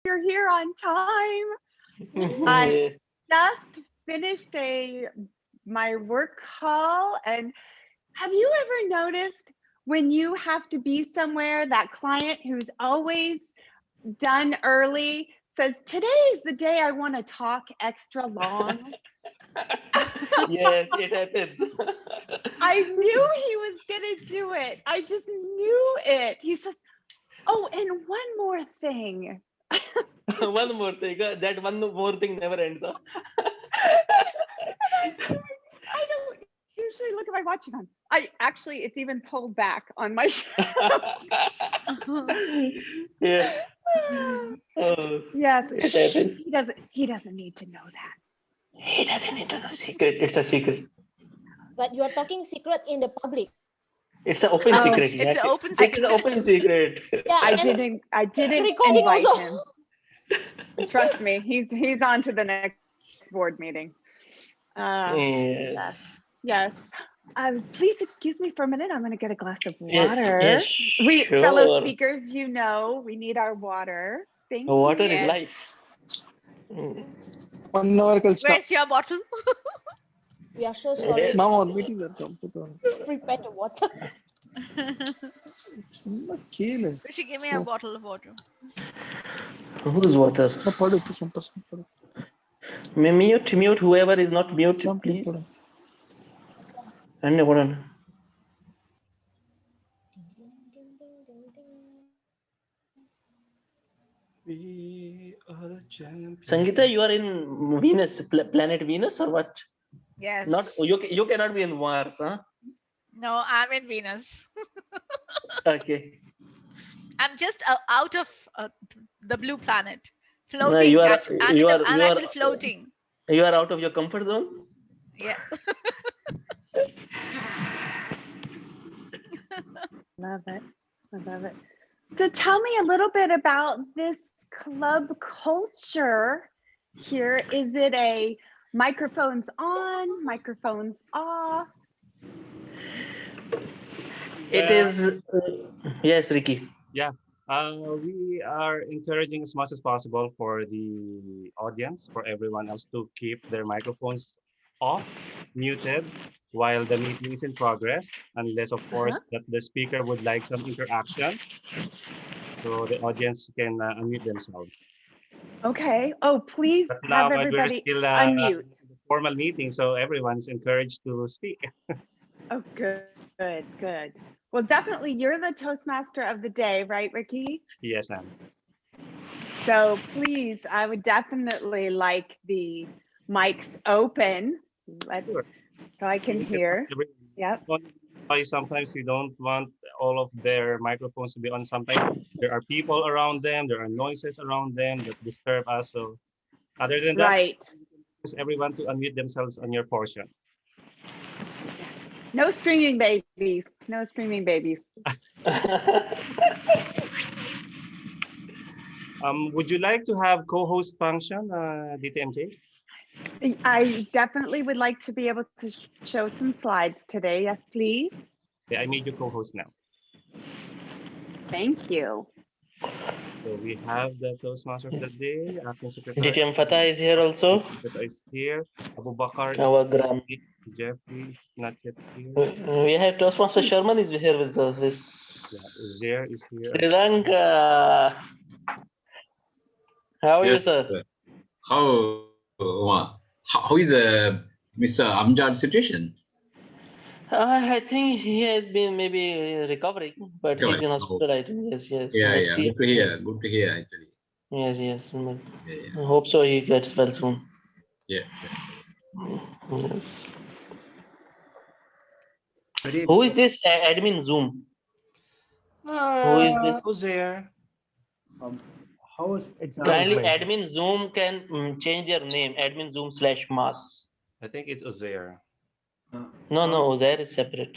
you're here on time. I just finished my work call, and have you ever noticed when you have to be somewhere, that client who's always done early says, "Today is the day I want to talk extra long." Yes, it happened. I knew he was gonna do it. I just knew it. He says, "Oh, and one more thing." One more thing. That one more thing never ends. Huh? I don't usually look at my watch on. It's even pulled back on my. Yeah. Oh, Yes, it happens. he doesn't need to know that. He doesn't need to know secret. It's a secret. But you are talking secret in the public. It's an open Oh, secret. It's an open It's secret. an open secret. Yeah, I and didn't recording invite also. him. Trust me, he's on to the next board meeting. Yes. Yes. Please excuse me for a minute. I'm going to get a glass of Yes, water. yes, We fellow sure. speakers, we need our water. Thank Water you. is Yes. life. Mm. 1 hour kalsa. Where's your bottle? We are so sorry. Yes. Mama, meeting there. Prepare the water. Rishi, give me a bottle of water. Whose water? Mute whoever is not mute, please. And hold on. We are the champions. Sangeeta, you are in Venus, planet Venus, or what? Yes. Not you cannot be in Mars, huh? No, I'm in Venus. Okay. I'm just out of the blue planet, No, floating. you are I'm actually floating. You are out of your comfort zone. Yeah. Love it. I love it. So tell me a little bit about this club culture here. Is it a microphones on, microphones off? It is. Yes, Ricky. Yeah. We are encouraging as much as possible for the audience, for everyone else to keep their microphones off, muted, while the meeting is in progress, unless, of course, that the speaker would like some interaction. So the audience can unmute themselves. Okay. Oh, please But have now everybody we're still unmute. in the formal meeting, so everyone's encouraged to speak. Oh, good. Well, definitely you're the Toastmaster of the day, right, Ricky? Yes, ma'am. So please, I would definitely like the mics open. Sure. So I can hear. Yep. Why sometimes we don't want all of their microphones to be on. Sometimes there are people around them, there are noises around them that disturb us. So other than that, Right. just everyone to unmute themselves on your portion. No screaming babies. No screaming babies. Would you like to have co-host function, DTMJ? I definitely would like to be able to show some slides today. Yes, please. Yeah, I made you co-host now. Thank you. So we have the Toastmaster of the day, Acting Secretary. DTM Fatah is here also. Fatah is here. Abu Bakar Our is gram. here. Jeffrey not yet here. We have Toastmaster Sherman is here with us. There is here. Sri Lanka. How are you, Yes, sir? How is Mr. Amjad's situation? I think he has been maybe recovering, but he's in hospital. I think. Yes. Yeah. Let's see. Good to hear. Good to hear, actually. Yes. Yeah. I hope so. He gets well soon. Yeah. Yes. Who is this admin Zoom? Who is this? Who's there? How is it? Kindly admin Zoom can change their name. Admin Zoom /mas. I think it's Ozair. No, that is separate.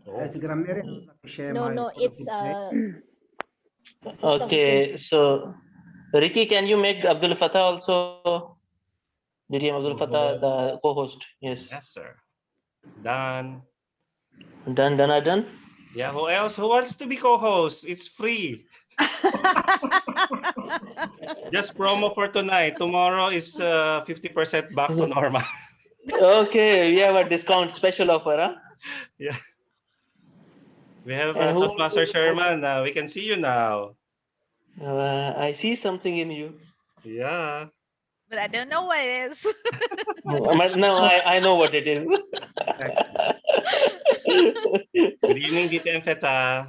No, it's Okay, so Ricky, can you make Abdul Fatah also? DTM Abdul Fatah the co-host? Yes. Yes, sir. Done. Done. Yeah, who else? Who wants to be co-host? It's free. Just promo for tonight. Tomorrow is 50% back to normal. Okay, we have a discount special offer, huh? Yeah. We have And who- Toastmaster Sherman. We can see you now. I see something in you. Yeah. But I don't know what it is. But no, I know what it is. Good evening, Dita and Feta.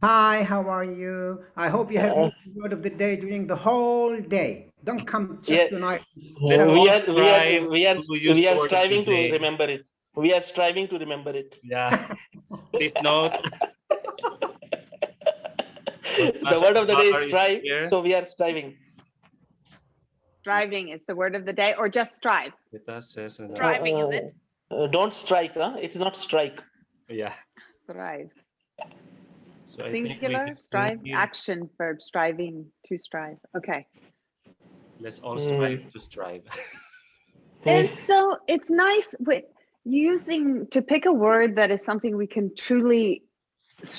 Hi, how are you? I hope you have used the word of the day during the whole day. Don't come just Yeah. tonight. Let's we all are strive to use we the are word of the striving to day. remember it. We are striving to remember it. Yeah. Please note. The word of the day Toastmaster is strive, here. so we are striving. Striving is the word of the day, or just strive? Feta says, Striving, is it? Don't strike, huh? It's not strike. yeah. Strive. So I think we Singular, just strive, need- action verb, striving, to strive. Okay. Let's all strive to strive. It's nice with using to pick a word that is something we can truly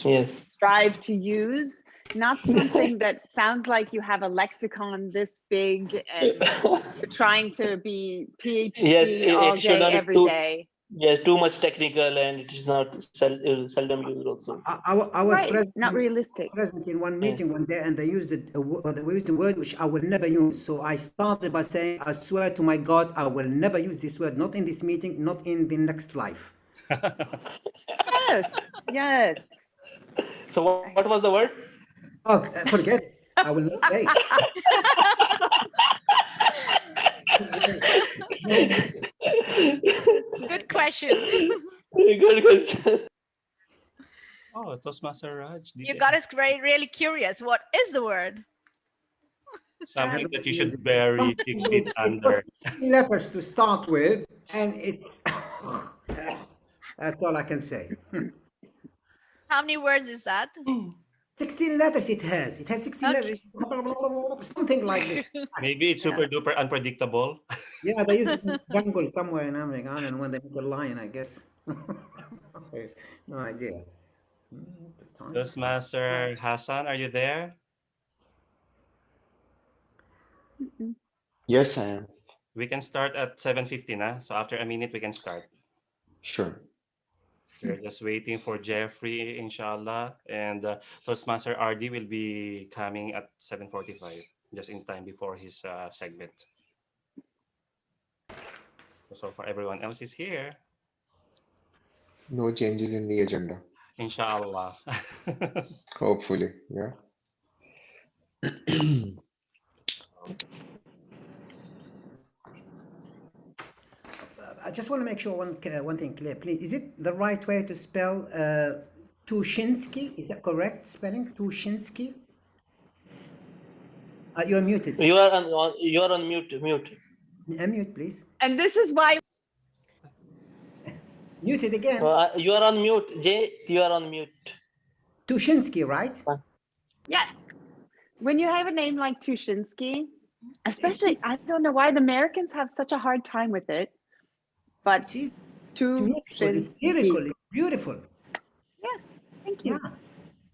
Yes. strive to use, not something that sounds like you have a lexicon this big and you're trying to be PhD Yes, all it should day, not be every too, day. yes, too much technical, and it is not seldom used also. I was Right, not realistic. present in one meeting one day, and they used a word which I will never use. So I started by saying, "I swear to my God, I will never use this word. Not in this meeting. Not in the next life." Yes, yes. So what was the word? Oh, forget it. I will not say. Good question. Good question. Oh, Toastmaster Raj. You got us really curious. What is the word? Something that you should bury 6 feet under. 16 letters to start with, and it's that's all I can say. How many words is that? 16 letters it has. It has 16 Okay. letters. Something like this. Maybe it's super duper unpredictable. Yeah, they use it in jungle somewhere in America, and when they make a lion, I guess. Okay, no idea. Toastmaster Hassan, are you there? Yes, I am. We can start at 7:50 na. So after a minute, we can start. Sure. We're just waiting for Jeffrey, inshallah. And Toastmaster RD will be coming at 7:45, just in time before his segment. So far, everyone else is here. No changes in the agenda. Inshallah. Hopefully, yeah. I just want to make sure one thing clear, please. Is it the right way to spell Tushinsky? Is that correct spelling? Tushinsky? You're muted. You are on mute. Unmute, please. And this is why Muted again. You are on mute, Jay. You are on mute. Tushinsky, right? yes, when you have a name like Tushinsky, especially, I don't know why the Americans have such a hard time with it, but It's beautiful. It's lyrical. It's beautiful. Yes, thank you. Yeah.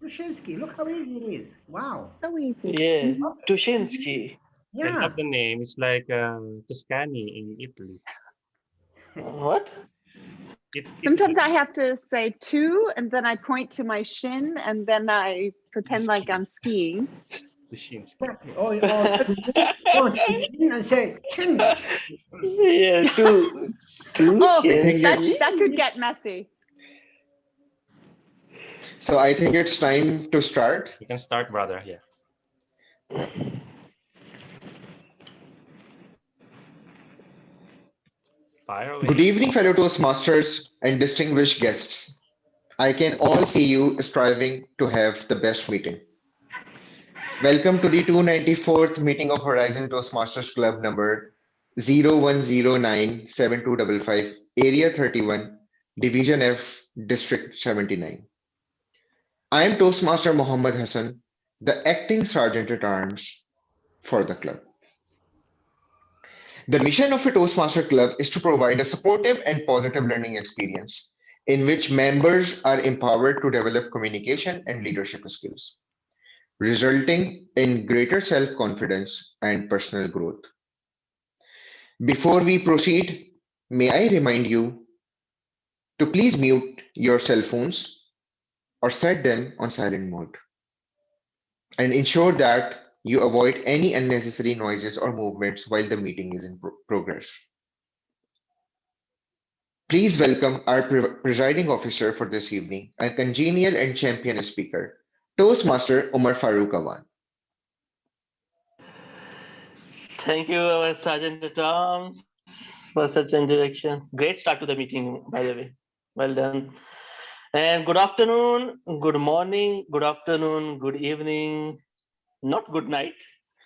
Tushinsky. Look how easy it is. Wow. So easy. Yeah, Tushinsky. I Yeah. love the name. It's like Tuscany in Italy. What? Sometimes I have to say two, and then I point to my shin, and then I pretend like I'm skiing. Tushinsky. Or go to the chin and say, chin. Yeah, two. Oh, think that could get messy. So I think it's time to start. You can start, brother. Yeah. Fire away. Good evening, fellow Toastmasters and distinguished guests. I can all see you striving to have the best meeting. Welcome to the 294th meeting of Horizon Toastmasters Club number 01097255, Area 31, Division F, District 79. I am Toastmaster Mohammed Hassan, the acting Sergeant at Arms for the club. The mission of a Toastmaster Club is to provide a supportive and positive learning experience in which members are empowered to develop communication and leadership skills. resulting in greater self-confidence and personal growth. Before we proceed, may I remind you to please mute your cell phones or set them on silent mode and ensure that you avoid any unnecessary noises or movements while the meeting is in progress. Please welcome our presiding officer for this evening, a congenial and champion speaker, Toastmaster Umar Farooq Awan. Thank you, our Sergeant at Arms, for such introduction. Great start to the meeting, by the way. Well done. And good afternoon, good morning, good afternoon, good evening, not good night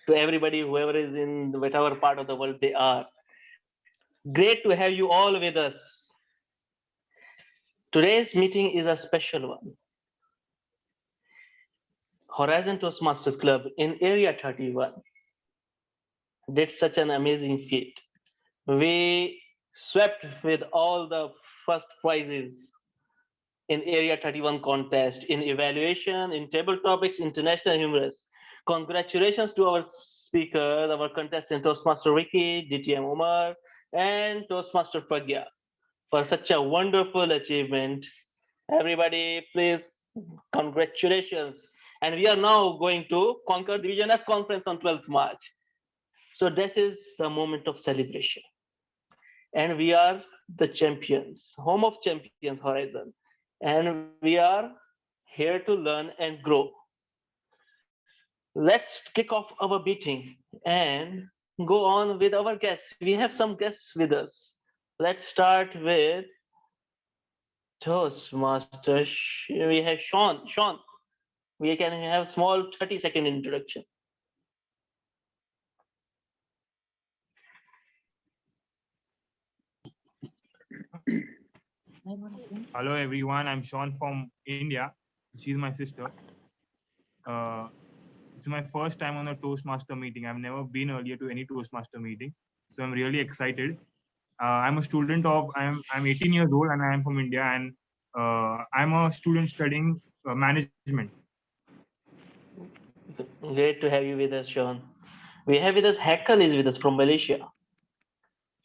to everybody, whoever is in whatever part of the world they are. Great to have you all with us. Today's meeting is a special one. Horizon Toastmasters Club in Area 31 did such an amazing feat. We swept with all the first prizes in Area 31 contest, in evaluation, in table topics, international humorous. Congratulations to our speakers, our contestant Toastmaster Ricky, DTM Umar, and Toastmaster Pragya for such a wonderful achievement. Everybody, please, congratulations. And we are now going to Conquer Division F conference on 12th March. So this is the moment of celebration. And we are the champions, home of champions Horizon. And we are here to learn and grow. Let's kick off our meeting and go on with our guests. We have some guests with us. Let's start with Toastmasters. We have Sean. Sean, we can have small 30-second introduction. Hello everyone, I'm Sean from India. She's my sister. This is my first time on a Toastmaster meeting. I've never been earlier to any Toastmaster meeting, so I'm really excited. I'm a student of, I'm 18 years old and I'm from India, and I'm a student studying management. Great to have you with us, Sean. We have with us Hackle is with us from Malaysia.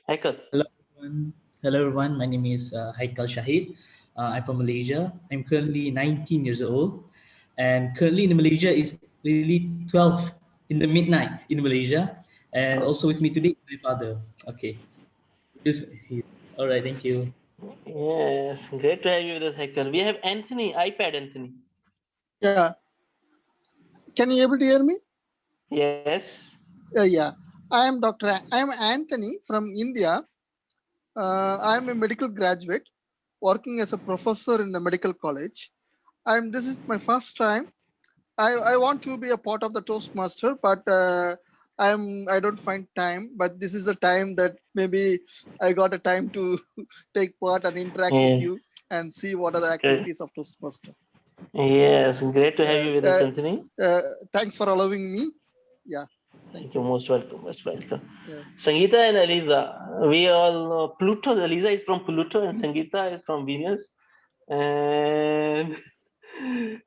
Hackle. Hello everyone. Hello everyone. My name is Haikal Shahid. I'm from Malaysia. I'm currently 19 years old, and currently in Malaysia is really 12 in the midnight in Malaysia. And also with me today, my father. Okay. All right. Thank you. Yes, great to have you with us, Hackle. We have Anthony, iPad Anthony. Yeah. Can you able to hear me? Yes. Yeah. I am Anthony from India. I am a medical graduate working as a professor in the medical college. This is my first time. I want to be a part of the Toastmaster, but I don't find time. But this is the time that maybe I got a time to take part and interact with you and see what are the activities of Toastmaster. Yes, great to have you with us, Anthony. Thanks for allowing me. Yeah. Thank you. Most welcome. Most welcome. Yeah. Sangeeta and Eliza, we all know Pluto. Eliza is from Pluto and Sangeeta is from Venus. And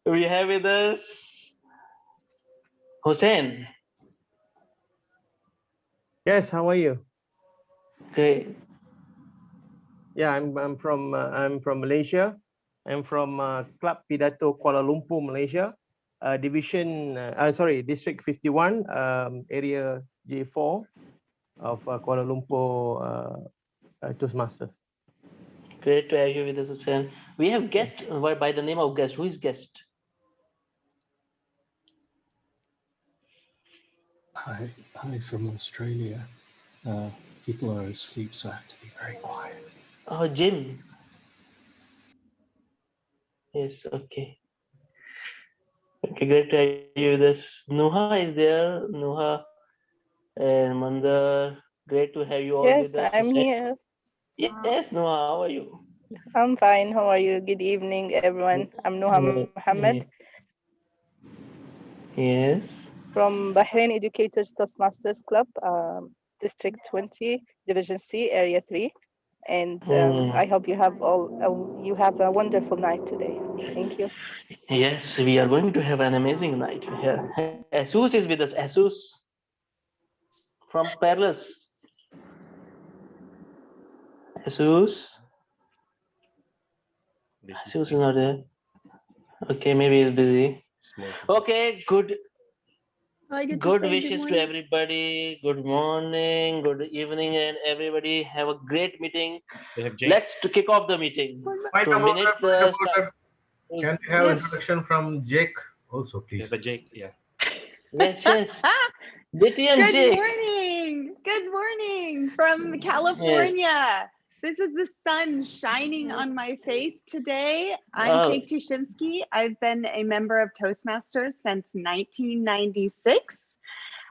we have with us Hussein. Yes, how are you? Great. Yeah, I'm from Malaysia. I'm from Club Pidato Kuala Lumpur, Malaysia. District 51, area J4 of Kuala Lumpur Toastmasters. Great to have you with us, Hussein. We have guest by the name of guest. Who is guest? Hi from Australia. People are asleep, so I have to be very quiet. Oh, Jim. Yes, okay. Okay, great to have you with us. Nuha is there. Nuha and Mandar. Great to have you all Yes, with us. I'm here. Yes, Nuha, how are you? I'm fine. How are you? Good evening, everyone. I'm Nuha Mohammed Yes. from Bahrain Educators Toastmasters Club, District 20, Division C, Area 3. And I hope you have a wonderful night today. Thank you. Yes, we are going to have an amazing night here. Jesus is with us. Jesus from Paris. Jesus. Jesus is not there. Okay, maybe he's busy. Okay, good good wishes to everybody. Good morning, good evening, and everybody have a great meeting. Let's to kick off the meeting. Point To of minute order, the start. Can we have Yes. introduction from Jake also, please? The Jake, yeah. Yes, yes. Ditty and Good Jake. morning. Good morning from California. This is the sun shining on my face today. I'm Oh. Jake Tushinsky. I've been a member of Toastmasters since 1996.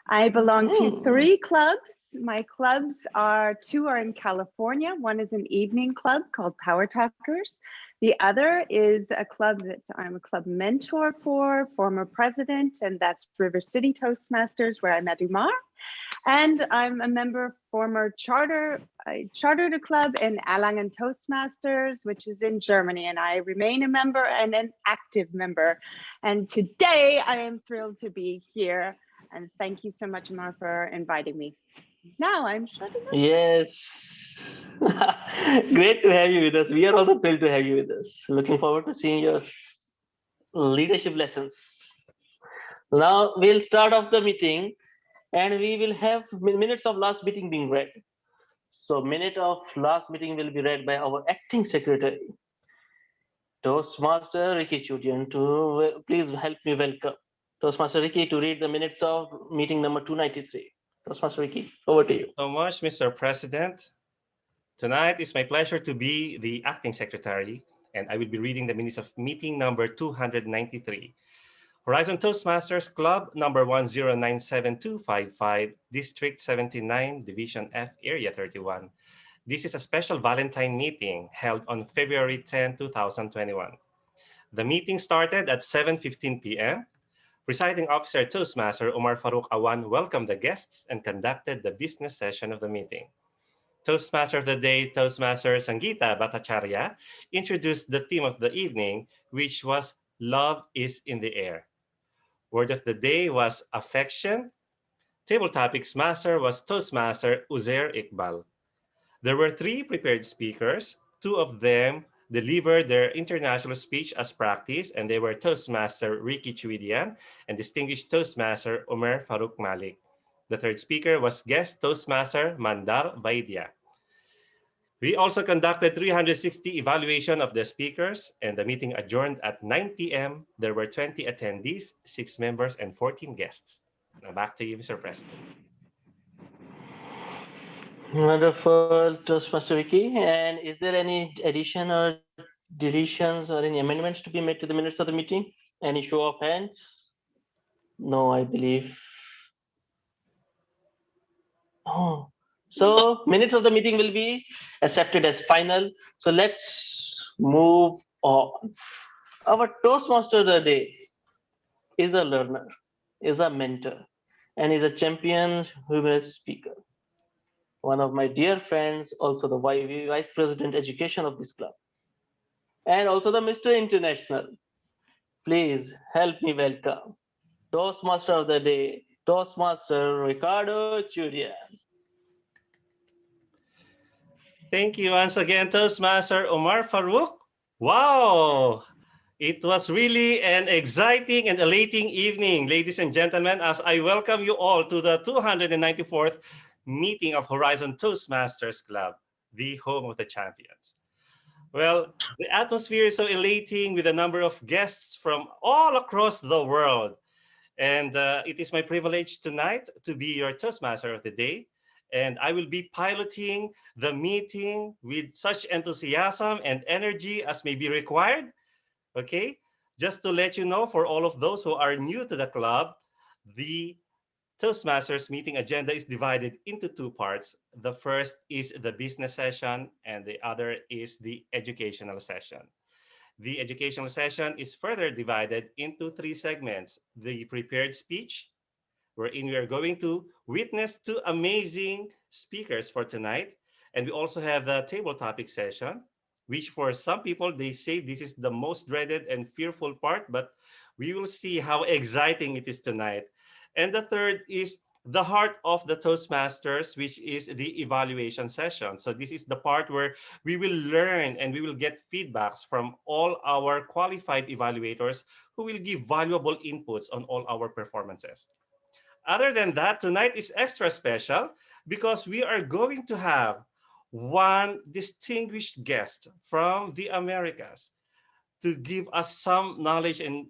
I belong to 3 clubs. My clubs are 2 are in California. One is an evening club called Power Talkers. The other is a club that I'm a club mentor for, former president, and that's River City Toastmasters, where I met Umar. And I'm a member, I chartered a club in Erlangen Toastmasters, which is in Germany, and I remain a member and an active member. And today I am thrilled to be here. And thank you so much, Umar, for inviting me. Now I'm shutting up. Yes. Great to have you with us. We are also thrilled to have you with us. Looking forward to seeing your leadership lessons. Now we'll start off the meeting and we will have minutes of last meeting being read. So minute of last meeting will be read by our acting secretary, Toastmaster Ricky Chudian. To please help me welcome Toastmaster Ricky to read the minutes of meeting number 293. Toastmaster Ricky, over to you. So much, Mr. President. Tonight it's my pleasure to be the acting secretary, and I will be reading the minutes of meeting number 293. Horizon Toastmasters Club number 1097255, District 79, Division F, Area 31. This is a special Valentine meeting held on February 10, 2021. The meeting started at 7:15 p.m. Presiding Officer Toastmaster Omar Farouk Awan welcomed the guests and conducted the business session of the meeting. Toastmaster of the Day, Toastmaster Sangeeta Bhattacharya, introduced the theme of the evening, which was Love is in the Air. Word of the day was affection. Table topics master was Toastmaster Uzair Iqbal. There were 3 prepared speakers. 2 of them delivered their international speech as practice, and they were Toastmaster Ricky Chuidian and distinguished Toastmaster Omer Farouk Malik. The 3rd speaker was guest Toastmaster Mandar Vaidya. We also conducted 360 evaluation of the speakers, and the meeting adjourned at 9 p.m. There were 20 attendees, 6 members, and 14 guests. Now back to you, Mr. President. Wonderful, Toastmaster Ricky. And is there any addition or deletions or any amendments to be made to the minutes of the meeting? Any show of hands? No, I believe. Oh, so minutes of the meeting will be accepted as final. So let's move on. Our Toastmaster of the day is a learner, is a mentor, and is a champion humorous speaker. One of my dear friends, also the Vice President Education of this club, and also the Mr. International. Please help me welcome Toastmaster of the day, Toastmaster Ricardo Chudian. Thank you once again, Toastmaster Omar Farouk. Wow! It was really an exciting and elating evening, ladies and gentlemen, as I welcome you all to the 294th meeting of Horizon Toastmasters Club, the home of the champions. Well, the atmosphere is so elating with a number of guests from all across the world. And it is my privilege tonight to be your Toastmaster of the day. And I will be piloting the meeting with such enthusiasm and energy as may be required. Okay, just to let you know, for all of those who are new to the club, the Toastmasters meeting agenda is divided into 2 parts. The first is the business session, and the other is the educational session. The educational session is further divided into 3 segments. The prepared speech, wherein we are going to witness 2 amazing speakers for tonight. And we also have the table topic session, which for some people, they say this is the most dreaded and fearful part, but we will see how exciting it is tonight. And the third is the heart of the Toastmasters, which is the evaluation session. So this is the part where we will learn and we will get feedbacks from all our qualified evaluators who will give valuable inputs on all our performances. Other than that, tonight is extra special because we are going to have one distinguished guest from the Americas to give us some knowledge and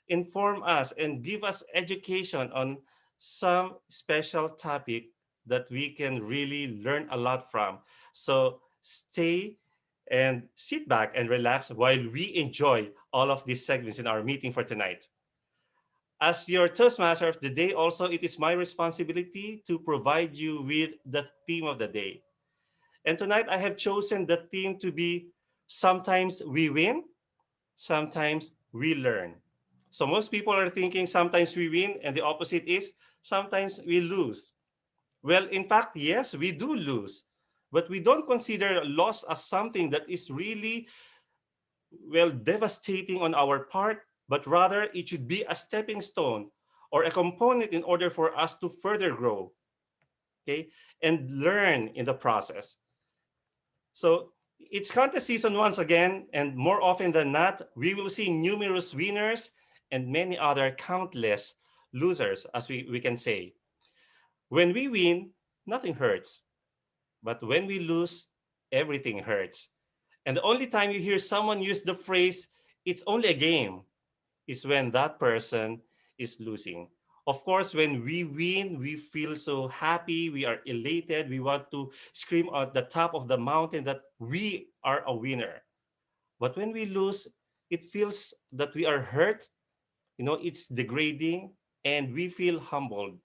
inform us and give us education on some special topic that we can really learn a lot from. So stay and sit back and relax while we enjoy all of these segments in our meeting for tonight. As your Toastmaster of the day, also, it is my responsibility to provide you with the theme of the day. And tonight, I have chosen the theme to be sometimes we win, sometimes we learn. So most people are thinking sometimes we win, and the opposite is sometimes we lose. Well, in fact, yes, we do lose, but we don't consider loss as something that is really, well, devastating on our part, but rather it should be a stepping stone or a component in order for us to further grow, okay, and learn in the process. So it's contest season once again, and more often than not, we will see numerous winners and many other countless losers, as we can say. When we win, nothing hurts. But when we lose, everything hurts. And the only time you hear someone use the phrase, it's only a game, is when that person is losing. Of course, when we win, we feel so happy, we are elated, we want to scream at the top of the mountain that we are a winner. But when we lose, it feels that we are hurt, it's degrading, and we feel humbled.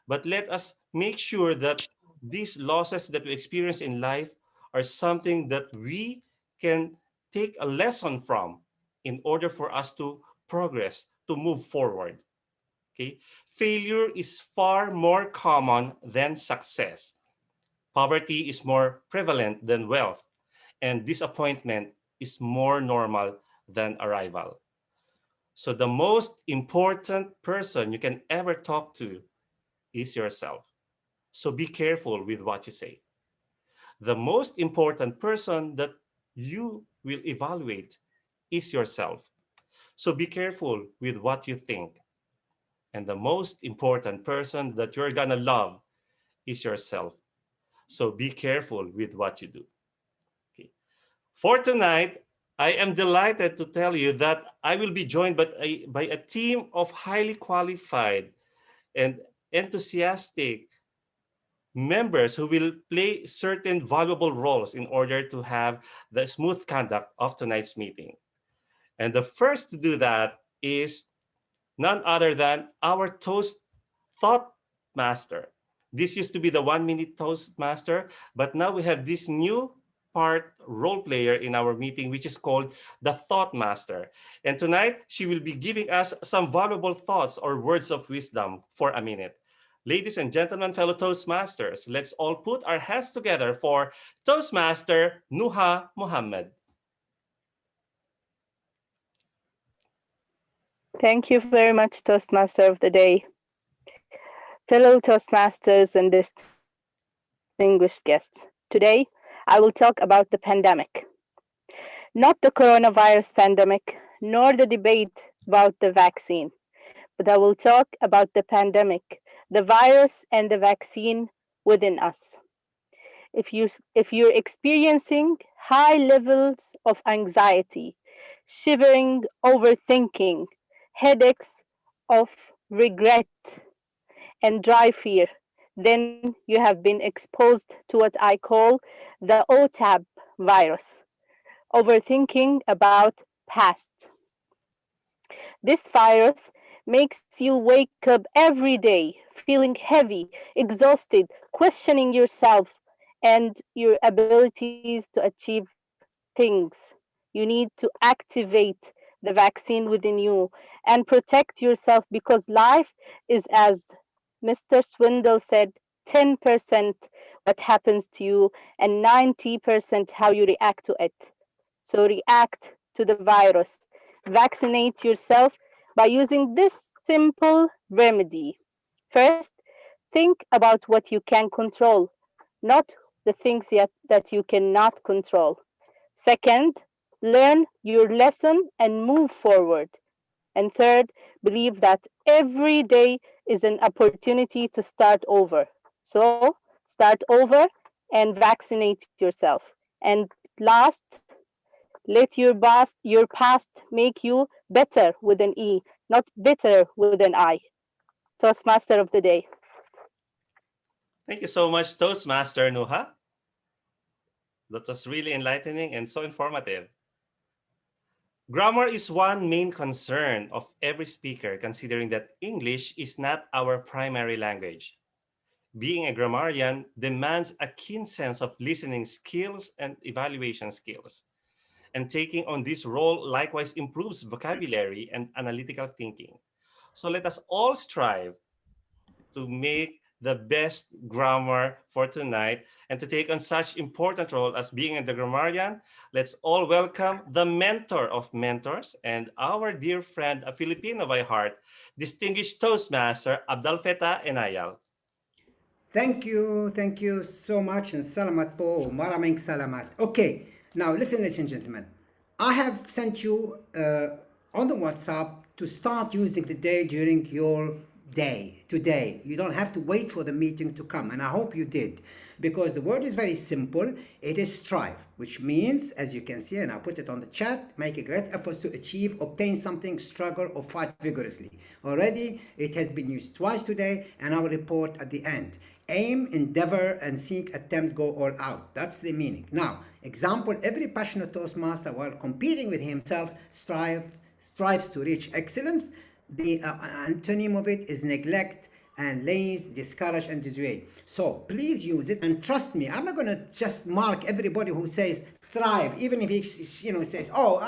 But let us make sure that these losses that we experience in life are something that we can take a lesson from in order for us to progress, to move forward. Okay? Failure is far more common than success. Poverty is more prevalent than wealth, and disappointment is more normal than arrival. So the most important person you can ever talk to is yourself. So be careful with what you say. The most important person that you will evaluate is yourself. So be careful with what you think. And the most important person that you're going to love is yourself. So be careful with what you do. Okay. For tonight, I am delighted to tell you that I will be joined by a team of highly qualified and enthusiastic members who will play certain valuable roles in order to have the smooth conduct of tonight's meeting. And the first to do that is none other than our Toast Thought Master. This used to be the 1 minute Toastmaster, but now we have this new part role player in our meeting, which is called the Thought Master. And tonight, she will be giving us some valuable thoughts or words of wisdom for a minute. Ladies and gentlemen, fellow Toastmasters, let's all put our hands together for Toastmaster Nuha Muhammad. Thank you very much, Toastmaster of the Day. Fellow Toastmasters and distinguished guests, today I will talk about the pandemic. Not the coronavirus pandemic, nor the debate about the vaccine, but I will talk about the pandemic, the virus and the vaccine within us. If you're experiencing high levels of anxiety, shivering, overthinking, headaches of regret, and dry fear, then you have been exposed to what I call the OTAB virus, overthinking about past. This virus makes you wake up every day feeling heavy, exhausted, questioning yourself and your abilities to achieve things. You need to activate the vaccine within you and protect yourself because life is, as Mr. Swindle said, 10% what happens to you, and 90% how you react to it. So react to the virus. Vaccinate yourself by using this simple remedy. First, think about what you can control, not the things that you cannot control. Second, learn your lesson and move forward. And third, believe that every day is an opportunity to start over. So start over and vaccinate yourself. And last, let your past make you better with an E, not bitter with an I. Toastmaster of the day. Thank you so much, Toastmaster Nuha. That was really enlightening and so informative. Grammar is one main concern of every speaker, considering that English is not our primary language. Being a grammarian demands a keen sense of listening skills and evaluation skills. And taking on this role likewise improves vocabulary and analytical thinking. So let us all strive to make the best grammar for tonight and to take on such important role as being a grammarian. Let's all welcome the mentor of mentors and our dear friend, a Filipino by heart, distinguished Toastmaster Abdal Feta Enayal. Thank you so much, and salamat po, maraming salamat. Okay, now listen, ladies and gentlemen. I have sent you on the WhatsApp to start using the day during your day today. You don't have to wait for the meeting to come, and I hope you did, because the word is very simple. It is strive, which means, as you can see, and I'll put it on the chat, make a great effort to achieve, obtain something, struggle, or fight vigorously. Already, it has been used twice today, and I will report at the end. Aim, endeavor, and seek, attempt, go all out. That's the meaning. Now, example, every passionate Toastmaster, while competing with himself, strives to reach excellence. The antonym of it is neglect and laze, discourage, and dissuade. So please use it, and trust me, I'm not going to just mark everybody who says thrive, even if he says, oh,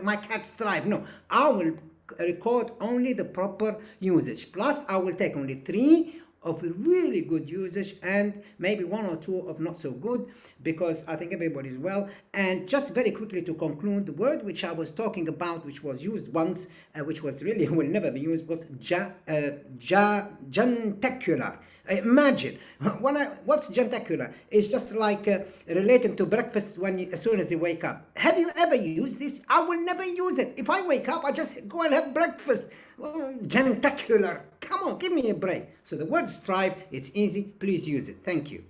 my cats thrive. No, I will record only the proper usage. Plus, I will take only 3 of really good usage and maybe 1 or 2 of not so good, because I think everybody's well. And just very quickly to conclude, the word which I was talking about, which was used once, which was really will never be used, was gentacular. Imagine what's gentacular? It's just like relating to breakfast as soon as you wake up. Have you ever used this? I will never use it. If I wake up, I just go and have breakfast. Gentacular. Come on, give me a break. So the word strive, it's easy. Please use it. Thank you.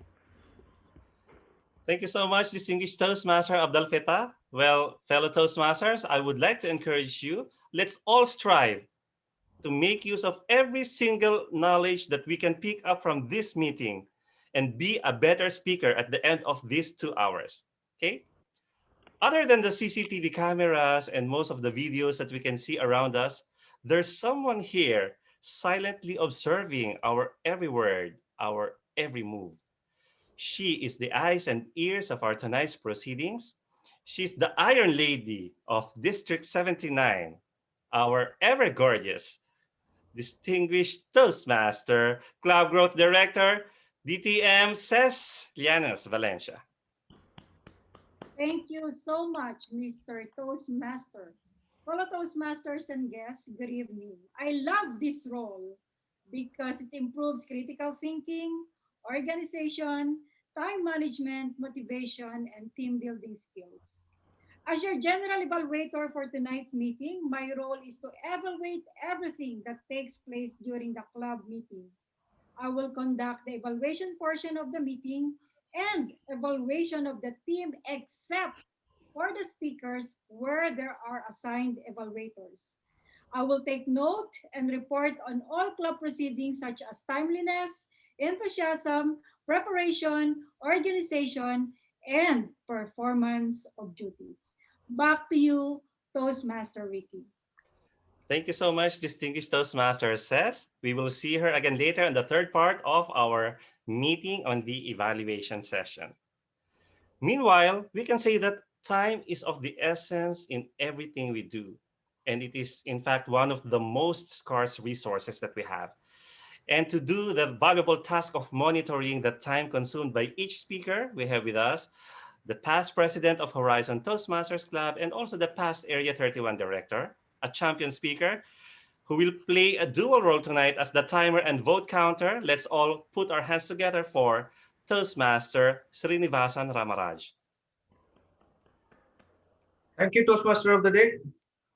Thank you so much, distinguished Toastmaster Abdal Feta. Well, fellow Toastmasters, I would like to encourage you. Let's all strive to make use of every single knowledge that we can pick up from this meeting and be a better speaker at the end of these 2 hours. Okay? Other than the CCTV cameras and most of the videos that we can see around us, there's someone here silently observing our every word, our every move. She is the eyes and ears of our tonight's proceedings. She's the Iron Lady of District 79, our ever gorgeous, distinguished Toastmaster, Club Growth Director, DTM Ces Llanos Valencia. Thank you so much, Mr. Toastmaster. Fellow Toastmasters and guests, good evening. I love this role because it improves critical thinking, organization, time management, motivation, and team building skills. As your general evaluator for tonight's meeting, my role is to evaluate everything that takes place during the club meeting. I will conduct the evaluation portion of the meeting and evaluation of the team except for the speakers where there are assigned evaluators. I will take note and report on all club proceedings such as timeliness, enthusiasm, preparation, organization, and performance of duties. Back to you, Toastmaster Ricky. Thank you so much, distinguished Toastmaster Ces. We will see her again later in the third part of our meeting on the evaluation session. Meanwhile, we can say that time is of the essence in everything we do. And it is, in fact, one of the most scarce resources that we have. And to do the valuable task of monitoring the time consumed by each speaker, we have with us the past president of Horizon Toastmasters Club and also the past Area 31 director, a champion speaker who will play a dual role tonight as the timer and vote counter. Let's all put our hands together for Toastmaster Srinivasan Ramaraj. Thank you, Toastmaster of the day.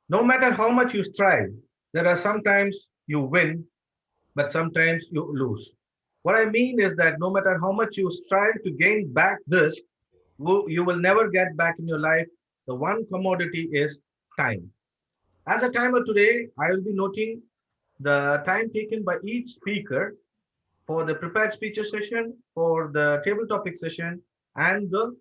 No matter how much you strive, there are sometimes you win, but sometimes you lose. What I mean is that no matter how much you strive to gain back this, you will never get back in your life. The one commodity is time. As a timer today, I will be noting the time taken by each speaker for the prepared speeches session, for the table topic session, and the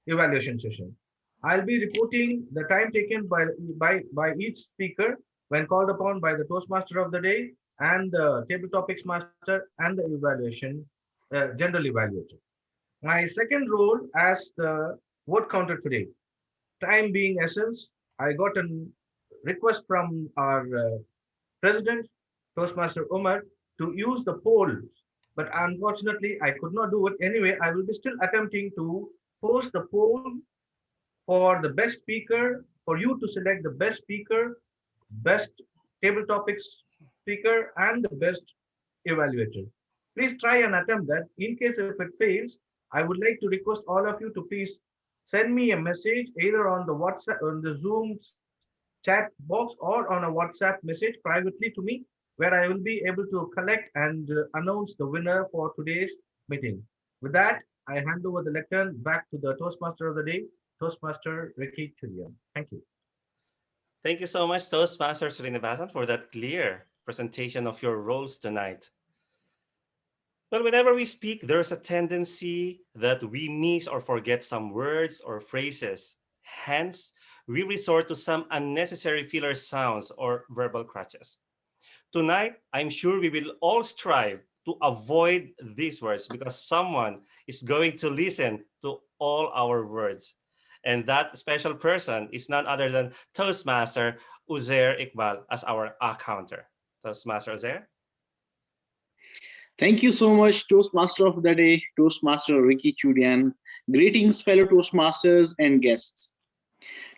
evaluation session. I'll be reporting the time taken by each speaker when called upon by the Toastmaster of the day and the table topics master and the evaluation general evaluator. My second role as the vote counter today, time being essence, I got a request from our president, Toastmaster Umar, to use the polls. But unfortunately, I could not do it. Anyway, I will be still attempting to post the poll for the best speaker, for you to select the best speaker, best table topics speaker, and the best evaluator. Please try and attempt that. In case if it fails, I would like to request all of you to please send me a message either on the WhatsApp, on the Zoom chat box, or on a WhatsApp message privately to me, where I will be able to collect and announce the winner for today's meeting. With that, I hand over the lectern back to the Toastmaster of the day, Toastmaster Ricky Chilian. Thank you. Thank you so much, Toastmaster Srinivasan, for that clear presentation of your roles tonight. Well, whenever we speak, there's a tendency that we miss or forget some words or phrases. Hence, we resort to some unnecessary filler sounds or verbal crutches. Tonight, I'm sure we will all strive to avoid these words because someone is going to listen to all our words. And that special person is none other than Toastmaster Uzair Iqbal as our counter. Toastmaster Uzair. Thank you so much, Toastmaster of the Day, Toastmaster Ricky Chudian. Greetings, fellow Toastmasters and guests.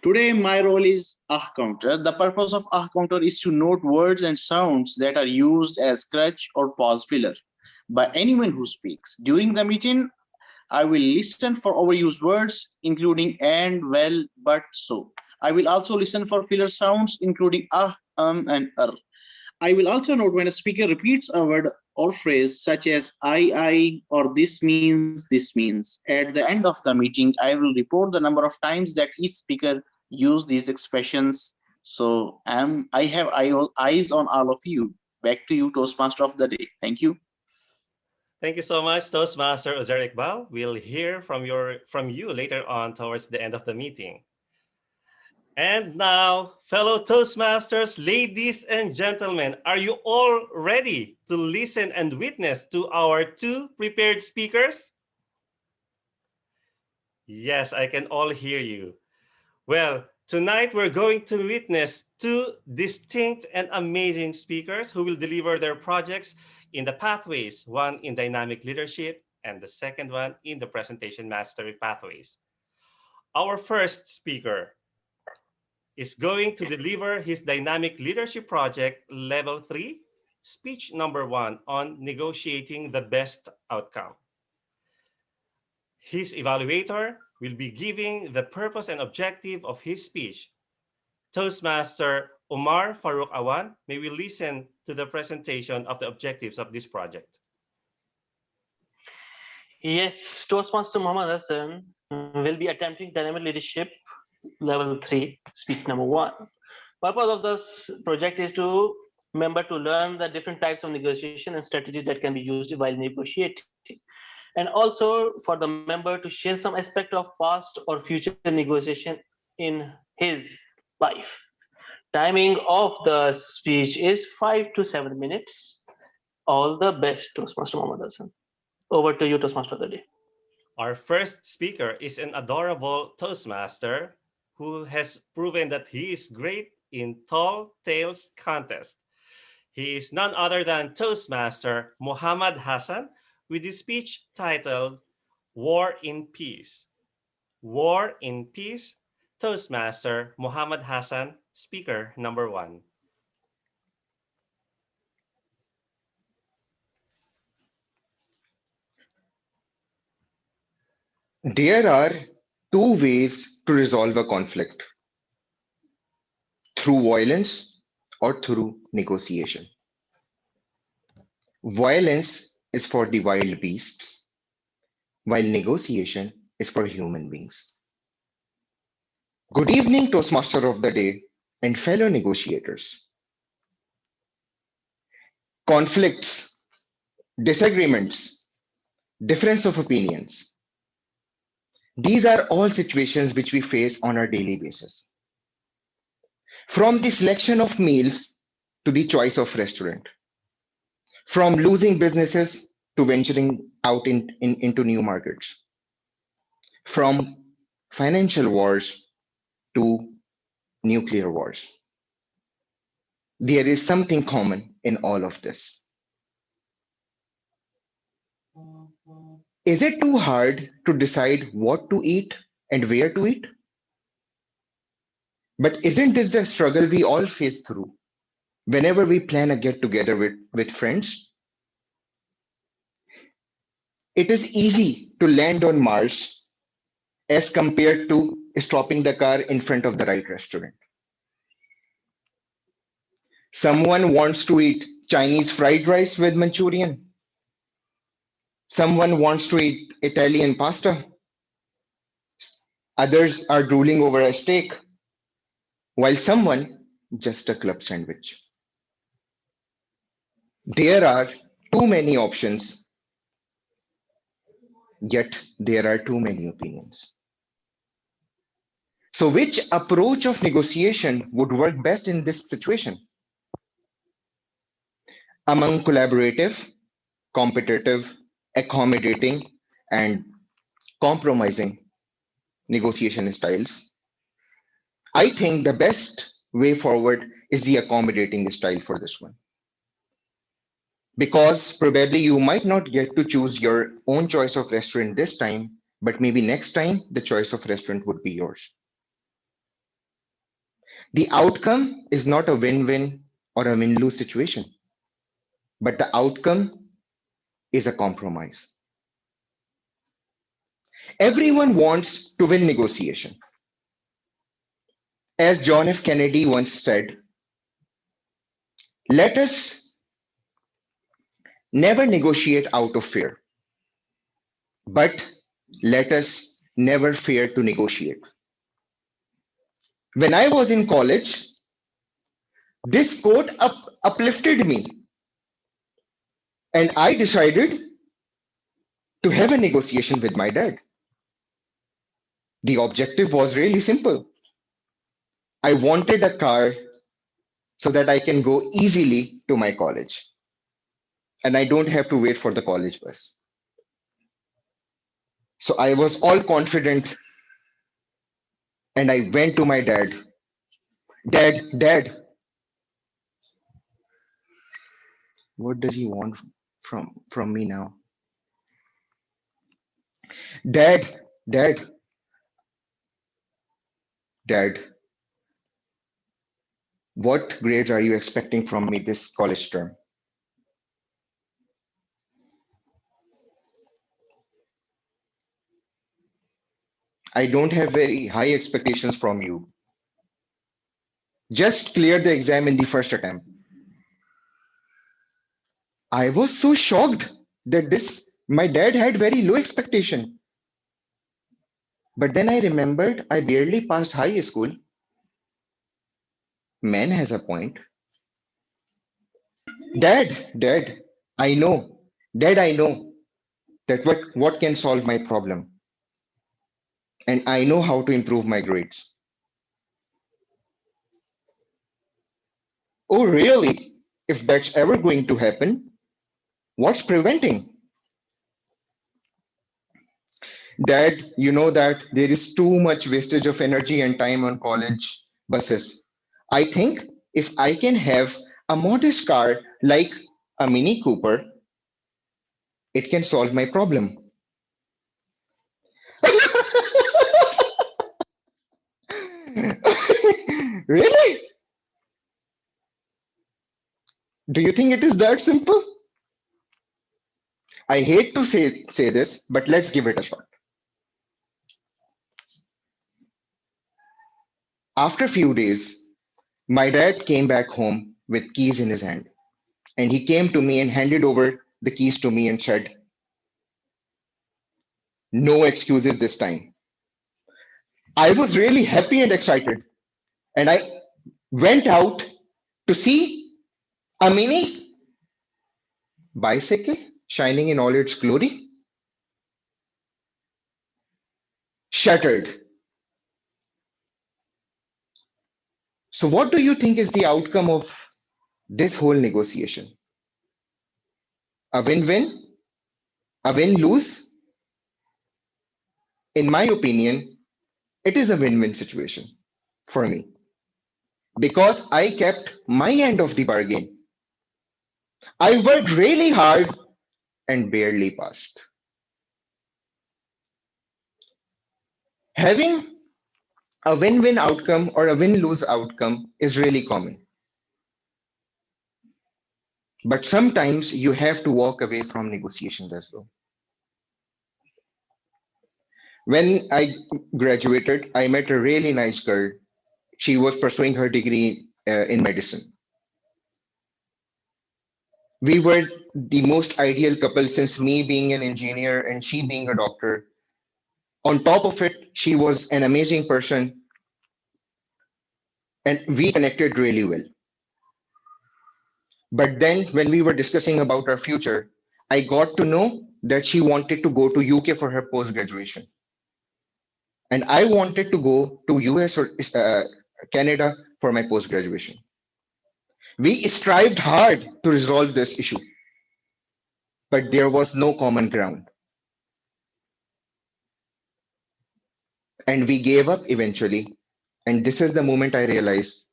Today, my role is counter. The purpose of counter is to note words and sounds that are used as crutch or pause filler by anyone who speaks. During the meeting, I will listen for overused words, including and, well, but, so. I will also listen for filler sounds, including and I will also note when a speaker repeats a word or phrase such as I, or this means, this means. At the end of the meeting, I will report the number of times that each speaker used these expressions. So I have eyes on all of you. Back to you, Toastmaster of the Day. Thank you. Thank you so much, Toastmaster Uzair Iqbal. We'll hear from you later on towards the end of the meeting. And now, fellow Toastmasters, ladies and gentlemen, are you all ready to listen and witness to our two prepared speakers? Yes, I can all hear you. Well, tonight we're going to witness two distinct and amazing speakers who will deliver their projects in the pathways, one in dynamic leadership and the second one in the presentation mastery pathways. Our first speaker is going to deliver his dynamic leadership project level 3, speech number 1 on negotiating the best outcome. His evaluator will be giving the purpose and objective of his speech. Toastmaster Omar Farouk Awan, may we listen to the presentation of the objectives of this project. Yes, Toastmaster Muhammad Hassan will be attempting dynamic leadership level 3, speech number 1. Purpose of this project is to member to learn the different types of negotiation and strategies that can be used while negotiating. And also for the member to share some aspect of past or future negotiation in his life. Timing of the speech is 5 to 7 minutes. All the best, Toastmaster Muhammad Hassan. Over to you, Toastmaster of the Day. Our first speaker is an adorable Toastmaster who has proven that he is great in tall tales contest. He is none other than Toastmaster Muhammad Hassan with his speech titled War in Peace. War in Peace, Toastmaster Muhammad Hassan, speaker number 1. There are two ways to resolve a conflict: through violence or through negotiation. Violence is for the wild beasts, while negotiation is for human beings. Good evening, Toastmaster of the day and fellow negotiators. Conflicts, disagreements, difference of opinions. These are all situations which we face on a daily basis. From the selection of meals to the choice of restaurant, from losing businesses to venturing out into new markets, from financial wars to nuclear wars. There is something common in all of this. Is it too hard to decide what to eat and where to eat? But isn't this the struggle we all face through whenever we plan a get together with friends? It is easy to land on Mars as compared to stopping the car in front of the right restaurant. Someone wants to eat Chinese fried rice with Manchurian. Someone wants to eat Italian pasta. Others are drooling over a steak, while someone just a club sandwich. There are too many options, yet there are too many opinions. So which approach of negotiation would work best in this situation? Among collaborative, competitive, accommodating, and compromising negotiation styles, I think the best way forward is the accommodating style for this one. Because probably you might not get to choose your own choice of restaurant this time, but maybe next time the choice of restaurant would be yours. The outcome is not a win-win or a win-lose situation, but the outcome is a compromise. Everyone wants to win negotiation. As John F. Kennedy once said, let us never negotiate out of fear, but let us never fear to negotiate. When I was in college, this quote uplifted me, and I decided to have a negotiation with my dad. The objective was really simple. I wanted a car so that I can go easily to my college, and I don't have to wait for the college bus. So I was all confident, and I went to my dad. Dad, what does he want from me now? Dad, what grades are you expecting from me this college term? I don't have very high expectations from you. Just clear the exam in the first attempt. I was so shocked that my dad had very low expectation. But then I remembered I barely passed high school. Man has a point. Dad, I know. Dad, I know that what can solve my problem. And I know how to improve my grades. Oh, really? If that's ever going to happen, what's preventing? Dad, you know that there is too much wastage of energy and time on college buses. I think if I can have a modest car like a Mini Cooper, it can solve my problem. Really? Do you think it is that simple? I hate to say this, but let's give it a shot. After a few days, my dad came back home with keys in his hand, and he came to me and handed over the keys to me and said, "No excuses this time." I was really happy and excited, and I went out to see a mini bicycle shining in all its glory, shattered. So, what do you think is the outcome of this whole negotiation? A win win? A win lose? In my opinion, it is a win win situation for me because I kept my end of the bargain. I worked really hard and barely passed. Having a win win outcome or a win lose outcome is really common. But sometimes you have to walk away from negotiations as well. When I graduated, I met a really nice girl. She was pursuing her degree in medicine. We were the most ideal couple since me being an engineer and she being a doctor. On top of it, she was an amazing person and we connected really well. But then when we were discussing about our future, I got to know that she wanted to go to UK for her post graduation. And I wanted to go to US or Canada for my post graduation. We strived hard to resolve this issue, but there was no common ground. And we gave up eventually. And this is the moment I realized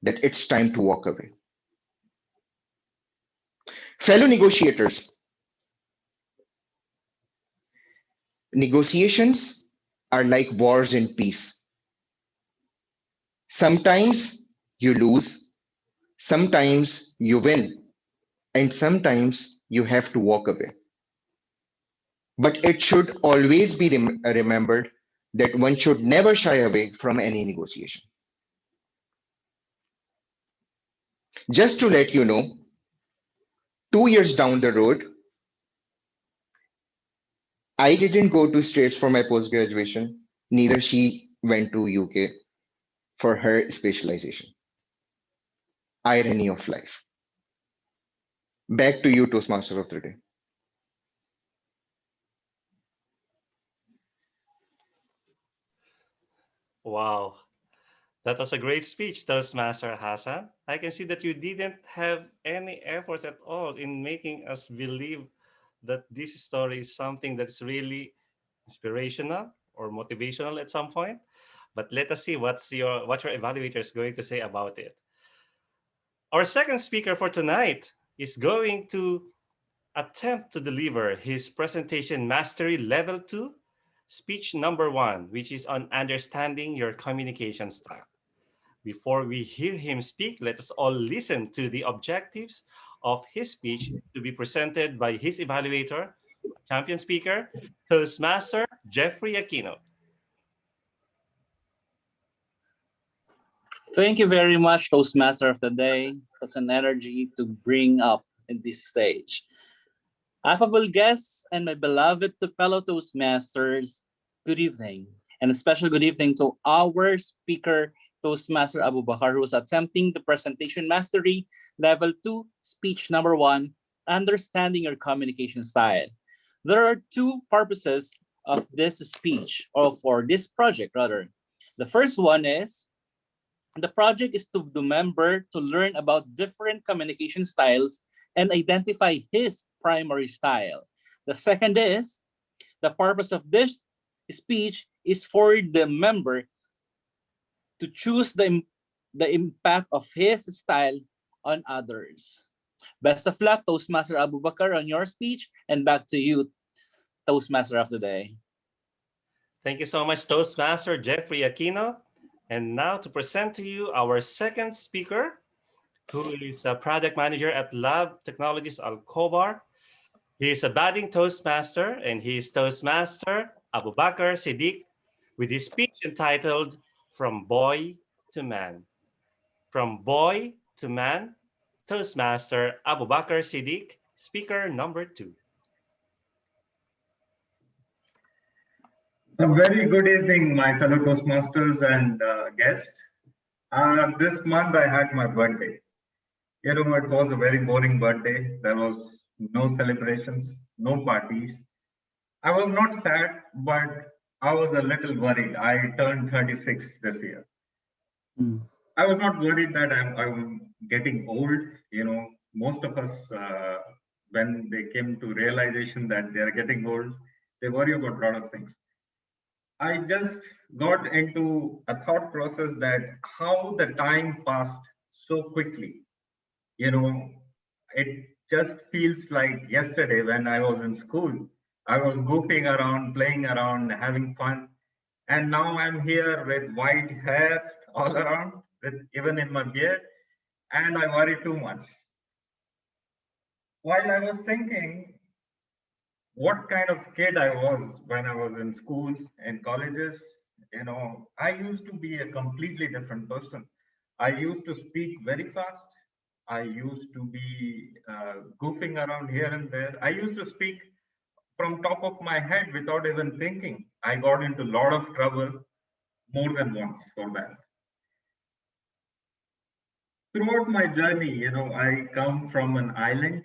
that it's time to walk away. Fellow negotiators, negotiations are like wars and peace. Sometimes you lose, sometimes you win, and sometimes you have to walk away. But it should always be remembered that one should never shy away from any negotiation. Just to let you know, 2 years down the road, I didn't go to States for my post graduation, neither she went to UK for her specialization. Irony of life. Back to you, Toastmaster of the day. Wow. That was a great speech, Toastmaster Hassan. I can see that you didn't have any efforts at all in making us believe that this story is something that's really inspirational or motivational at some point. But let us see what your evaluator is going to say about it. Our second speaker for tonight is going to attempt to deliver his presentation mastery level 2, speech number 1, which is on understanding your communication style. Before we hear him speak, let us all listen to the objectives of his speech to be presented by his evaluator, champion speaker, Toastmaster Jeffrey Aquino. Thank you very much, Toastmaster of the Day. Such an energy to bring up in this stage. Affable guests and my beloved fellow Toastmasters, good evening. And a special good evening to our speaker, Toastmaster Abu Bakar, who is attempting the presentation mastery level 2, speech number 1, understanding your communication style. There are two purposes of this speech, or for this project rather. The first one is the project is to the member to learn about different communication styles and identify his primary style. The second is the purpose of this speech is for the member to choose the impact of his style on others. Best of luck, Toastmaster Abu Bakar, on your speech, and back to you, Toastmaster of the day. Thank you so much, Toastmaster Jeffrey Aquino. And now to present to you our second speaker, who is a product manager at Lab Technologies Alcobar. He is a budding Toastmaster, and he is Toastmaster Abu Bakar Siddiq, with his speech entitled From Boy to Man. From Boy to Man, Toastmaster Abu Bakar Siddiq, speaker number 2. A very good evening, my fellow Toastmasters and guests. This month I had my birthday. You know, it was a very boring birthday. There was no celebrations, no parties. I was not sad, but I was a little worried. I turned 36 this year. I was not worried that I'm getting old. You know, most of us, when they came to realization that they're getting old, they worry about a lot of things. I just got into a thought process that how the time passed so quickly. You know, it just feels like yesterday when I was in school. I was goofing around, playing around, having fun. And now I'm here with white hair all around, with even in my beard, and I worry too much. While I was thinking what kind of kid I was when I was in school and colleges, you know, I used to be a completely different person. I used to speak very fast. I used to be goofing around here and there. I used to speak from top of my head without even thinking. I got into a lot of trouble more than once for that. Throughout my journey, you know, I come from an island.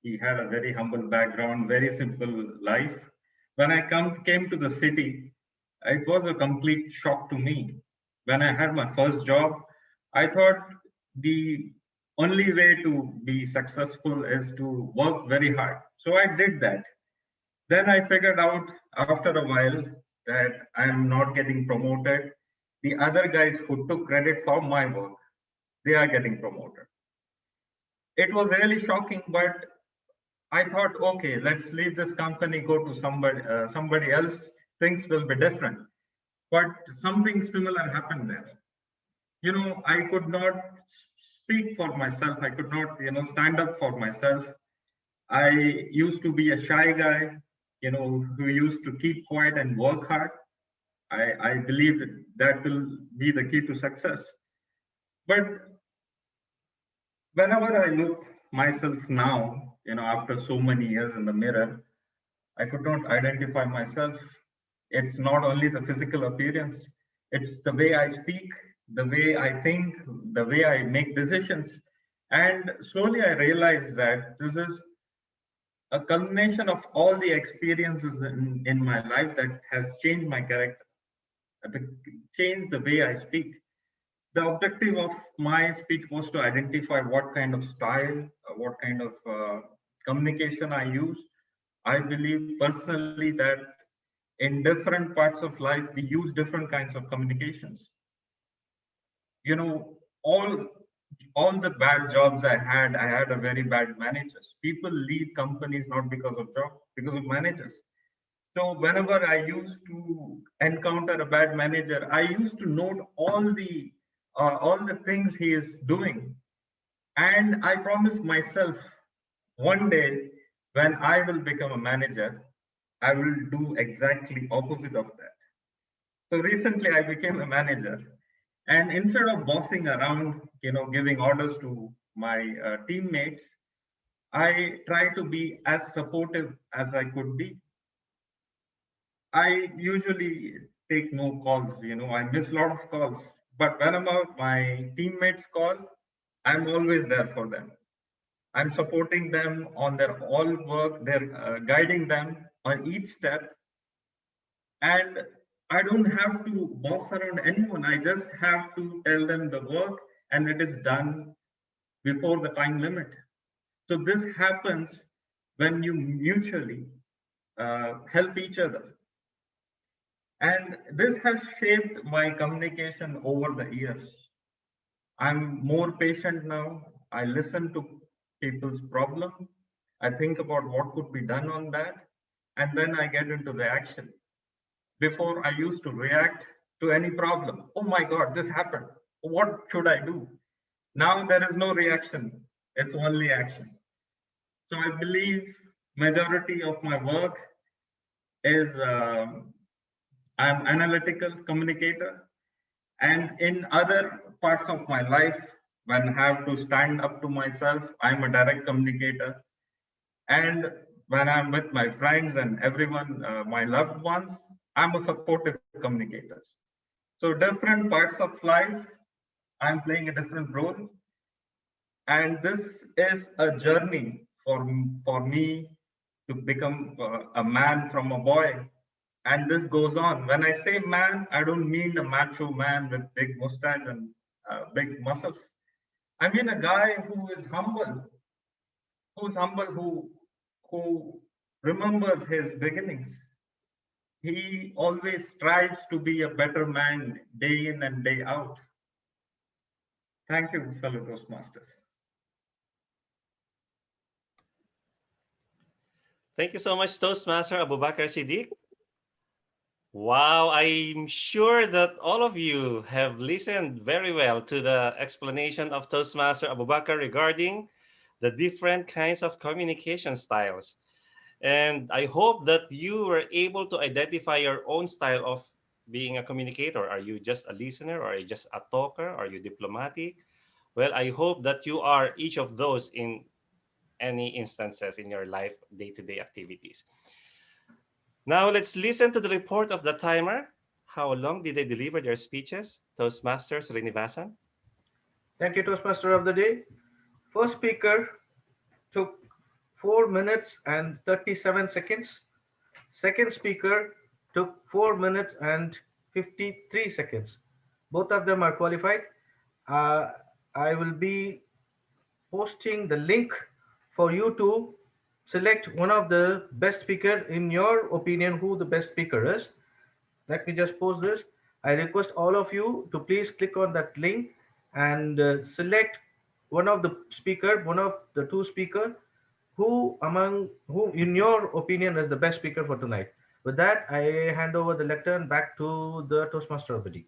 He had a very humble background, very simple life. When I came to the city, it was a complete shock to me. When I had my first job, I thought the only way to be successful is to work very hard. So I did that. Then I figured out after a while that I am not getting promoted. The other guys who took credit for my work, they are getting promoted. It was really shocking, but I thought, okay, let's leave this company, go to somebody else. Things will be different. But something similar happened there. You know, I could not speak for myself. I could not, you know, stand up for myself. I used to be a shy guy, you know, who used to keep quiet and work hard. I believe that will be the key to success. But whenever I look myself now, you know, after so many years in the mirror, I could not identify myself. It's not only the physical appearance, it's the way I speak, the way I think, the way I make decisions. And slowly I realized that this is a culmination of all the experiences in my life that has changed my character, changed the way I speak. The objective of my speech was to identify what kind of style, what kind of communication I use. I believe personally that in different parts of life, we use different kinds of communications. You know, all the bad jobs I had a very bad managers. People leave companies not because of job, because of managers. So whenever I used to encounter a bad manager, I used to note all the things he is doing, and I promised myself one day when I will become a manager, I will do exactly opposite of that. So recently I became a manager, and instead of bossing around, you know, giving orders to my teammates, I try to be as supportive as I could be. I usually take no calls, you know, I miss a lot of calls. But whenever my teammates call, I'm always there for them. I'm supporting them on their all work, they're guiding them on each step. And I don't have to boss around anyone. I just have to tell them the work and it is done before the time limit. So this happens when you mutually help each other. And this has shaped my communication over the years. I'm more patient now. I listen to people's problem. I think about what could be done on that, and then I get into the action. Before, I used to react to any problem. Oh my God, this happened. What should I do? Now there is no reaction. It's only action. So I believe majority of my work is I'm analytical communicator, and in other parts of my life, when I have to stand up to myself, I'm a direct communicator. And when I'm with my friends and everyone, my loved ones, I'm a supportive communicator. So different parts of life, I'm playing a different role. And this is a journey for me to become a man from a boy. And this goes on. When I say man, I don't mean a macho man with big mustache and big muscles. I mean a guy who is humble, who remembers his beginnings. He always strives to be a better man day in and day out. Thank you, fellow Toastmasters. Thank you so much, Toastmaster Abubakar Siddiq. Wow, I'm sure that all of you have listened very well to the explanation of Toastmaster Abubakar regarding the different kinds of communication styles. And I hope that you were able to identify your own style of being a communicator. Are you just a listener, or are you just a talker? Are you diplomatic? Well, I hope that you are each of those in any instances in your life, day-to-day activities. Now let's listen to the report of the timer. How long did they deliver their speeches? Toastmasters Srinivasan. Thank you, Toastmaster of the day. First speaker took 4 minutes and 37 seconds. Second speaker took 4 minutes and 53 seconds. Both of them are qualified. I will be posting the link for you to select one of the best speaker in your opinion, who the best speaker is. Let me just post this. I request all of you to please click on that link and select one of the speaker, one of the two speaker, who in your opinion is the best speaker for tonight. With that, I hand over the lectern back to the Toastmaster of the day.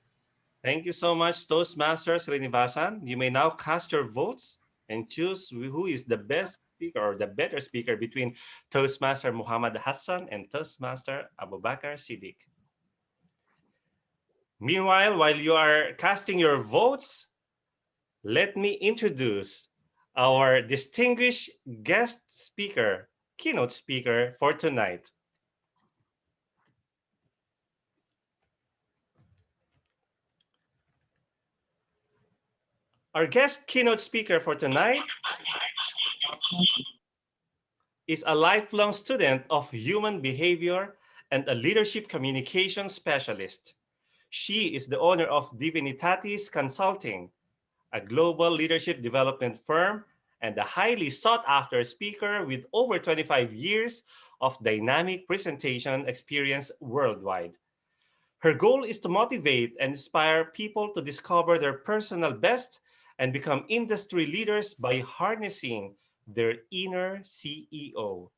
Thank you so much, Toastmasters Srinivasan. You may now cast your votes and choose who is the best speaker or the better speaker between Toastmaster Muhammad Hassan and Toastmaster Abubakar Siddiq. Meanwhile, while you are casting your votes, let me introduce our distinguished guest speaker, keynote speaker for tonight. Our guest keynote speaker for tonight is a lifelong student of human behavior and a leadership communication specialist. She is the owner of Divinitatis Consulting, a global leadership development firm and a highly sought after speaker with over 25 years of dynamic presentation experience worldwide. Her goal is to motivate and inspire people to discover their personal best and become industry leaders by harnessing their inner CEO.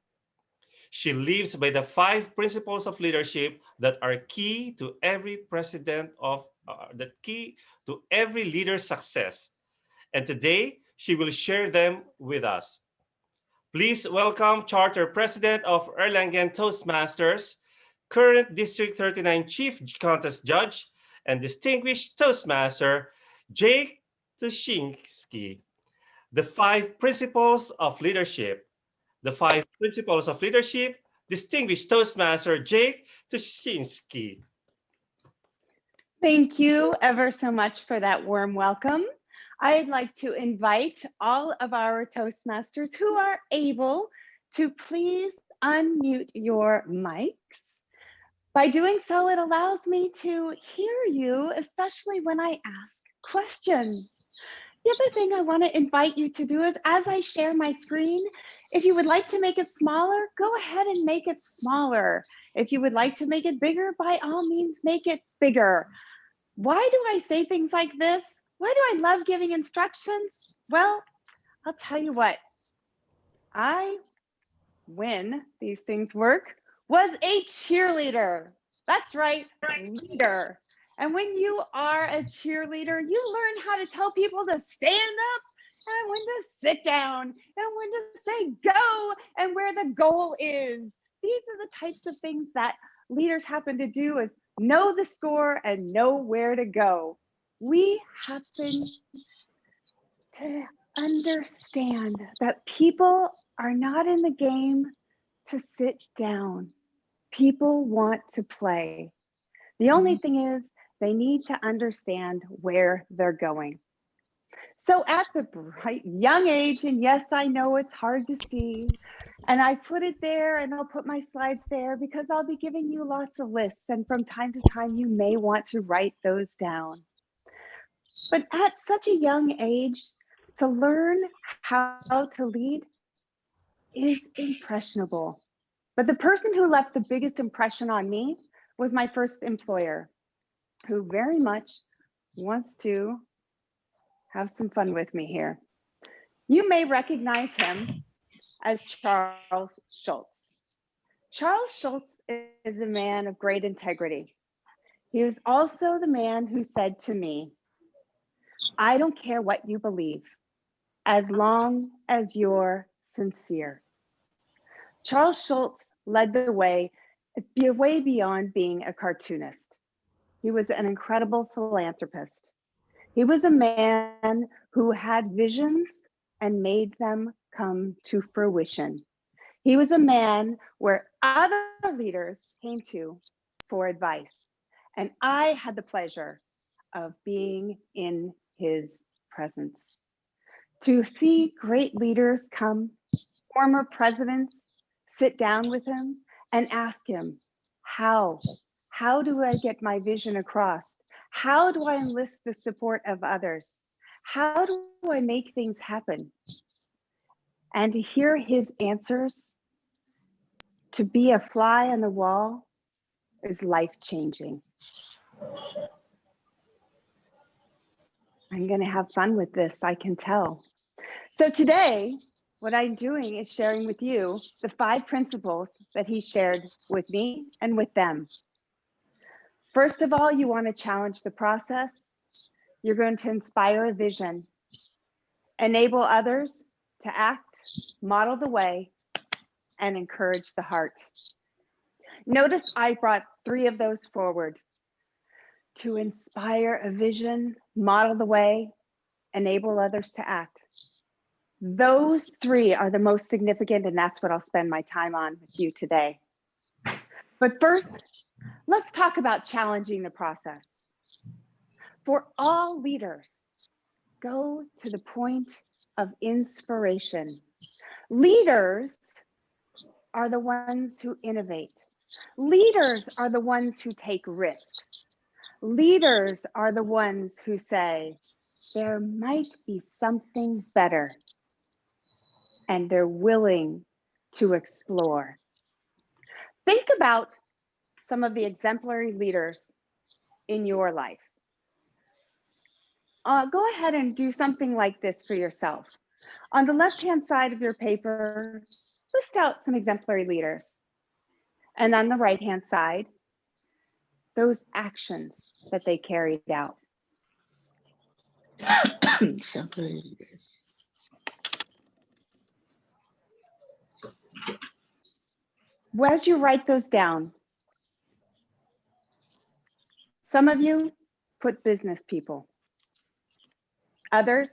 She lives by the 5 principles of leadership that are key to every every leader's success. And today, she will share them with us. Please welcome Charter President of Erlangen Toastmasters, current District 39 Chief Contest Judge, and distinguished Toastmaster, Jake Tushinsky. The 5 principles of leadership. The 5 principles of leadership, distinguished Toastmaster, Jake Tushinsky. Thank you ever so much for that warm welcome. I'd like to invite all of our Toastmasters who are able to please unmute your mics. By doing so, it allows me to hear you, especially when I ask questions. The other thing I want to invite you to do is, as I share my screen, if you would like to make it smaller, go ahead and make it smaller. If you would like to make it bigger, by all means, make it bigger. Why do I say things like this? Why do I love giving instructions? Well, I'll tell you what. When these things work, was a cheerleader. That's right, leader. And when you are a cheerleader, you learn how to tell people to stand up and when to sit down and when to say go and where the goal is. These are the types of things that leaders happen to do, is know the score and know where to go. We happen to understand that people are not in the game to sit down. People want to play. The only thing is they need to understand where they're going. So at the bright young age, and yes, I know it's hard to see, and I put it there and I'll put my slides there because I'll be giving you lots of lists, and from time to time you may want to write those down. But at such a young age, to learn how to lead is impressionable. But the person who left the biggest impression on me was my first employer, who very much wants to have some fun with me here. You may recognize him as Charles Schultz. Charles Schultz is a man of great integrity. He was also the man who said to me, I don't care what you believe, as long as you're sincere. Charles Schultz led the way beyond being a cartoonist. He was an incredible philanthropist. He was a man who had visions and made them come to fruition. He was a man where other leaders came to for advice. And I had the pleasure of being in his presence. To see great leaders come, former presidents, sit down with him and ask him, how do I get my vision across? How do I enlist the support of others? How do I make things happen? And to hear his answers, to be a fly on the wall, is life-changing. I'm going to have fun with this, I can tell. So today, what I'm doing is sharing with you the 5 principles that he shared with me and with them. First of all, you want to challenge the process. You're going to inspire a vision, enable others to act, model the way, and encourage the heart. Notice I brought 3 of those forward: to inspire a vision, model the way, enable others to act. Those 3 are the most significant, and that's what I'll spend my time on with you today. But first, let's talk about challenging the process. For all leaders, go to the point of inspiration. Leaders are the ones who innovate. Leaders are the ones who take risks. Leaders are the ones who say, there might be something better, and they're willing to explore. Think about some of the exemplary leaders in your life. Go ahead and do something like this for yourself. On the left-hand side of your paper, list out some exemplary leaders. And on the right-hand side, those actions that they carried out. Exemplary leaders. As you write those down, some of you put business people, others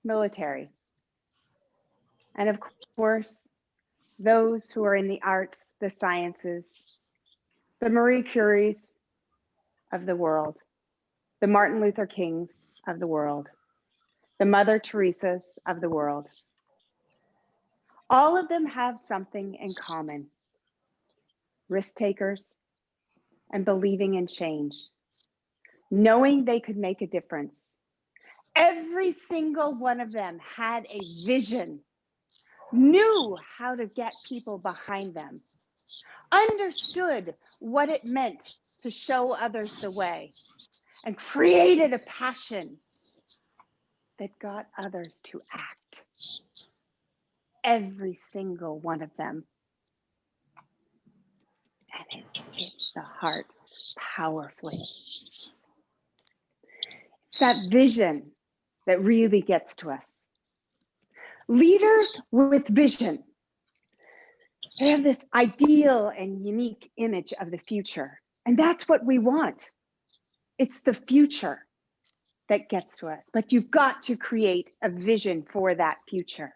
military, and of course, those who are in the arts, the sciences, the Marie Curies of the world, the Martin Luther Kings of the world, the Mother Teresas of the world. All of them have something in common: risk takers and believing in change, knowing they could make a difference. Every single one of them had a vision, knew how to get people behind them, understood what it meant to show others the way, and created a passion that got others to act. Every single one of them. And it hits the heart powerfully. It's that vision that really gets to us. Leaders with vision. They have this ideal and unique image of the future. And that's what we want. It's the future that gets to us. But you've got to create a vision for that future.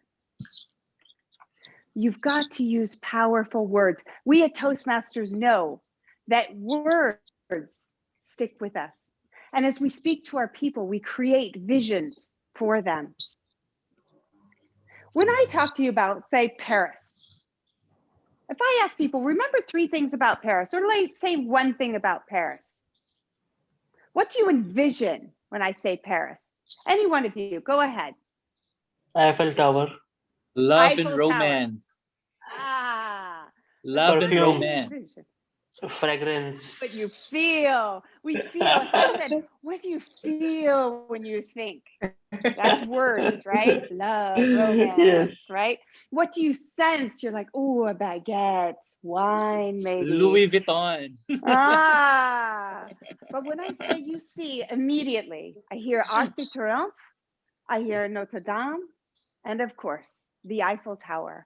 You've got to use powerful words. We at Toastmasters know that words stick with us. And as we speak to our people, we create visions for them. When I talk to you about, say, Paris, if I ask people, remember 3 things about Paris, or say 1 thing about Paris, what do you envision when I say Paris? Any one of you, go ahead. Eiffel Tower. Love Eiffel and Tower. romance. Ah. Love and Perfume. romance. Fragrance. What you feel. We feel. If I said, what do you feel when you think? That's words, right? Love, romance, Yes. right? What do you sense? You're like, oh, a baguette, wine, maybe. Louis Vuitton. Ah. But when I say you see, immediately, I hear Arc de Triomphe, I hear Notre Dame, and of course, the Eiffel Tower,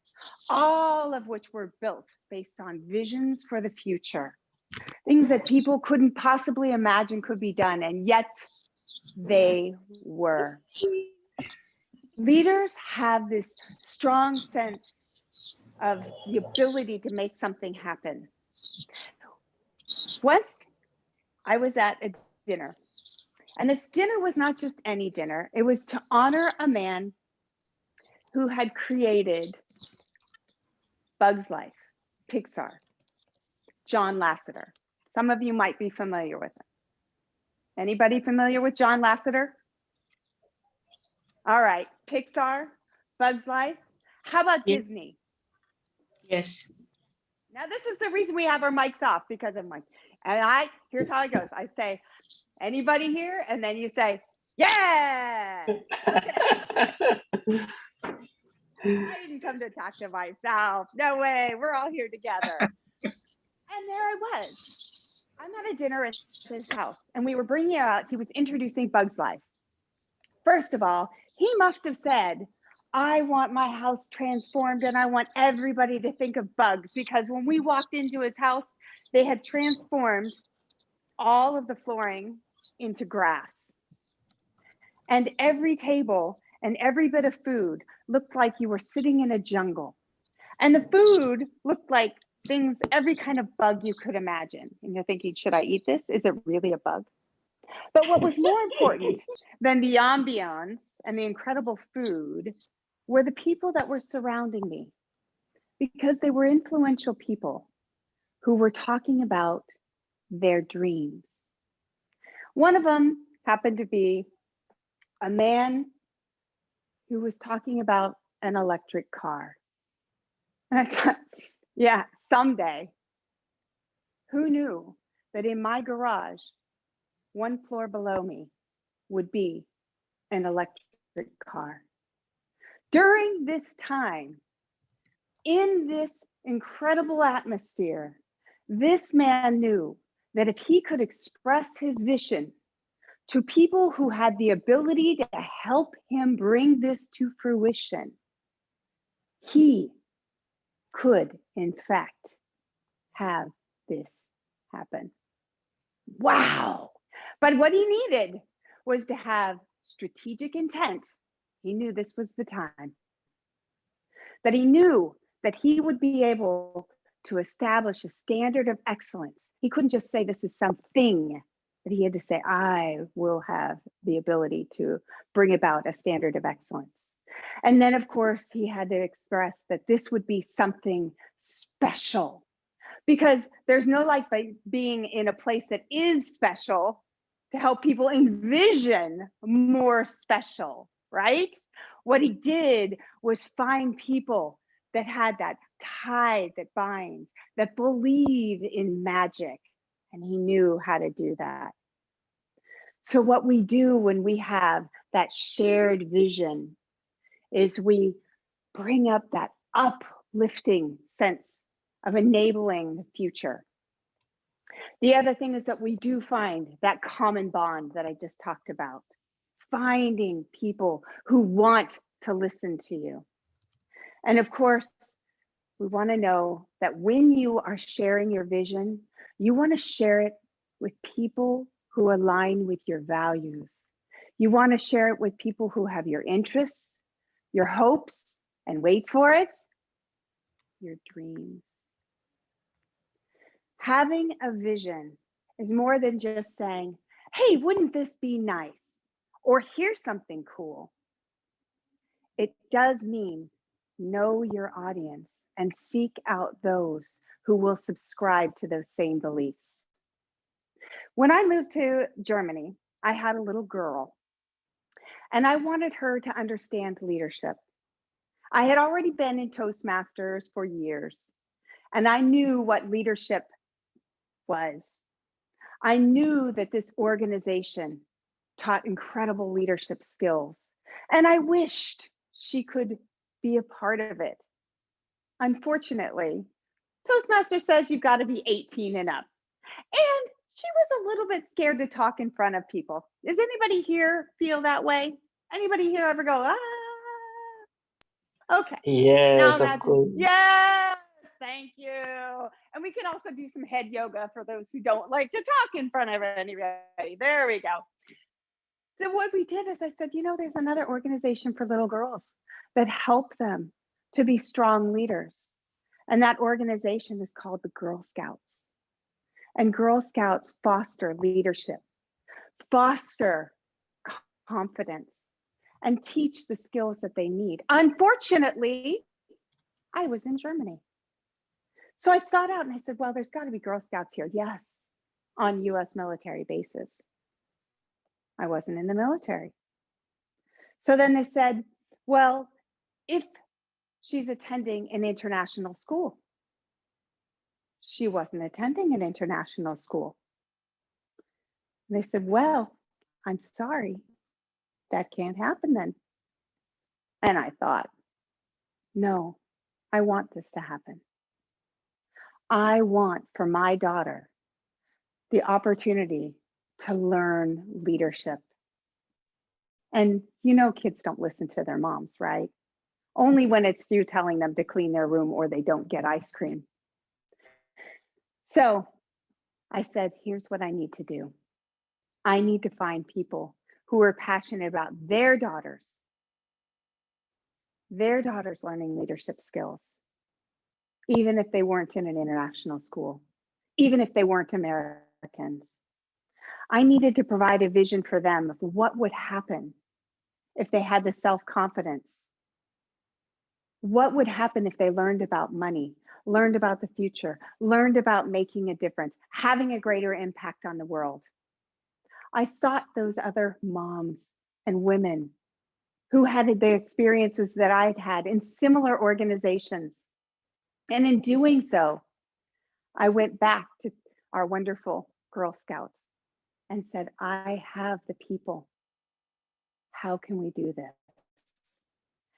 all of which were built based on visions for the future, things that people couldn't possibly imagine could be done, and yet they were. Leaders have this strong sense of the ability to make something happen. Once I was at a dinner, and this dinner was not just any dinner, it was to honor a man who had created Bug's Life, Pixar, John Lasseter. Some of you might be familiar with him. Anybody familiar with John Lasseter? All right, Pixar, Bug's Life. How about Disney? Yes. Now this is the reason we have our mics off, because of Mike. And here's how it goes. I say, anybody here? And then you say, yeah. I didn't come to talk to myself. No way. We're all here together. And there I was. I'm at a dinner at his house, and we were bringing out, he was introducing Bug's Life. First of all, he must have said, I want my house transformed and I want everybody to think of bugs, because when we walked into his house, they had transformed all of the flooring into grass. And every table and every bit of food looked like you were sitting in a jungle. And the food looked like things, every kind of bug you could imagine. And you're thinking, should I eat this? Is it really a bug? But what was more important than the ambiance and the incredible food were the people that were surrounding me, because they were influential people who were talking about their dreams. One of them happened to be a man who was talking about an electric car. And I thought, yeah, someday. Who knew that in my garage, 1 floor below me, would be an electric car? During this time, in this incredible atmosphere, this man knew that if he could express his vision to people who had the ability to help him bring this to fruition, he could, in fact, have this happen. Wow. But what he needed was to have strategic intent. He knew this was the time. That he knew that he would be able to establish a standard of excellence. He couldn't just say this is something, but he had to say, I will have the ability to bring about a standard of excellence. And then, of course, he had to express that this would be something special, because there's no like being in a place that is special to help people envision more special, right? What he did was find people that had that tie that binds, that believe in magic, and he knew how to do that. So what we do when we have that shared vision is we bring up that uplifting sense of enabling the future. The other thing is that we do find that common bond that I just talked about, finding people who want to listen to you. And of course, we want to know that when you are sharing your vision, you want to share it with people who align with your values. You want to share it with people who have your interests, your hopes, and wait for it, your dreams. Having a vision is more than just saying, hey, wouldn't this be nice? Or here's something cool. It does mean know your audience and seek out those who will subscribe to those same beliefs. When I moved to Germany, I had a little girl and I wanted her to understand leadership. I had already been in Toastmasters for years and I knew what leadership was. I knew that this organization taught incredible leadership skills, and I wished she could be a part of it. Unfortunately, Toastmaster says you've got to be 18 and up. And she was a little bit scared to talk in front of people. Does anybody here feel that way? Anybody here ever go, ah? Okay. Now Yes, of imagine, course. yes, thank you. And we can also do some head yoga for those who don't like to talk in front of anybody. There we go. So what we did is I said, you know, there's another organization for little girls that help them to be strong leaders. And that organization is called the Girl Scouts. And Girl Scouts foster leadership, foster confidence, and teach the skills that they need. Unfortunately, I was in Germany. So I sought out and I said, well, there's got to be Girl Scouts here. Yes, on US military bases. I wasn't in the military. So then they said, well, if she's attending an international school. She wasn't attending an international school. And they said, well, I'm sorry, that can't happen then. And I thought, no, I want this to happen. I want for my daughter the opportunity to learn leadership. And you know, kids don't listen to their moms, right? Only when it's you telling them to clean their room or they don't get ice cream. So I said, here's what I need to do. I need to find people who are passionate about their daughters learning leadership skills, even if they weren't in an international school, even if they weren't Americans. I needed to provide a vision for them of what would happen if they had the self-confidence. What would happen if they learned about money, learned about the future, learned about making a difference, having a greater impact on the world. I sought those other moms and women who had the experiences that I'd had in similar organizations. And in doing so, I went back to our wonderful Girl Scouts and said, I have the people. How can we do this?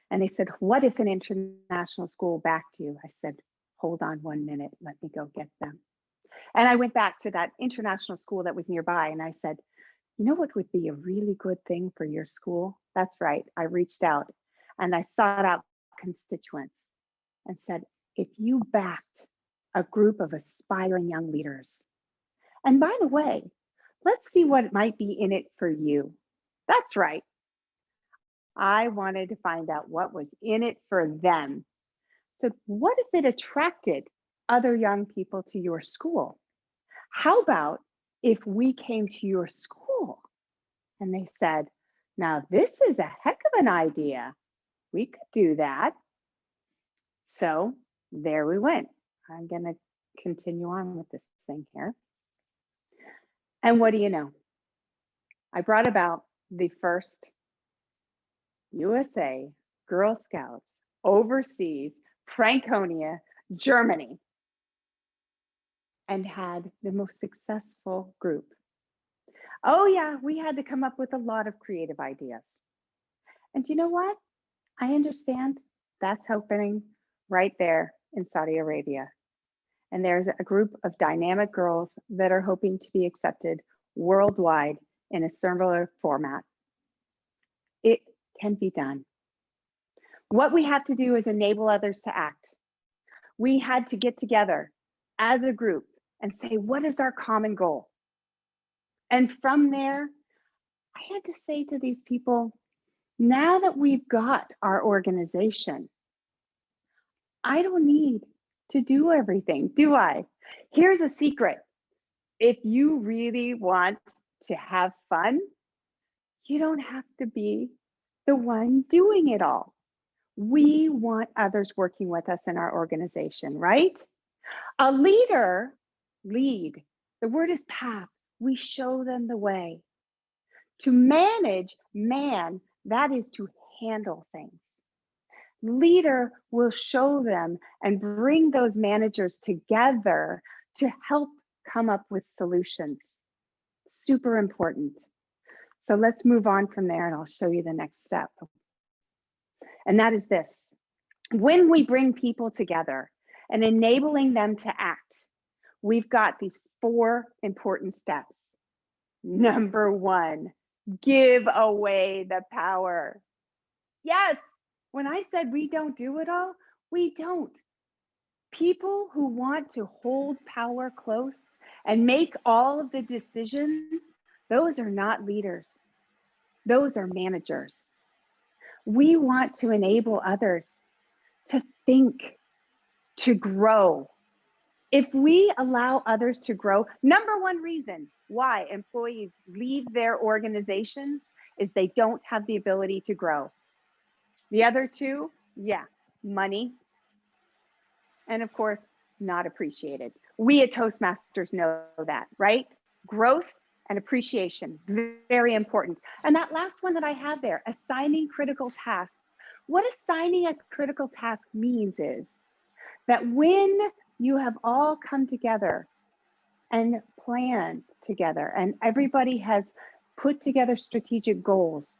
And they said, what if an international school backed you? I said, hold on 1 minute, let me go get them. And I went back to that international school that was nearby and I said, you know what would be a really good thing for your school? That's right, I reached out and I sought out constituents and said, if you backed a group of aspiring young leaders, and by the way, let's see what might be in it for you. That's right. I wanted to find out what was in it for them. So what if it attracted other young people to your school? How about if we came to your school and they said, now this is a heck of an idea. We could do that. So there we went. I'm going to continue on with this thing here. And what do you know? I brought about the first USA Girl Scouts overseas, Franconia, Germany, and had the most successful group. Oh yeah, we had to come up with a lot of creative ideas. And you know what? I understand that's happening right there in Saudi Arabia. And there's a group of dynamic girls that are hoping to be accepted worldwide in a similar format. It can be done. What we have to do is enable others to act. We had to get together as a group and say, what is our common goal? And from there, I had to say to these people, now that we've got our organization, I don't need to do everything, do I? Here's a secret. If you really want to have fun, you don't have to be the one doing it all. We want others working with us in our organization, right? A leader, lead. The word is path. We show them the way. To manage, man, that is to handle things. Leader will show them and bring those managers together to help come up with solutions. Super important. So let's move on from there and I'll show you the next step. And that is this. When we bring people together and enabling them to act, we've got these 4 important steps. Number 1, give away the power. Yes, when I said we don't do it all, we don't. People who want to hold power close and make all of the decisions, those are not leaders. Those are managers. We want to enable others to think, to grow. If we allow others to grow, number 1 reason why employees leave their organizations is they don't have the ability to grow. The other 2, yeah, money, and of course, not appreciated. We at Toastmasters know that, right? Growth and appreciation, very important. And that last one that I had there, assigning critical tasks. What assigning a critical task means is that when you have all come together and planned together and everybody has put together strategic goals,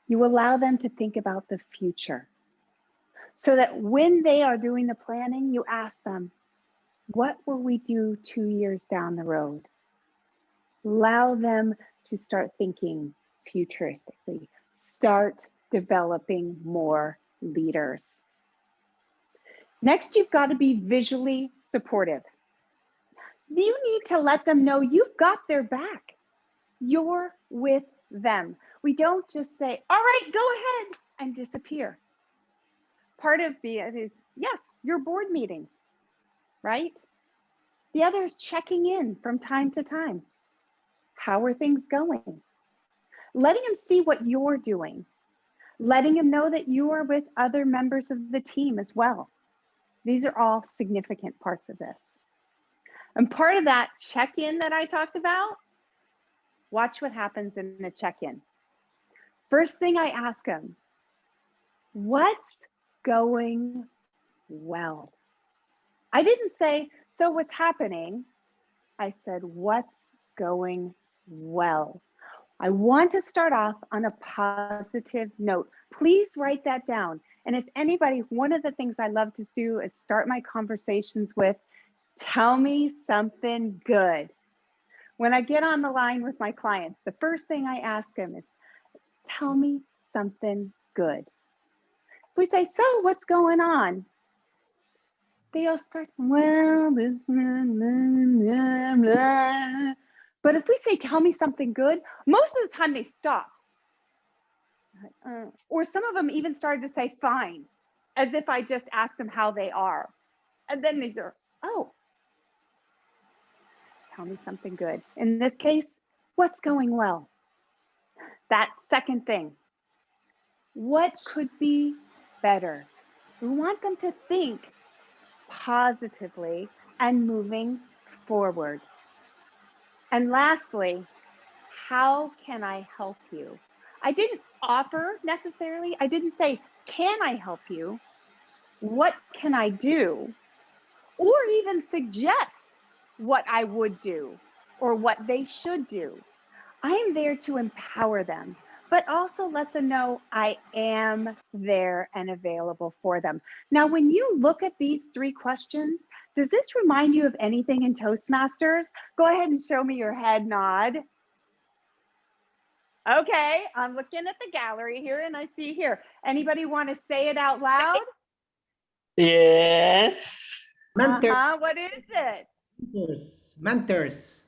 you allow them to think about the future. So that when they are doing the planning, you ask them, what will we do 2 years down the road? Allow them to start thinking futuristically, start developing more leaders. Next, you've got to be visually supportive. You need to let them know you've got their back. You're with them. We don't just say, all right, go ahead and disappear. Part of it is, yes, your board meetings, right? The other is checking in from time to time. How are things going? Letting them see what you're doing. Letting them know that you are with other members of the team as well. These are all significant parts of this. And part of that check-in that I talked about, watch what happens in the check-in. First thing I ask them, what's going well? I didn't say, so what's happening? I said, what's going well? I want to start off on a positive note. Please write that down. And if anybody, one of the things I love to do is start my conversations with, tell me something good. When I get on the line with my clients, the first thing I ask them is, tell me something good. If we say, so what's going on? They all start, well, this, blah, blah. But if we say, tell me something good, most of the time they stop. Or some of them even started to say, fine, as if I just asked them how they are. And then they are, oh, tell me something good. In this case, what's going well? That second thing, what could be better? We want them to think positively and moving forward. And lastly, how can I help you? I didn't offer necessarily, I didn't say, can I help you? What can I do? Or even suggest what I would do. or what they should do. I am there to empower them, but also let them know I am there and available for them. Now, when you look at these 3 questions, does this remind you of anything in Toastmasters? Go ahead and show me your head nod. Okay, I'm looking at the gallery here and I see here. Anybody want to say it out loud? Yes. What is it? Mentors.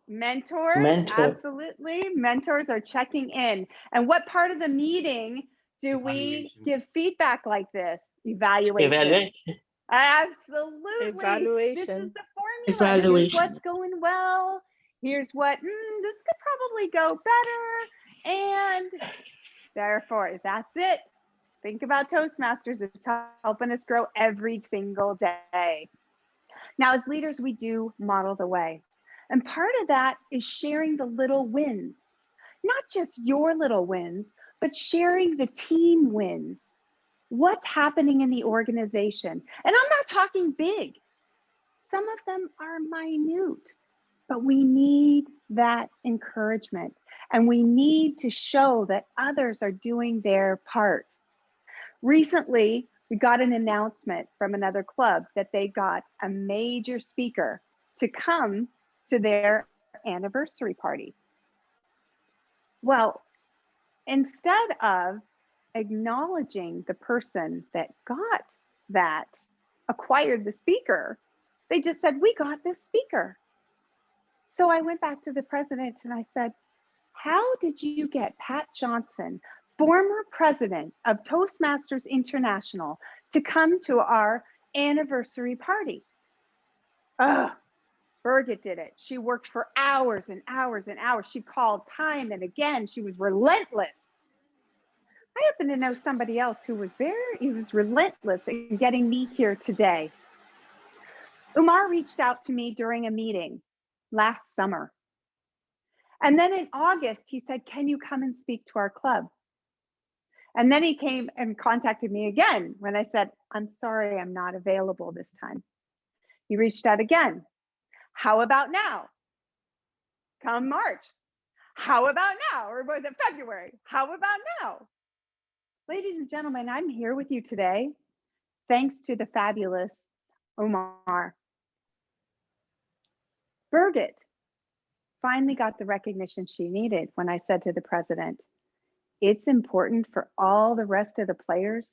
Mentors, Mentor. absolutely. Mentors are checking in. And what part of the meeting do we give feedback like this? Evaluation. Evaluation. Absolutely. This is the formula. Here's what's going well. Here's what, this could probably go better. And therefore, that's it. Think about Toastmasters. It's helping us grow every single day. Now, as leaders, we do model the way. And part of that is sharing the little wins, not just your little wins, but sharing the team wins. What's happening in the organization? And I'm not talking big. Some of them are minute, but we need that encouragement. And we need to show that others are doing their part. Recently, we got an announcement from another club that they got a major speaker to come to their anniversary party. Well, instead of acknowledging the person that got that, acquired the speaker, they just said, we got this speaker. So I went back to the president and I said, how did you get Pat Johnson, former president of Toastmasters International, to come to our anniversary party? Birgit did it. She worked for hours and hours and hours. She called time and again. She was relentless. I happen to know somebody else who was relentless in getting me here today. Umar reached out to me during a meeting last summer. And then in August, he said, can you come and speak to our club? And then he came and contacted me again when I said, I'm sorry, I'm not available this time. He reached out again. How about now? Come March. How about now? Or was it February? How about now? Ladies and gentlemen, I'm here with you today, thanks to the fabulous Omar. Birgit finally got the recognition she needed when I said to the president, it's important for all the rest of the players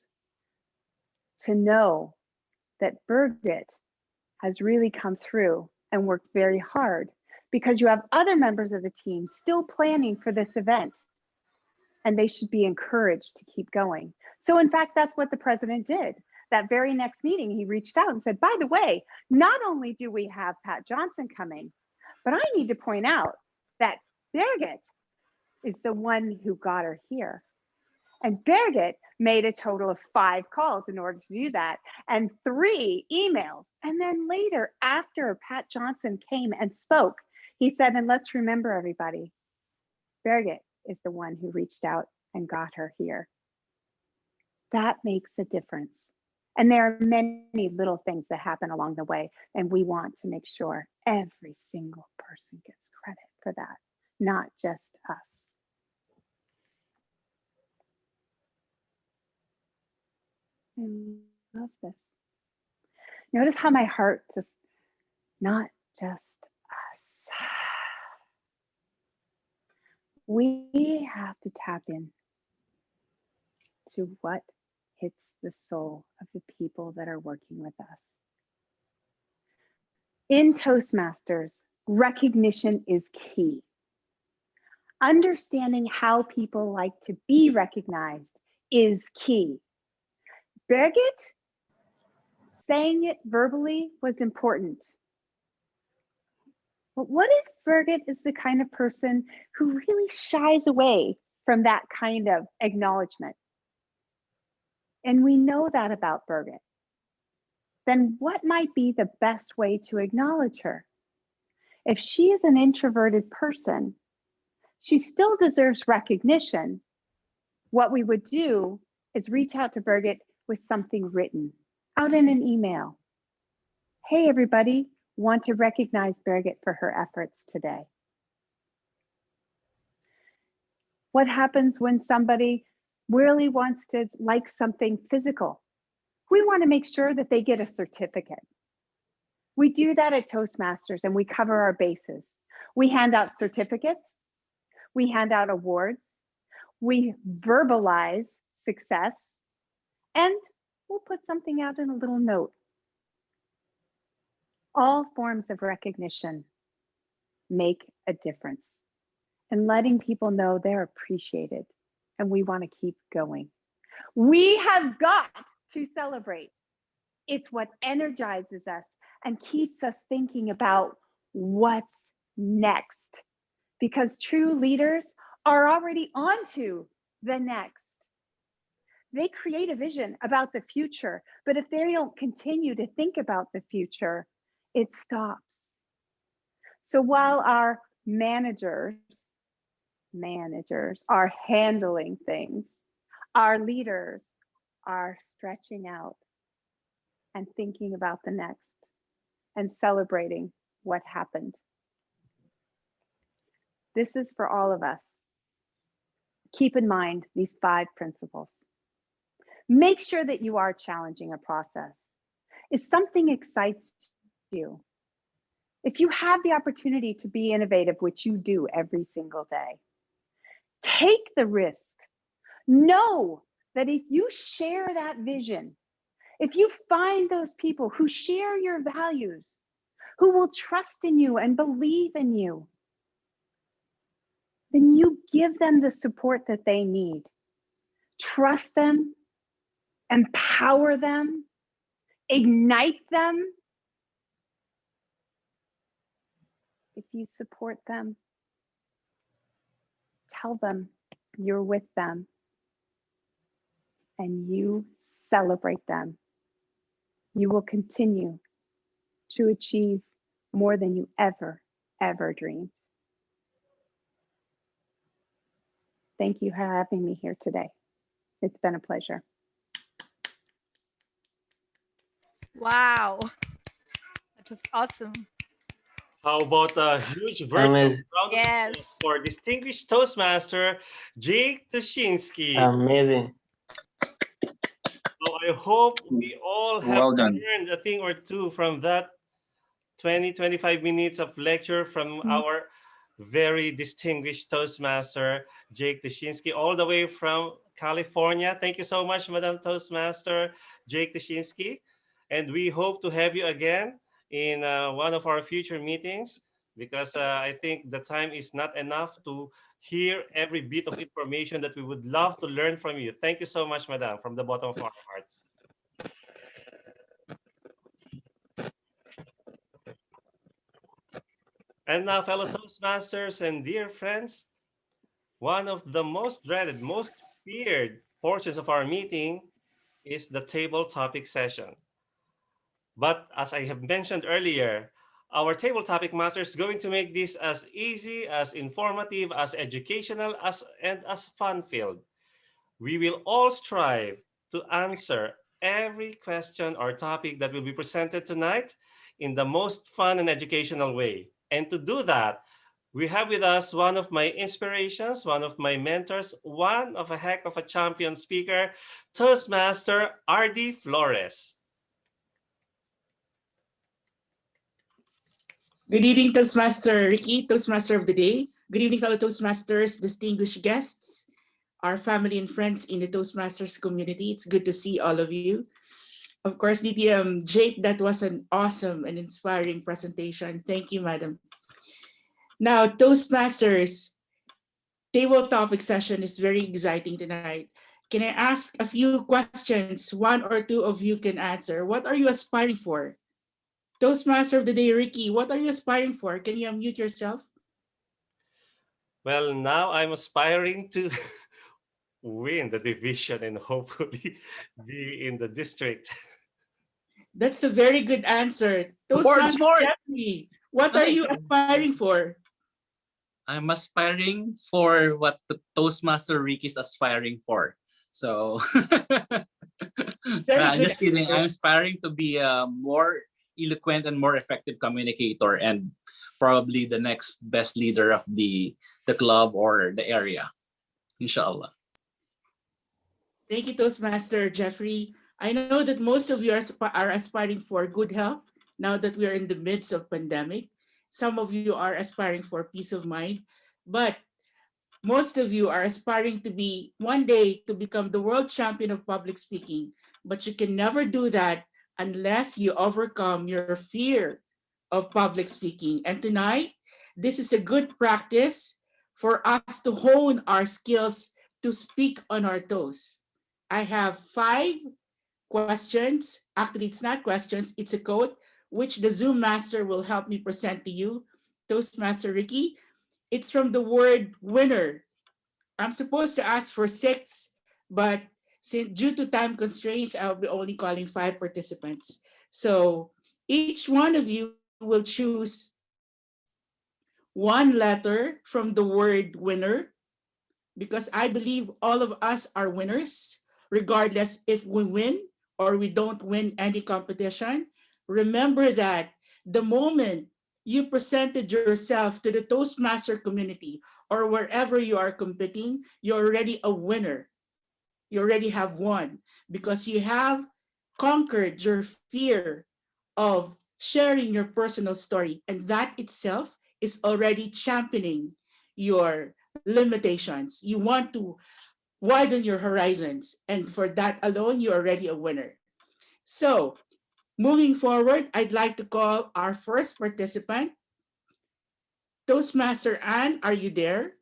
to know that Birgit has really come through and worked very hard, because you have other members of the team still planning for this event and they should be encouraged to keep going. So in fact, that's what the president did. That very next meeting, he reached out and said, by the way, not only do we have Pat Johnson coming, but I need to point out that Birgit is the one who got her here. And Birgit made a total of 5 calls in order to do that, and 3 emails. And then later, after Pat Johnson came and spoke, he said, and let's remember everybody, Birgit is the one who reached out and got her here. That makes a difference. And there are many little things that happen along the way, and we want to make sure every single person gets credit for that, not just us. I love this. Notice how my heart just, not just us. We have to tap in to what hits the soul of the people that are working with us. In Toastmasters, recognition is key. Understanding how people like to be recognized is key. Birgit, saying it verbally was important. But what if Birgit is the kind of person who really shies away from that kind of acknowledgement? And we know that about Birgit. Then what might be the best way to acknowledge her? If she is an introverted person, she still deserves recognition. What we would do is reach out to Birgit with something written out in an email. Hey, everybody, want to recognize Birgit for her efforts today. What happens when somebody really wants to like something physical? We want to make sure that they get a certificate. We do that at Toastmasters and we cover our bases. We hand out certificates, we hand out awards, we verbalize success, and we'll put something out in a little note. All forms of recognition make a difference, and letting people know they're appreciated and we want to keep going. We have got to celebrate. It's what energizes us and keeps us thinking about what's next, because true leaders are already on to the next. They create a vision about the future, but if they don't continue to think about the future, it stops. So while our managers are handling things, our leaders are stretching out and thinking about the next and celebrating what happened. This is for all of us. Keep in mind these 5 principles. Make sure that you are challenging a process. If something excites you, if you have the opportunity to be innovative, which you do every single day, take the risk. Know that if you share that vision, if you find those people who share your values, who will trust in you and believe in you, then you give them the support that they need. Trust them, empower them, ignite them. If you support them, tell them you're with them, and you celebrate them. You will continue to achieve more than you ever dreamed. Thank you for having me here today. It's been a pleasure. Wow. That was awesome. How about a huge virtual round of Yes. applause for distinguished Toastmaster Jake Tushinsky. Amazing. So I hope we all have Well done. learned a thing or two from that 20-25 minutes of lecture from our very distinguished Toastmaster Jake Tushinsky, all the way from California. Thank you so much, Madam Toastmaster Jake Tushinsky. And we hope to have you again in one of our future meetings, because I think the time is not enough to hear every bit of information that we would love to learn from you. Thank you so much, Madam, from the bottom of our hearts. And now, fellow Toastmasters and dear friends, one of the most dreaded, most feared portions of our meeting is the table topic session. But as I have mentioned earlier, our table topic master is going to make this as easy, as informative, as educational, and as fun-filled. We will all strive to answer every question or topic that will be presented tonight in the most fun and educational way. And to do that, we have with us one of my inspirations, one of my mentors, one of a heck of a champion speaker, Toastmaster R.D. Flores. Good evening, Toastmaster Ricky, Toastmaster of the day. Good evening, fellow Toastmasters, distinguished guests, our family and friends in the Toastmasters community. It's good to see all of you. Of course, DTM Jake, that was an awesome and inspiring presentation. Thank you, madam. Now, Toastmasters table topic session is very exciting tonight. Can I ask a few questions? One or two of you can answer. What are you aspiring for? Toastmaster of the day, Ricky, what are you aspiring for? Can you unmute yourself? Well, now I'm aspiring to win the division and hopefully be in the district. That's a very good answer. Toastmaster Jeffrey, what are you aspiring for? I'm aspiring for what the Toastmaster Ricky is aspiring for. So, Very good just kidding. answer. I'm aspiring to be more eloquent and more effective communicator, and probably the next best leader of the club or the area, inshallah. Thank you, Toastmaster Jeffrey. I know that most of you are aspiring for good health now that we are in the midst of pandemic. Some of you are aspiring for peace of mind, but most of you are aspiring to be one day to become the world champion of public speaking, but you can never do that unless you overcome your fear of public speaking. And tonight, this is a good practice for us to hone our skills to speak on our toes. I have 5 questions. Actually, it's not questions, it's a code, which the Zoom master will help me present to you, Toastmaster Ricky. It's from the word winner. I'm supposed to ask for 6, but since due to time constraints, I'll be only calling 5 participants. So each one of you will choose 1 letter from the word winner, because I believe all of us are winners, regardless if we win or we don't win any competition. Remember that the moment you presented yourself to the Toastmaster community or wherever you are competing, you're already a winner. You already have won because you have conquered your fear of sharing your personal story. And that itself is already championing your limitations. You want to widen your horizons. And for that alone, you're already a winner. So moving forward, I'd like to call our first participant. Toastmaster Anne, are you there?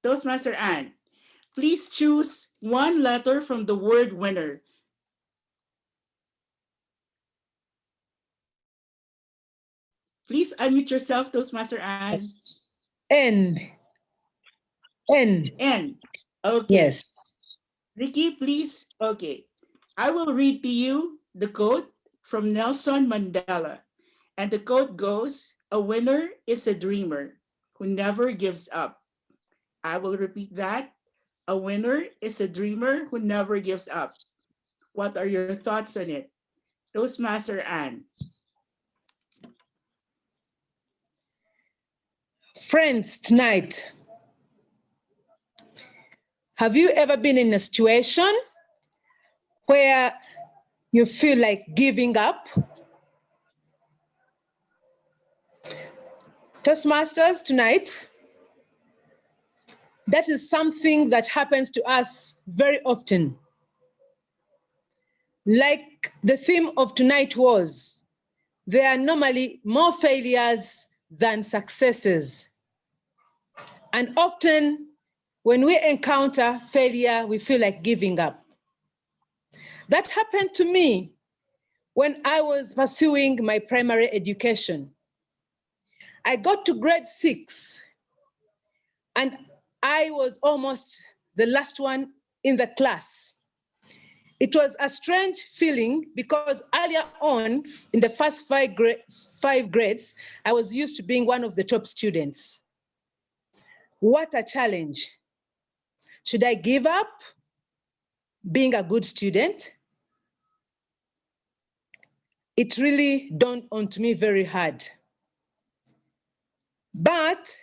Toastmaster Anne, please choose 1 letter from the word winner. Please unmute yourself, Toastmaster Anne. N. N. N. Okay. Yes. Ricky, please. Okay. I will read to you the quote from Nelson Mandela. And the quote goes, "A winner is a dreamer who never gives up." I will repeat that. A winner is a dreamer who never gives up. What are your thoughts on it? Toastmaster Anne. Friends, tonight, have you ever been in a situation where you feel like giving up? Toastmasters, tonight, that is something that happens to us very often. Like the theme of tonight was, there are normally more failures than successes. And often when we encounter failure, we feel like giving up. That happened to me when I was pursuing my primary education. I got to grade 6 and I was almost the last one in the class. It was a strange feeling because earlier on in the first 5 grades, I was used to being one of the top students. What a challenge. Should I give up being a good student? It really dawned onto me very hard. But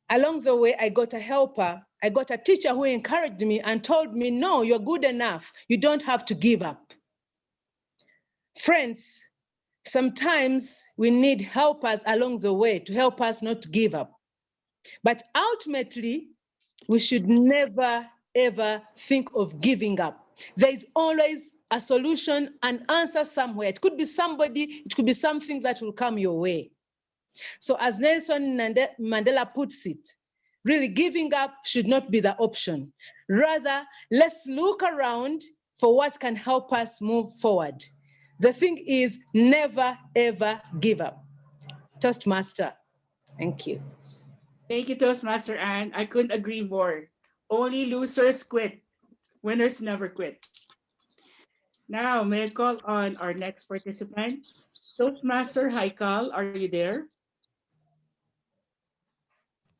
along the way, I got a helper. I got a teacher who encouraged me and told me, no, you're good enough. You don't have to give up. Friends, sometimes we need helpers along the way to help us not to give up. But ultimately, we should never, ever think of giving up. There is always a solution, an answer somewhere. It could be somebody, it could be something that will come your way. So as Nelson Mandela puts it, really giving up should not be the option. Rather, let's look around for what can help us move forward. The thing is, never, ever give up. Toastmaster, thank you. Thank you, Toastmaster Anne. I couldn't agree more. Only losers quit. Winners never quit. Now, may I call on our next participant? Toastmaster Haikal, are you there?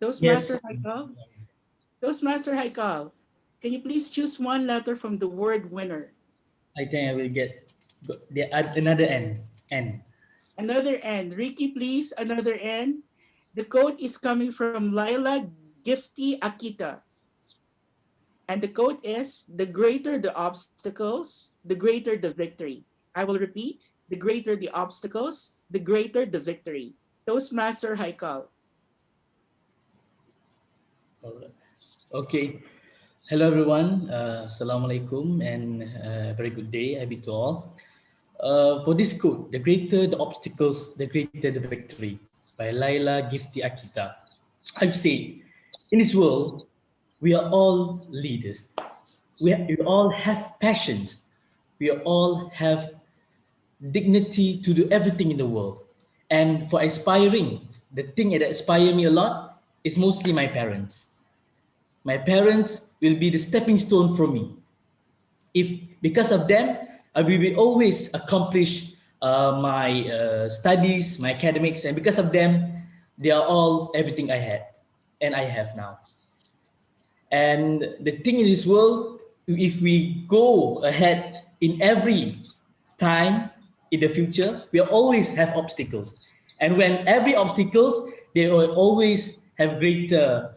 Toastmaster Yes. Haikal? Toastmaster Haikal, can you please choose 1 letter from the word winner? I think I will get another N. N. Another N. Ricky, please, another N. The quote is coming from Laila Gifty Akita. And the quote is, the greater the obstacles, the greater the victory. I will repeat, the greater the obstacles, the greater the victory. Toastmaster Haikal. Okay. Hello, everyone. Assalamualaikum and very good day. I bid to all. For this quote, the greater the obstacles, the greater the victory, by Laila Gifty Akita. I've said, in this world, we are all leaders. We all have passions. We all have dignity to do everything in the world. And for aspiring, the thing that inspires me a lot is mostly my parents. My parents will be the stepping stone for me. If because of them, I will be always accomplish my studies, my academics, and because of them, they are all everything I had and I have now. And the thing in this world, if we go ahead in every time in the future, we always have obstacles. And when every obstacles, they will always have greater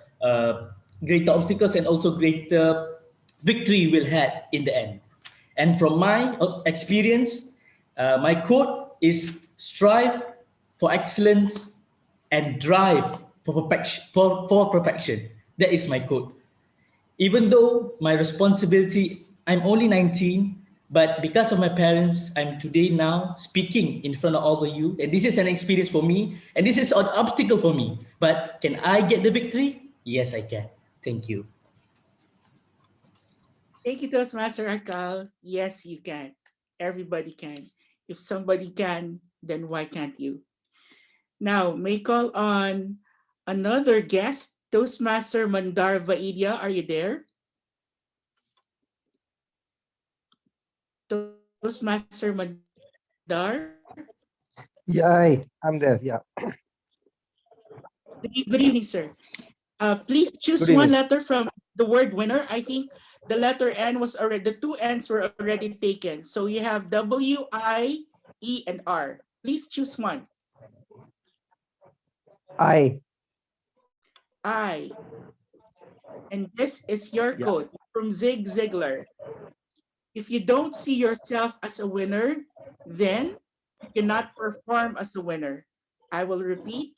obstacles and also greater victory we'll have in the end. And from my experience, my quote is strive for excellence and drive for perfection. For perfection. That is my quote. Even though my responsibility, I'm only 19, but because of my parents, I'm today now speaking in front of all of you. And this is an experience for me. And this is an obstacle for me. But can I get the victory? Yes, I can. Thank you. Thank you, Toastmaster Haikal. Yes, you can. Everybody can. If somebody can, then why can't you? Now, may call on another guest, Toastmaster Mandar Vaidia. Are you there? Toastmaster Mandar? Yeah, hi, I'm there. Yeah. Good evening, sir. Please choose Good one evening. letter from the word winner. I think the letter N was already, the two N's were already taken. So you have W, I, E, and R. Please choose one. I. I. And this is your quote from Zig Ziglar. If you don't see yourself as a winner, then you cannot perform as a winner. I will repeat.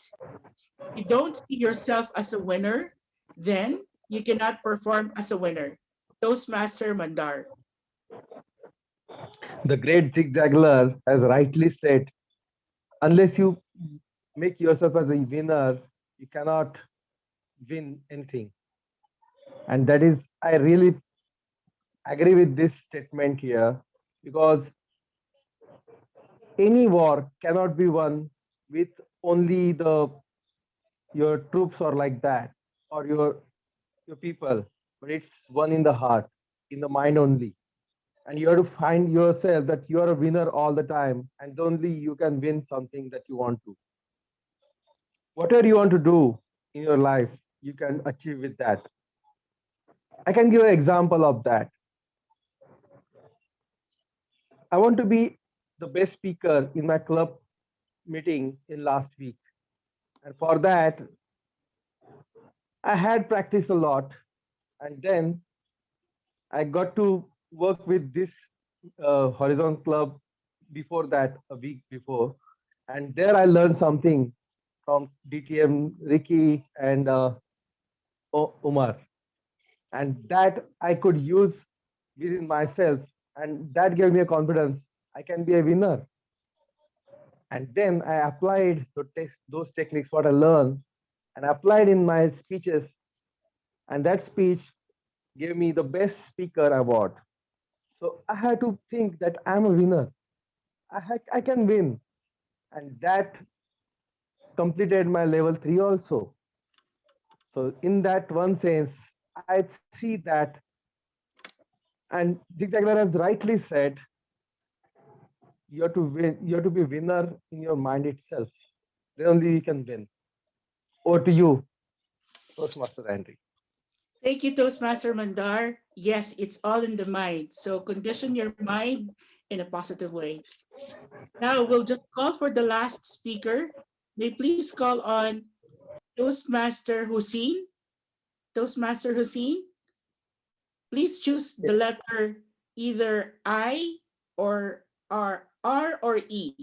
If you don't see yourself as a winner, then you cannot perform as a winner. Toastmaster Mandar. The great Zig Ziglar has rightly said, unless you make yourself as a winner, you cannot win anything. And that is, I really agree with this statement here, because any war cannot be won with only your troops or like that, or your people, but it's one in the heart, in the mind only. And you have to find yourself that you are a winner all the time, and only you can win something that you want to. Whatever you want to do in your life, you can achieve with that. I can give an example of that. I want to be the best speaker in my club meeting in last week. And for that, I had practiced a lot. And then I got to work with this Horizon Club before that, a week before. And there I learned something from DTM, Ricky, and Umar. And that I could use within myself. And that gave me a confidence. I can be a winner. And then I applied those techniques, what I learned, and applied in my speeches. And that speech gave me the best speaker award. So I had to think that I'm a winner. I can win. And that completed my level 3 also. So in that one sense, I see that, and Zig Ziglar has rightly said, you have to win, you have to be winner in your mind itself. Then only you can win. Over to you, Toastmaster Henry. Thank you, Toastmaster Mandar. Yes, it's all in the mind. So condition your mind in a positive way. Now we'll just call for the last speaker. May please call on Toastmaster Hussein. Toastmaster Hussein, please choose the letter either I or R or E.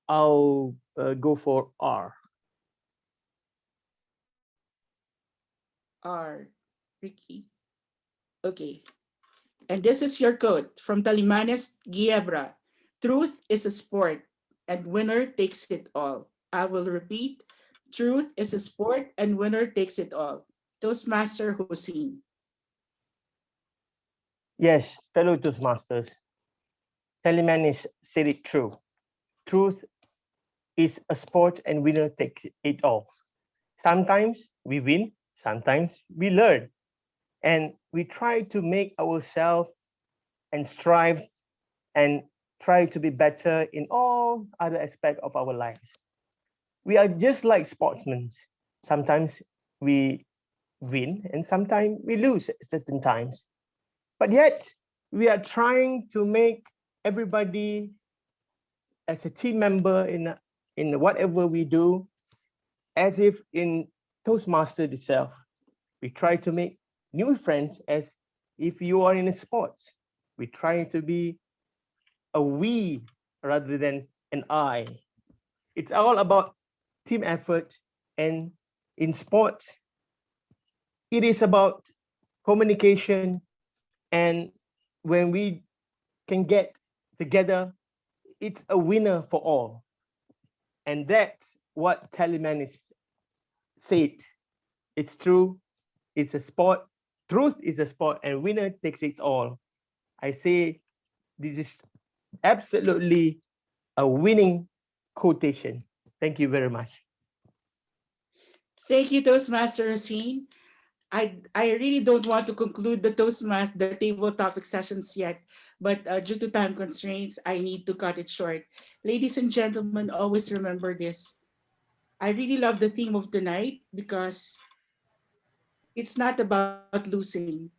I'll go for R. R. Ricky. Okay. And this is your code from Talimanes Giebra. Truth is a sport and winner takes it all. I will repeat. Truth is a sport and winner takes it all. Toastmaster Hussein. Yes, fellow Toastmasters. Telemanis said it true. Truth is a sport and winner takes it all. Sometimes we win, sometimes we learn. And we try to make ourselves and strive and try to be better in all other aspects of our lives. We are just like sportsmen. Sometimes we win and sometimes we lose at certain times. But yet we are trying to make everybody as a team member in whatever we do, as if in Toastmasters itself. We try to make new friends as if you are in a sports. We try to be a we rather than an I. It's all about team effort, and in sports, it is about communication. And when we can get together, it's a winner for all. And that's what Telemanis said. It's true. It's a sport. Truth is a sport, and winner takes it all. I say this is absolutely a winning quotation. Thank you very much. Thank you, Toastmaster Hussein. I really don't want to conclude the table topic sessions yet, but due to time constraints, I need to cut it short. Ladies and gentlemen, always remember this. I really love the theme of tonight because it's not about losing.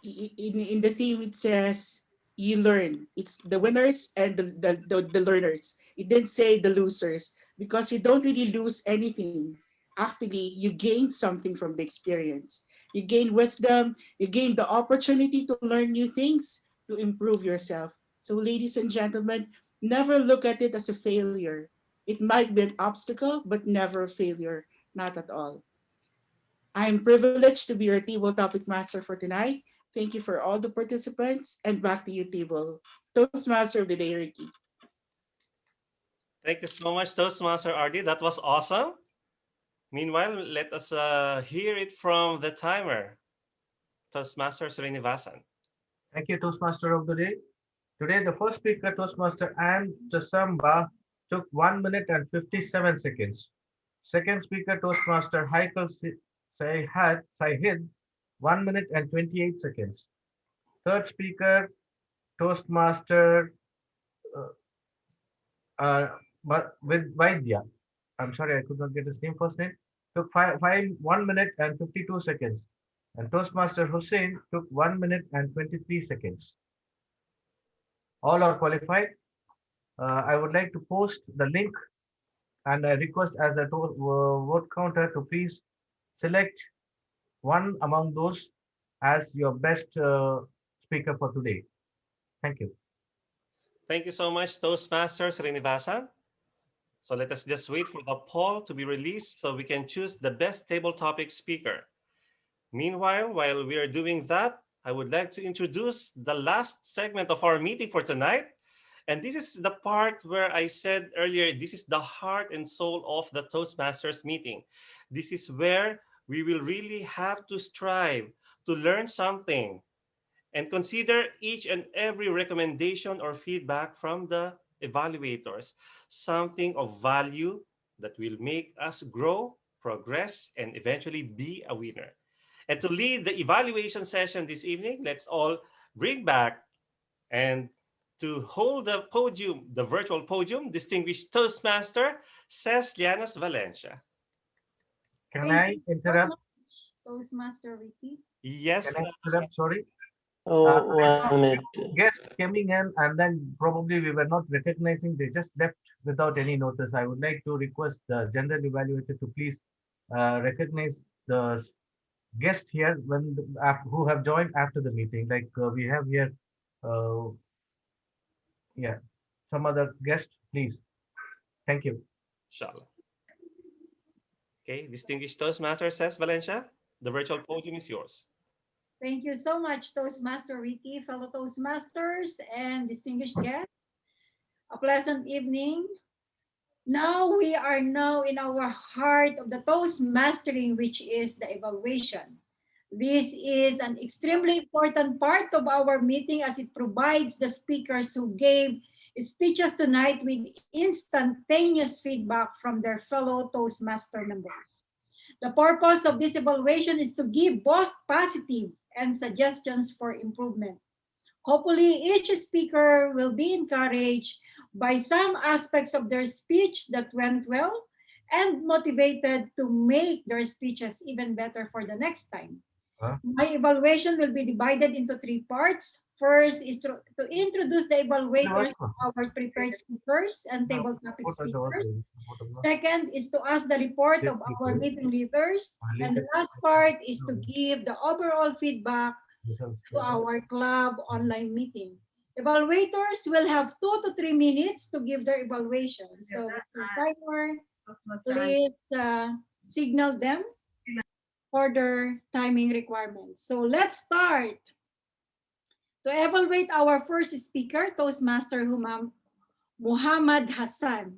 In the theme, it says you learn. It's the winners and the learners. It didn't say the losers because you don't really lose anything. Actually, you gain something from the experience. You gain wisdom, you gain the opportunity to learn new things, to improve yourself. So, ladies and gentlemen, never look at it as a failure. It might be an obstacle, but never a failure, not at all. I am privileged to be your table topic master for tonight. Thank you for all the participants, and back to you, table. Toastmaster of the day, Ricky. Thank you so much, Toastmaster RD. That was awesome. Meanwhile, let us hear it from the timer, Toastmaster Srinivasan. Thank you, Toastmaster of the day. Today, the first speaker, Toastmaster Anne Tasamba, took 1 minute and 57 seconds. Second speaker, Toastmaster Haikal Sahid, 1 minute and 28 seconds. Third speaker, Toastmaster with Vaidya. I'm sorry, I could not get his name first name. Took 1 minute and 52 seconds. And Toastmaster Hussein took 1 minute and 23 seconds. All are qualified. I would like to post the link, and I request as the vote counter to please select one among those as your best speaker for today. Thank you. Thank you so much, Toastmaster Srinivasan. So let us just wait for the poll to be released so we can choose the best table topic speaker. Meanwhile, while we are doing that, I would like to introduce the last segment of our meeting for tonight. And this is the part where I said earlier, this is the heart and soul of the Toastmasters meeting. This is where we will really have to strive to learn something and consider each and every recommendation or feedback from the evaluators, something of value that will make us grow, progress, and eventually be a winner. And to lead the evaluation session this evening, let's all bring back and to hold the podium, the virtual podium, distinguished Toastmaster, Cés Llanos Valencia. Can I interrupt? Toastmaster Ricky. Yes. Can I interrupt? Sorry. Oh, I saw 1 minute. guests coming in and then probably we were not recognizing. They just left without any notice. I would like to request the general evaluator to please recognize the guest here when who have joined after the meeting. Like we have here, uh, yeah, some other guest, please. Thank you. Inshallah. Okay, distinguished Toastmaster says Valencia, the virtual podium is yours. Thank you so much, Toastmaster Ricky, fellow Toastmasters, and distinguished guests. A pleasant evening. Now we are now in our heart of the Toastmastering, which is the evaluation. This is an extremely important part of our meeting as it provides the speakers who gave speeches tonight with instantaneous feedback from their fellow Toastmaster members. The purpose of this evaluation is to give both positive and suggestions for improvement. Hopefully, each speaker will be encouraged by some aspects of their speech that went well and motivated to make their speeches even better for the next time. My evaluation will be divided into 3 parts. First is to introduce the evaluators, our prepared speakers and table topic speakers. Second is to ask the report of our meeting leaders. And the last part is to give the overall feedback to our club online meeting. Evaluators will have 2 to 3 minutes to give their evaluation. So Mr. Timer, please signal them for their timing requirements. So let's start. To evaluate our first speaker, Toastmaster Muhammad Hassan.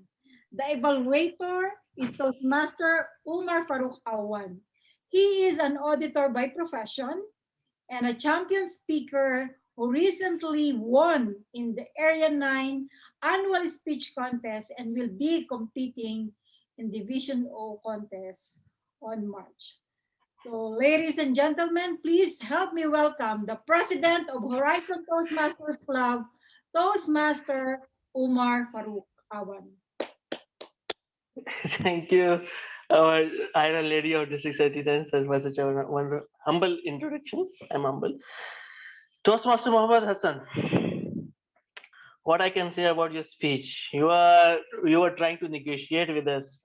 The evaluator is Toastmaster Umar Farouk Awan. He is an auditor by profession and a champion speaker who recently won in the Area 9 annual speech contest and will be competing in Division O contest on March. So, ladies and gentlemen, please help me welcome the president of Horizon Toastmasters Club, Toastmaster Umar Farouk Awan. Thank you, our Iron Lady of District Secretary, for such a humble introduction. I'm humble. Toastmaster Muhammad Hassan, what I can say about your speech, you are trying to negotiate with us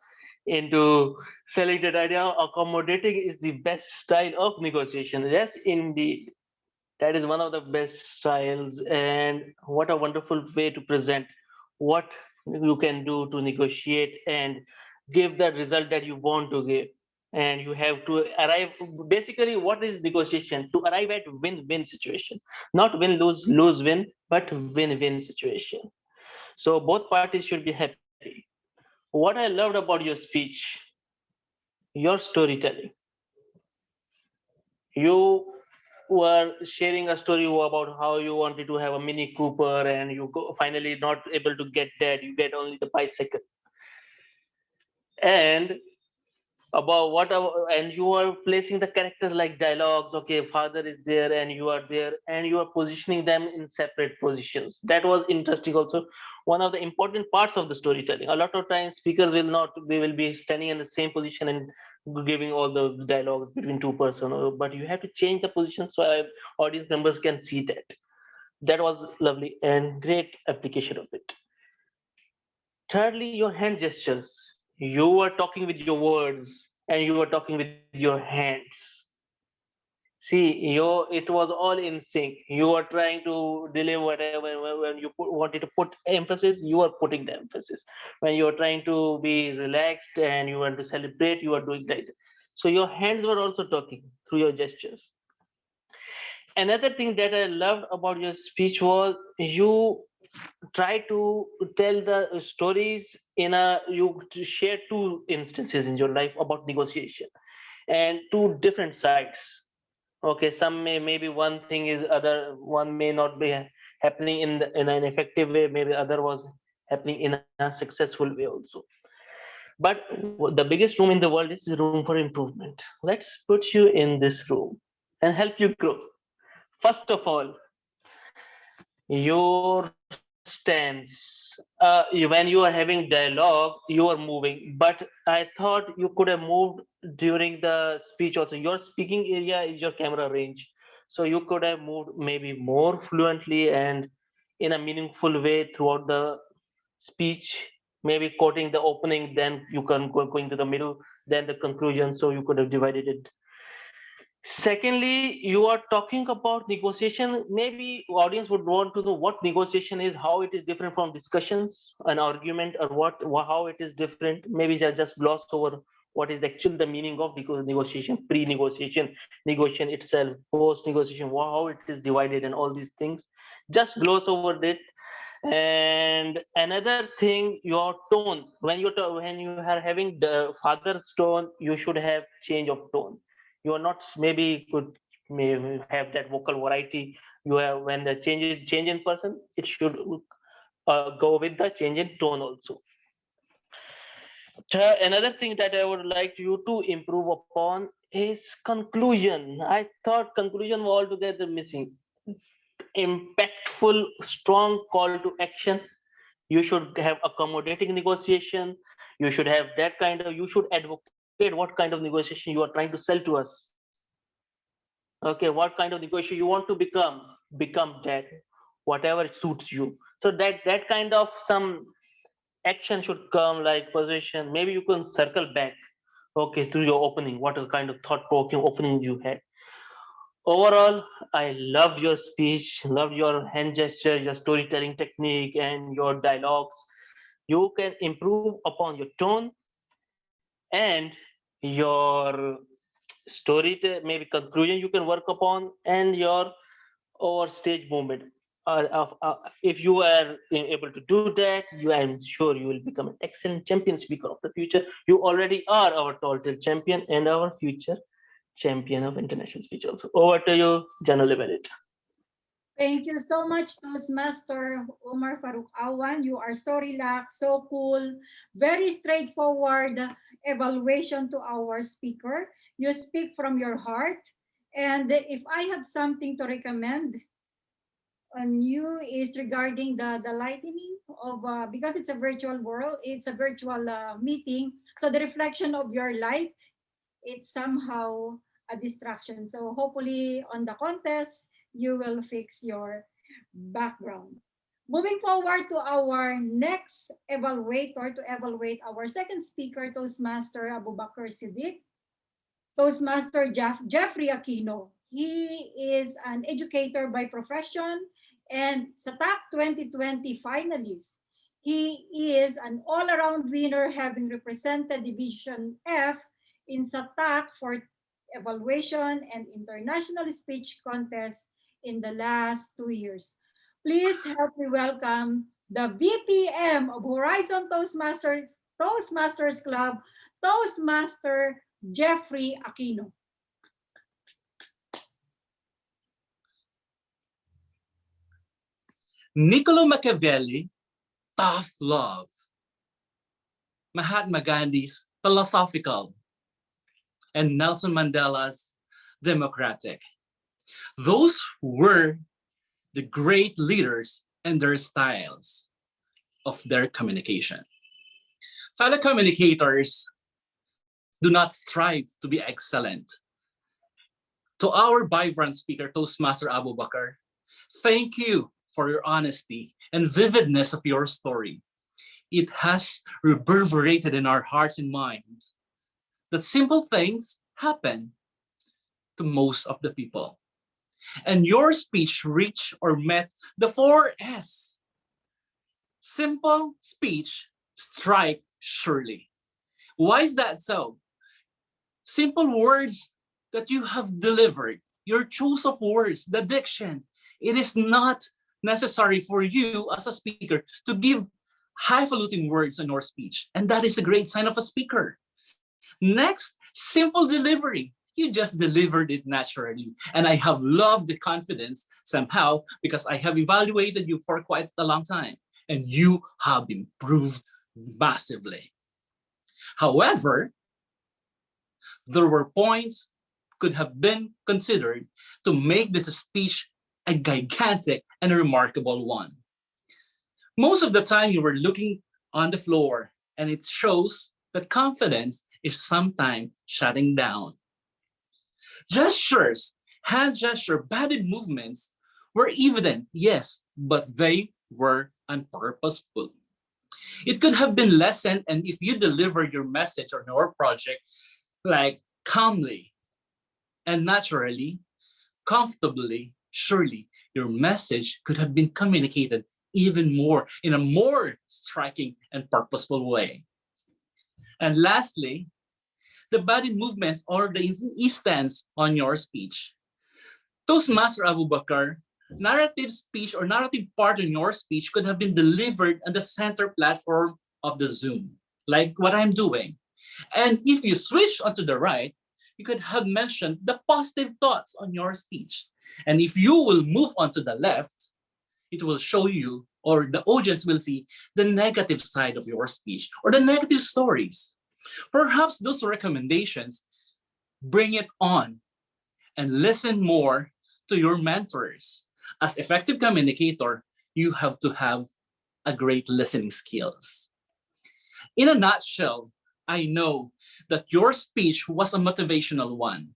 into selling that idea. Accommodating is the best style of negotiation. Yes, indeed. That is one of the best styles, and what a wonderful way to present what you can do to negotiate and give the result that you want to give. And you have to arrive. Basically, what is negotiation? To arrive at win-win situation, not win-lose, lose-win, but win-win situation. So both parties should be happy. What I loved about your speech, your storytelling. You were sharing a story about how you wanted to have a Mini Cooper and you finally not able to get that, you get only the bicycle. And about and you are placing the characters like dialogues. Okay, father is there and you are there, and you are positioning them in separate positions. That was interesting also. One of the important parts of the storytelling. A lot of times speakers will not, they will be standing in the same position and giving all the dialogues between two person, but you have to change the position so audience members can see that. That was lovely and great application of it. Thirdly, your hand gestures. You were talking with your words and you were talking with your hands. See, it was all in sync. You were trying to deliver whatever. When you wanted to put emphasis, you were putting the emphasis. When you were trying to be relaxed and you want to celebrate, you were doing that. So your hands were also talking through your gestures. Another thing that I loved about your speech was you try to tell the stories in a, you share two instances in your life about negotiation and two different sides. Okay, some maybe one thing is other, one may not be happening in an effective way, maybe other was happening in a successful way also. But the biggest room in the world is the room for improvement. Let's put you in this room and help you grow. First of all, your stance. When you are having dialogue, you are moving. But I thought you could have moved during the speech also. Your speaking area is your camera range. So you could have moved maybe more fluently and in a meaningful way throughout the speech, maybe quoting the opening, then you can going to the middle, then the conclusion. So you could have divided it. Secondly, you are talking about negotiation. Maybe audience would want to know what negotiation is, how it is different from discussions, an argument, or how it is different. Maybe just gloss over what is actually the meaning of negotiation, pre-negotiation, negotiation itself, post-negotiation, how it is divided, and all these things. Just gloss over it. And another thing, your tone. When you are having the father's tone, you should have change of tone. You are not maybe could may have that vocal variety. You have when the change in person, it should go with the change in tone also. Another thing that I would like you to improve upon is conclusion. I thought conclusion was altogether missing. Impactful, strong call to action. You should have accommodating negotiation. You should have that kind of. You should advocate what kind of negotiation you are trying to sell to us. Okay, what kind of negotiation you want to become that, whatever suits you. So that kind of some action should come, like position. Maybe you can circle back, okay, to your opening, what a kind of thought-provoking opening you had. Overall, I loved your speech, loved your hand gesture, your storytelling technique, and your dialogues. You can improve upon your tone and your story, maybe conclusion you can work upon, and your over stage movement. If you are able to do that, I'm sure you will become an excellent champion speaker of the future. You already are our total champion and our future champion of international speech also. Over to you, General Evaluator. Thank you so much, Toastmaster Umar Farouk Awan. You are so relaxed, so cool, very straightforward evaluation to our speaker. You speak from your heart. And if I have something to recommend on you is regarding the lightening of, because it's a virtual world, it's a virtual meeting. So the reflection of your light, it's somehow a distraction. So hopefully on the contest, you will fix your background. Moving forward to our next evaluator to evaluate our second speaker, Toastmaster Abubakar Siddiq. Toastmaster Jeffrey Aquino. He is an educator by profession and SATAC 2020 finalist. He is an all-around winner, having represented Division F in SATAC for evaluation and international speech contest in the last 2 years. Please help me welcome the BPM of Horizon Toastmasters Club, Toastmaster Jeffrey Aquino. Niccolo Machiavelli, tough love. Mahatma Gandhi's philosophical, and Nelson Mandela's democratic. Those were the great leaders and their styles of their communication. Fellow communicators, do not strive to be excellent. To our vibrant speaker, Toastmaster Abubakar, thank you for your honesty and vividness of your story. It has reverberated in our hearts and minds that simple things happen to most of the people. And your speech reached or met the 4S. Simple speech, strike surely. Why is that so? Simple words that you have delivered, your choice of words, the diction, it is not necessary for you as a speaker to give highfalutin words in your speech. And that is a great sign of a speaker. Next, simple delivery. You just delivered it naturally. And I have loved the confidence somehow because I have evaluated you for quite a long time and you have improved massively. However, there were points could have been considered to make this speech a gigantic and remarkable one. Most of the time you were looking on the floor, and it shows that confidence is sometimes shutting down. Gestures, hand gesture, body movements were evident, yes, but they were unpurposeful. It could have been lessened, and if you delivered your message or your project like calmly and naturally, comfortably, surely your message could have been communicated even more in a more striking and purposeful way. And lastly, the body movements or the instance on your speech. Toastmaster Abu Bakar, narrative speech or narrative part in your speech could have been delivered on the center platform of the Zoom, like what I'm doing. And if you switch onto the right, you could have mentioned the positive thoughts on your speech. And if you will move on to the left, it will show you, or the audience will see, the negative side of your speech or the negative stories. Perhaps those recommendations, bring it on and listen more to your mentors. As effective communicator, you have to have a great listening skills. In a nutshell, I know that your speech was a motivational one.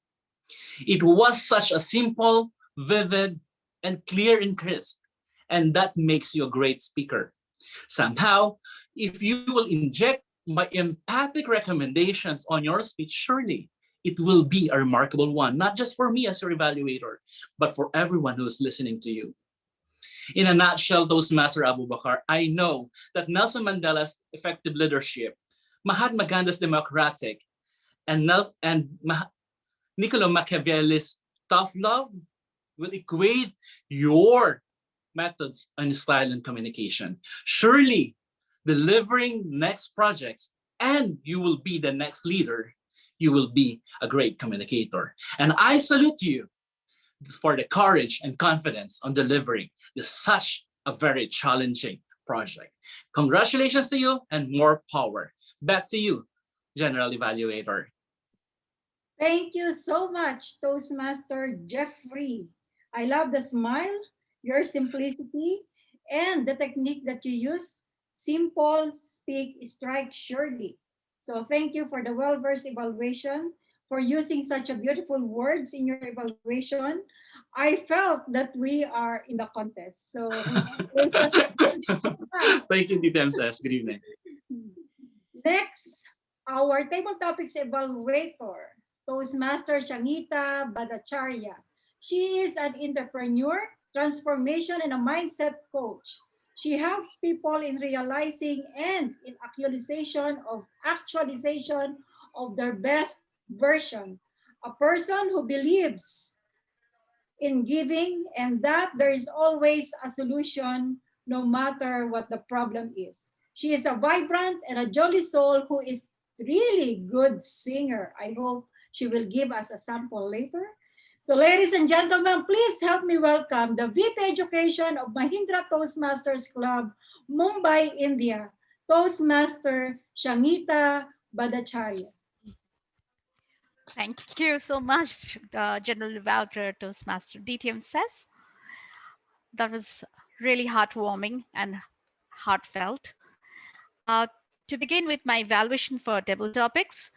It was such a simple, vivid, and clear and crisp, and that makes you a great speaker. Somehow, if you will inject my empathic recommendations on your speech, surely it will be a remarkable one, not just for me as your evaluator, but for everyone who is listening to you. In a nutshell, Toastmaster Abu Bakar, I know that Nelson Mandela's effective leadership, Mahatma Gandhi's democratic, and Niccolo Machiavelli's tough love will equate your methods and style and communication. Surely, delivering next projects, and you will be the next leader, you will be a great communicator. And I salute you for the courage and confidence on delivering such a very challenging project. Congratulations to you and more power. Back to you, General Evaluator. Thank you so much, Toastmaster Jeffrey. I love the smile, your simplicity, and the technique that you used. Simple, speak, strike surely. So thank you for the well-versed evaluation, for using such a beautiful words in your evaluation. I felt that we are in the contest. So thank you, DTMSS. Good evening. Next, our table topics evaluator, Toastmaster Shangita Bhattacharya. She is an entrepreneur, transformation, and a mindset coach. She helps people in realizing and in actualization of their best version. A person who believes in giving and that there is always a solution no matter what the problem is. She is a vibrant and a jolly soul who is really good singer. I hope she will give us a sample later. So ladies and gentlemen, please help me welcome the VP Education of Mahindra Toastmasters Club, Mumbai, India, Toastmaster Shangita Bhattacharya. Thank you so much, General Evaluator Toastmaster DTM says. That was really heartwarming and heartfelt. To begin with my evaluation for table topics,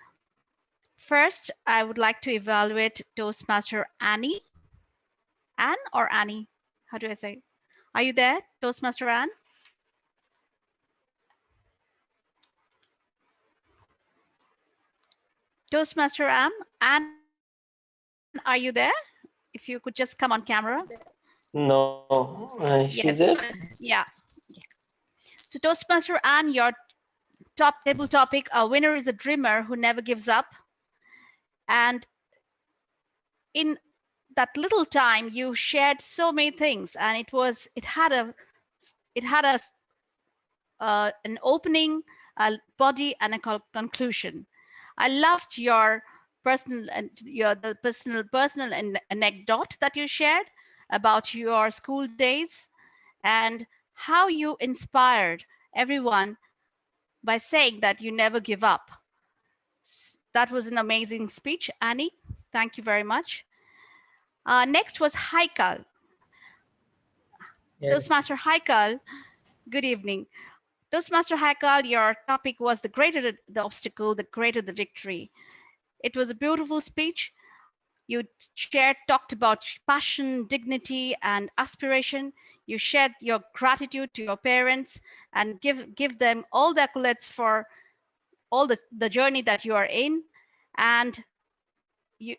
first, I would like to evaluate Toastmaster Annie. Anne or Annie? How do I say? Are you there, Toastmaster Anne? Toastmaster Anne, are you there? If you could just come on camera. No, she's yes. there. Yeah. So Toastmaster Anne, your top table topic, a winner is a dreamer who never gives up. And in that little time, you shared so many things, and it had an opening, a body, and a conclusion. I loved your personal anecdote that you shared about your school days and how you inspired everyone by saying that you never give up. That was an amazing speech, Annie. Thank you very much. Next was Haikal. Yes. Toastmaster Haikal, Good evening. Toastmaster Haikal, your topic was the greater the obstacle, the greater the victory. It was a beautiful speech. You talked about passion, dignity, and aspiration. You shared your gratitude to your parents and give them all the accolades for all the journey that you are in. And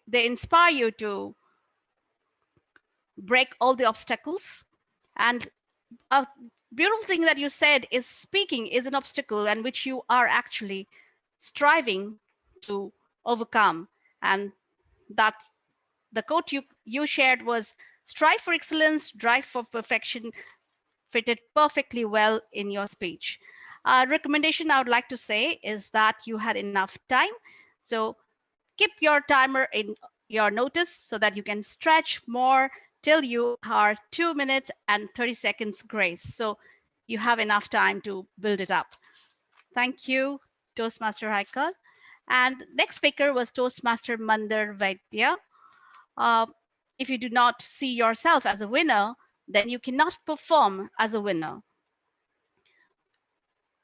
they inspire you to break all the obstacles. And a beautiful thing that you said is speaking is an obstacle and which you are actually striving to overcome. And that the quote you shared was strive for excellence, strive for perfection, fitted perfectly well in your speech. Recommendation I would like to say is that you had enough time. So keep your timer in your notice so that you can stretch more till you are 2 minutes and 30 seconds grace. So you have enough time to build it up. Thank you, Toastmaster Haikal. And next speaker was Toastmaster Mandar Vaidya. If you do not see yourself as a winner, then you cannot perform as a winner.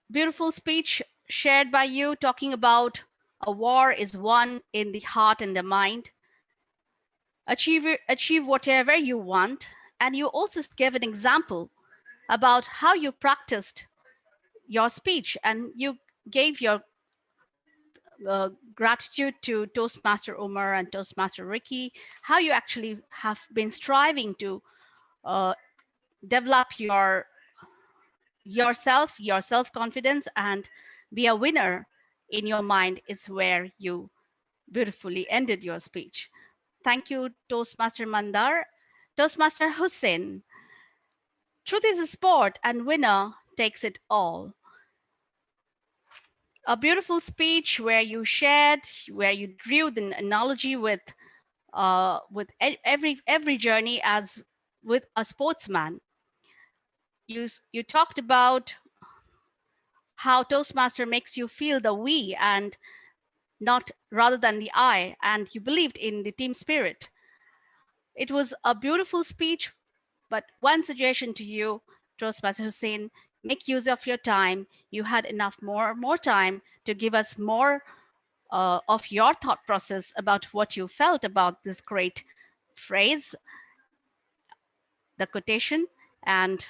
Beautiful speech shared by you talking about a war is won in the heart and the mind. Achieve whatever you want. And you also gave an example about how you practiced your speech and you gave your gratitude to Toastmaster Omar and Toastmaster Ricky, how you actually have been striving to develop your self-confidence and be a winner in your mind is where you beautifully ended your speech. Thank you, Toastmaster Mandar. Toastmaster Hussein, truth is a sport and winner takes it all. A beautiful speech where you shared, where you drew the analogy with every journey as with a sportsman. You talked about how Toastmaster makes you feel the we and not rather than the I, and you believed in the team spirit. It was a beautiful speech, but one suggestion to you, Toastmaster Hussein, make use of your time. You had enough more time to give us more of your thought process about what you felt about this great phrase, the quotation, and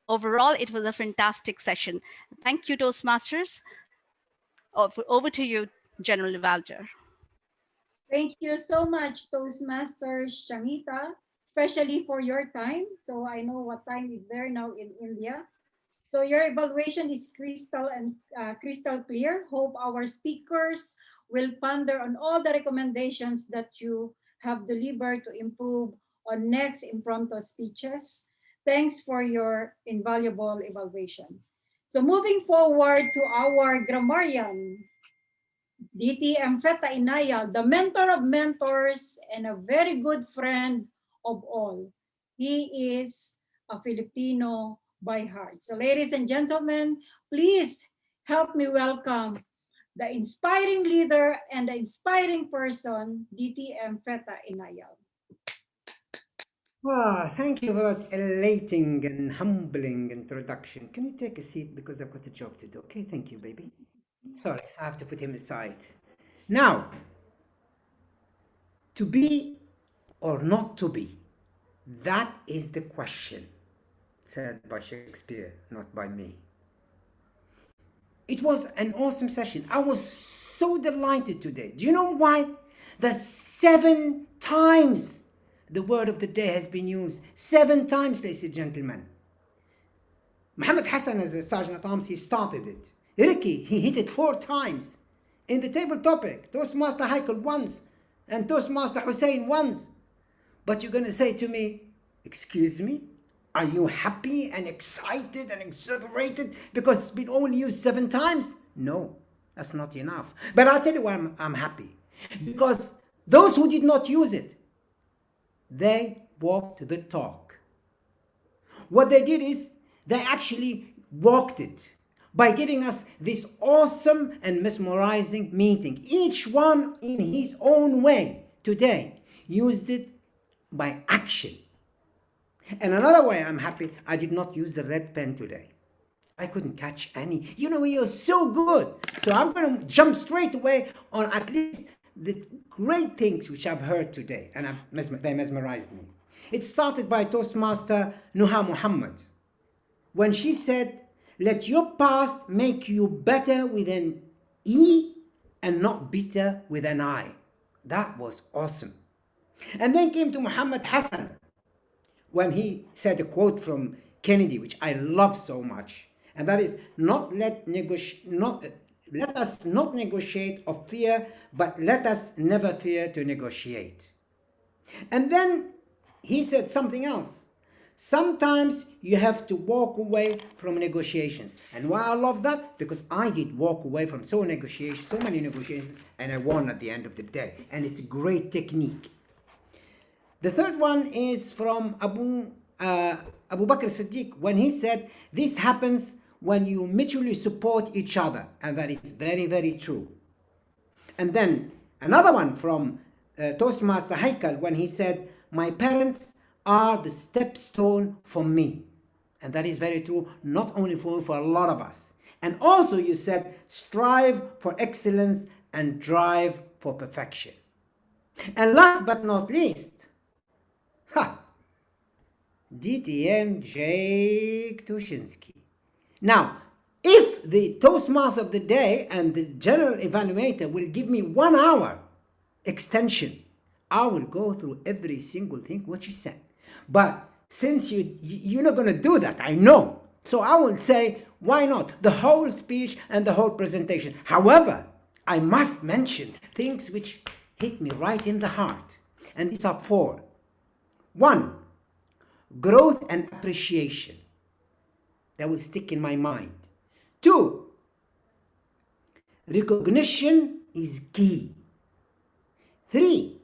overall, it was a fantastic session. Thank you, Toastmasters. Over to you, General Evaluator. Thank you so much, Toastmasters Shamita, especially for your time. So I know what time is there now in India. So your evaluation is crystal clear. Hope our speakers will ponder on all the recommendations that you have delivered to improve on next impromptu speeches. Thanks for your invaluable evaluation. So moving forward to our grammarian, DTM Feta Inayal, the mentor of mentors and a very good friend of all. He is a Filipino by heart. So ladies and gentlemen, please help me welcome the inspiring leader and the inspiring person, DTM Feta Inayal. Thank you for that elating and humbling introduction. Can you take a seat because I've got a job to do? Okay, thank you, baby. Sorry, I have to put him aside. Now, to be or not to be, that is the question, said by Shakespeare, not by me. It was an awesome session. I was so delighted today. Do you know why? The 7 times the word of the day has been used. 7 times, ladies and gentlemen. Muhammad Hassan, as a Sergeant at Arms, he started it. Ricky, he hit it 4 times. In the table topic, Toastmaster Haikal once, and Toastmaster Hussein once. But you're going to say to me, excuse me, are you happy and excited and exhilarated because it's been only used 7 times? No, that's not enough. But I'll tell you why I'm happy. Because those who did not use it, they walked the talk. What they did is they actually walked it by giving us this awesome and mesmerizing meeting. Each one in his own way today used it by action. And another way I'm happy, I did not use the red pen today. I couldn't catch any. You know, you're so good. So I'm going to jump straight away on at least the great things which I've heard today, and they mesmerized me. It started by Toastmaster Nuha Muhammad when she said, "Let your past make you better with an E and not bitter with an I." That was awesome. And then came to Muhammad Hassan when he said a quote from Kennedy, which I love so much, and that is, let us not negotiate of fear, but let us never fear to negotiate. And then he said something else. Sometimes you have to walk away from negotiations. And why I love that? Because I did walk away from so many negotiations, and I won at the end of the day. And it's a great technique. The third one is from Abu Bakr Siddiq when he said, "This happens when you mutually support each other," and that is very, very true. And then another one from Toastmaster Haikal when he said, "My parents are the stepstone for me," and that is very true, not only for a lot of us. And also you said, "Strive for excellence and drive for perfection." And last but not least, DTM Jake Tushinsky. Now, if the Toastmaster of the day and the general evaluator will give me 1 hour extension, I will go through every single thing what you said. But since you're not going to do that, I know. So I will say, why not? The whole speech and the whole presentation. However, I must mention things which hit me right in the heart. And these are 4. 1, growth and appreciation. That will stick in my mind. 2, recognition is key. 3,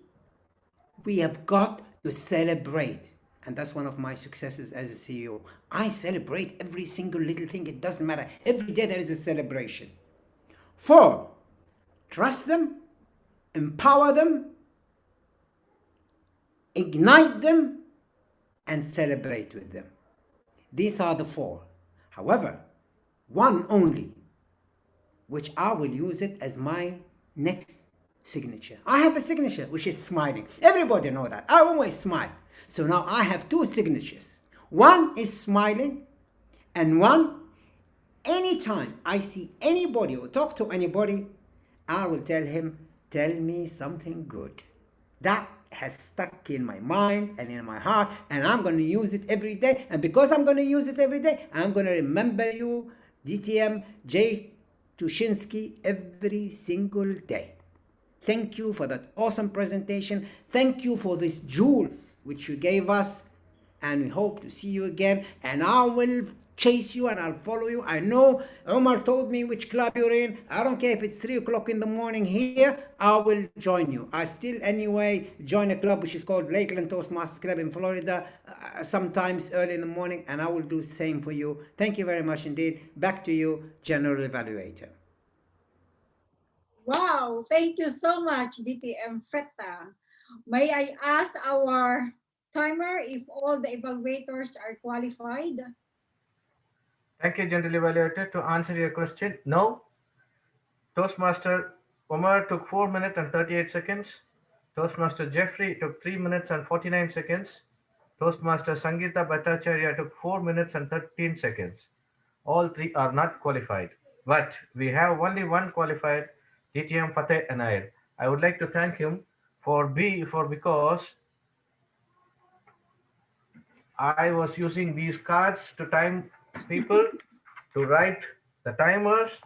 we have got to celebrate. And that's one of my successes as a CEO. I celebrate every single little thing. It doesn't matter. Every day there is a celebration. 4, trust them, empower them, ignite them, and celebrate with them. These are the 4. However, one only, which I will use it as my next signature. I have a signature which is smiling. Everybody know that. I always smile. So now I have 2 signatures. One is smiling, and one, anytime I see anybody or talk to anybody, I will tell him, "Tell me something good." That has stuck in my mind and in my heart, and I'm going to use it every day. And because I'm going to use it every day, I'm going to remember you, DTM J. Tushinsky, every single day. Thank you for that awesome presentation. Thank you for these jewels which you gave us, and we hope to see you again. And I will chase you and I'll follow you. I know Omar told me which club you're in. I don't care if it's 3 o'clock in the morning here, I will join you. I still anyway join a club which is called Lakeland Toastmasters Club in Florida, sometimes early in the morning, and I will do the same for you. Thank you very much indeed. Back to you, General Evaluator. Wow, thank you so much, DTM Feta. May I ask our timer if all the evaluators are qualified? Thank you, General Evaluator. To answer your question, no. Toastmaster Omar took 4 minutes and 38 seconds. Toastmaster Jeffrey took 3 minutes and 49 seconds. Toastmaster Sangeeta Bhattacharya took 4 minutes and 13 seconds. All 3 are not qualified, but we have only one qualified, DTM Fateh Anayr. I would like to thank him because I was using these cards to time people, to write the timers,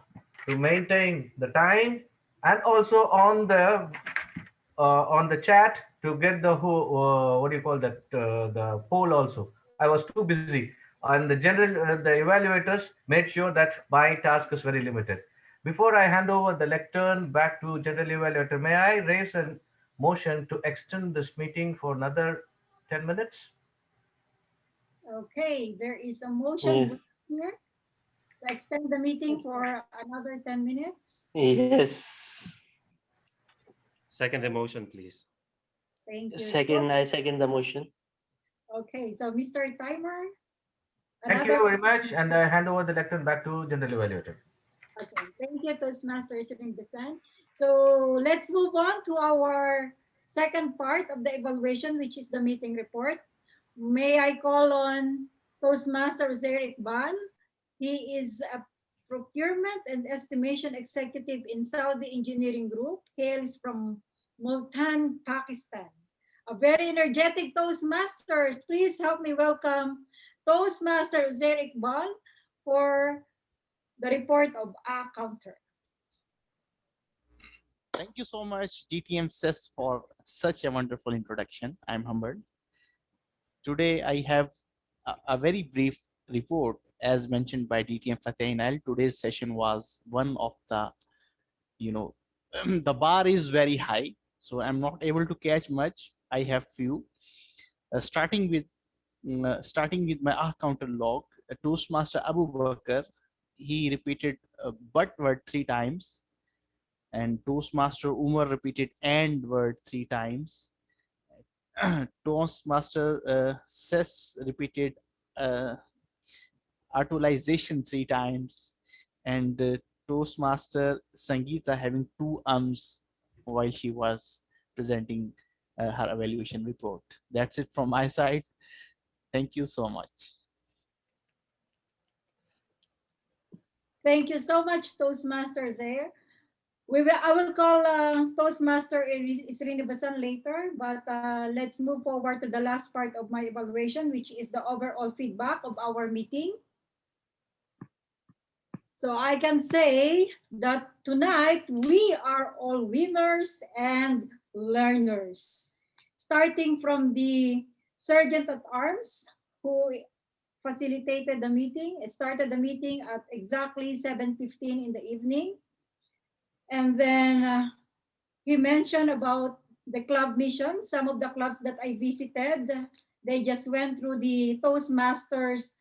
to maintain the time, and also on the chat to get the what do you call that, the poll also. I was too busy, and the evaluators made sure that my task is very limited. Before I hand over the lectern back to general evaluator, may I raise a motion to extend this meeting for another 10 minutes? Okay, there is a motion here to extend the meeting for another 10 minutes. Yes. Second the motion, please. Thank you. I second the motion. Okay, so Mr. Timer. Thank you very much, and I hand over the lecture back to General Evaluator. Okay, thank you, Toastmasters in Busan. So let's move on to our second part of the evaluation, which is the meeting report. May I call on Toastmaster Eric Ban? He is a procurement and estimation executive in Saudi Engineering Group, hails from Multan, Pakistan. A very energetic Toastmasters. Please help me welcome Toastmaster Eric Ban for the report of a counter. Thank you so much, GTM SES, for such a wonderful introduction. I'm humbled. Today, I have a very brief report, as mentioned by DTM Fateh Nail. Today's session was one of the, the bar is very high, so I'm not able to catch much. I have few. Starting with my counter log, Toastmaster Abu Bakr, he repeated but word 3 times, and Toastmaster Umar repeated and word 3 times. Toastmaster Ses repeated artolization 3 times, and Toastmaster Sangeeta having 2 ums while she was presenting her evaluation report. That's it from my side. Thank you so much. Thank you so much, Toastmaster Zaire. I will call Toastmaster Isrini Basan later, but let's move forward to the last part of my evaluation, which is the overall feedback of our meeting. So I can say that tonight we are all winners and learners. Starting from the Sergeant at Arms, who facilitated the meeting. It started the meeting at exactly 7:15 in the evening. And then he mentioned about the club mission. Some of the clubs that I visited, they just went through the Toastmasters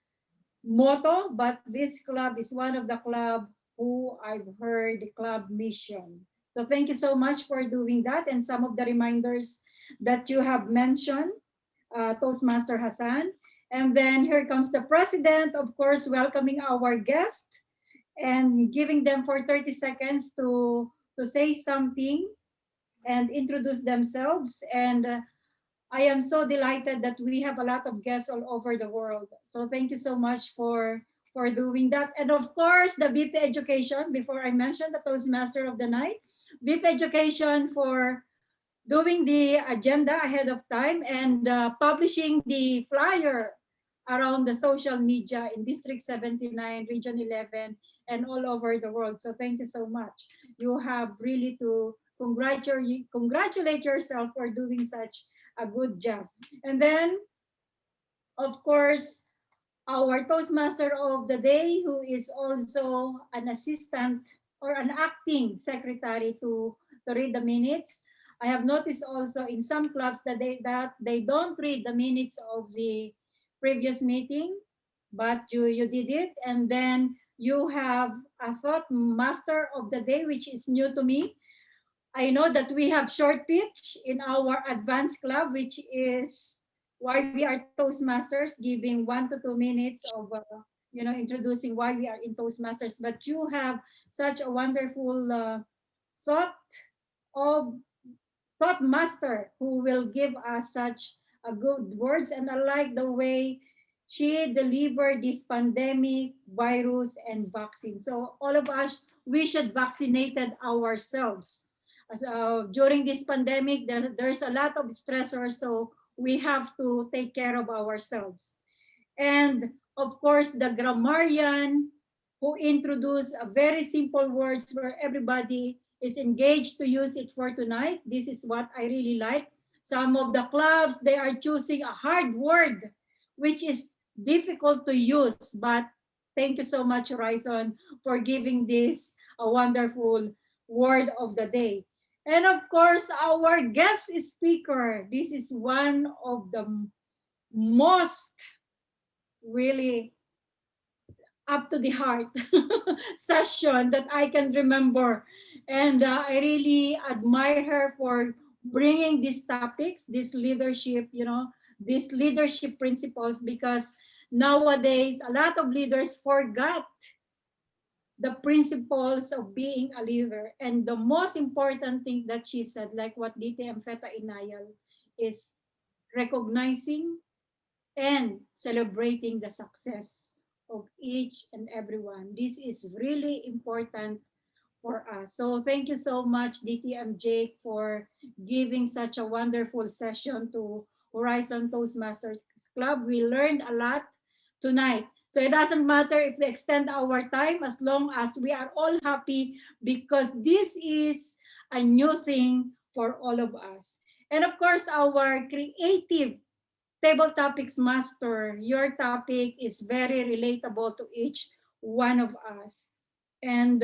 motto, but this club is one of the club who I've heard the club mission. So thank you so much for doing that, and some of the reminders that you have mentioned, Toastmaster Hassan. And then here comes the president, of course, welcoming our guest and giving them for 30 seconds to say something and introduce themselves. And I am so delighted that we have a lot of guests all over the world. So thank you so much for doing that. And of course, the BP Education, before I mention the Toastmaster of the night, BP Education for doing the agenda ahead of time and publishing the flyer around the social media in District 79, Region 11, and all over the world. So thank you so much. You have really to congratulate yourself for doing such a good job. And then, of course, our Toastmaster of the day, who is also an assistant or an acting secretary to read the minutes. I have noticed also in some clubs that they don't read the minutes of the previous meeting, but you did it. And then you have a thought master of the day, which is new to me. I know that we have short pitch in our advanced club, which is why we are Toastmasters, giving 1 to 2 minutes of introducing why we are in Toastmasters. But you have such a wonderful thought master who will give us such a good words, and I like the way she delivered this pandemic, virus, and vaccine. So all of us, we should vaccinated ourselves. During this pandemic, there's a lot of stressors, so we have to take care of ourselves. And of course, the grammarian who introduced a very simple words where everybody is engaged to use it for tonight. This is what I really like. Some of the clubs, they are choosing a hard word, which is difficult to use, but thank you so much, Horizon, for giving this a wonderful word of the day. And of course, our guest speaker. This is one of the most really up to the heart session that I can remember. And I really admire her for bringing these topics, this leadership, these leadership principles, because Nowadays, a lot of leaders forgot the principles of being a leader. And the most important thing that she said, like what DTM Feta Inayal, is recognizing and celebrating the success of each and everyone. This is really important for us. So thank you so much, DTM Jake, for giving such a wonderful session to Horizon Toastmasters Club. We learned a lot tonight. So it doesn't matter if we extend our time as long as we are all happy, because this is a new thing for all of us. And of course, our creative table topics master, your topic is very relatable to each one of us. And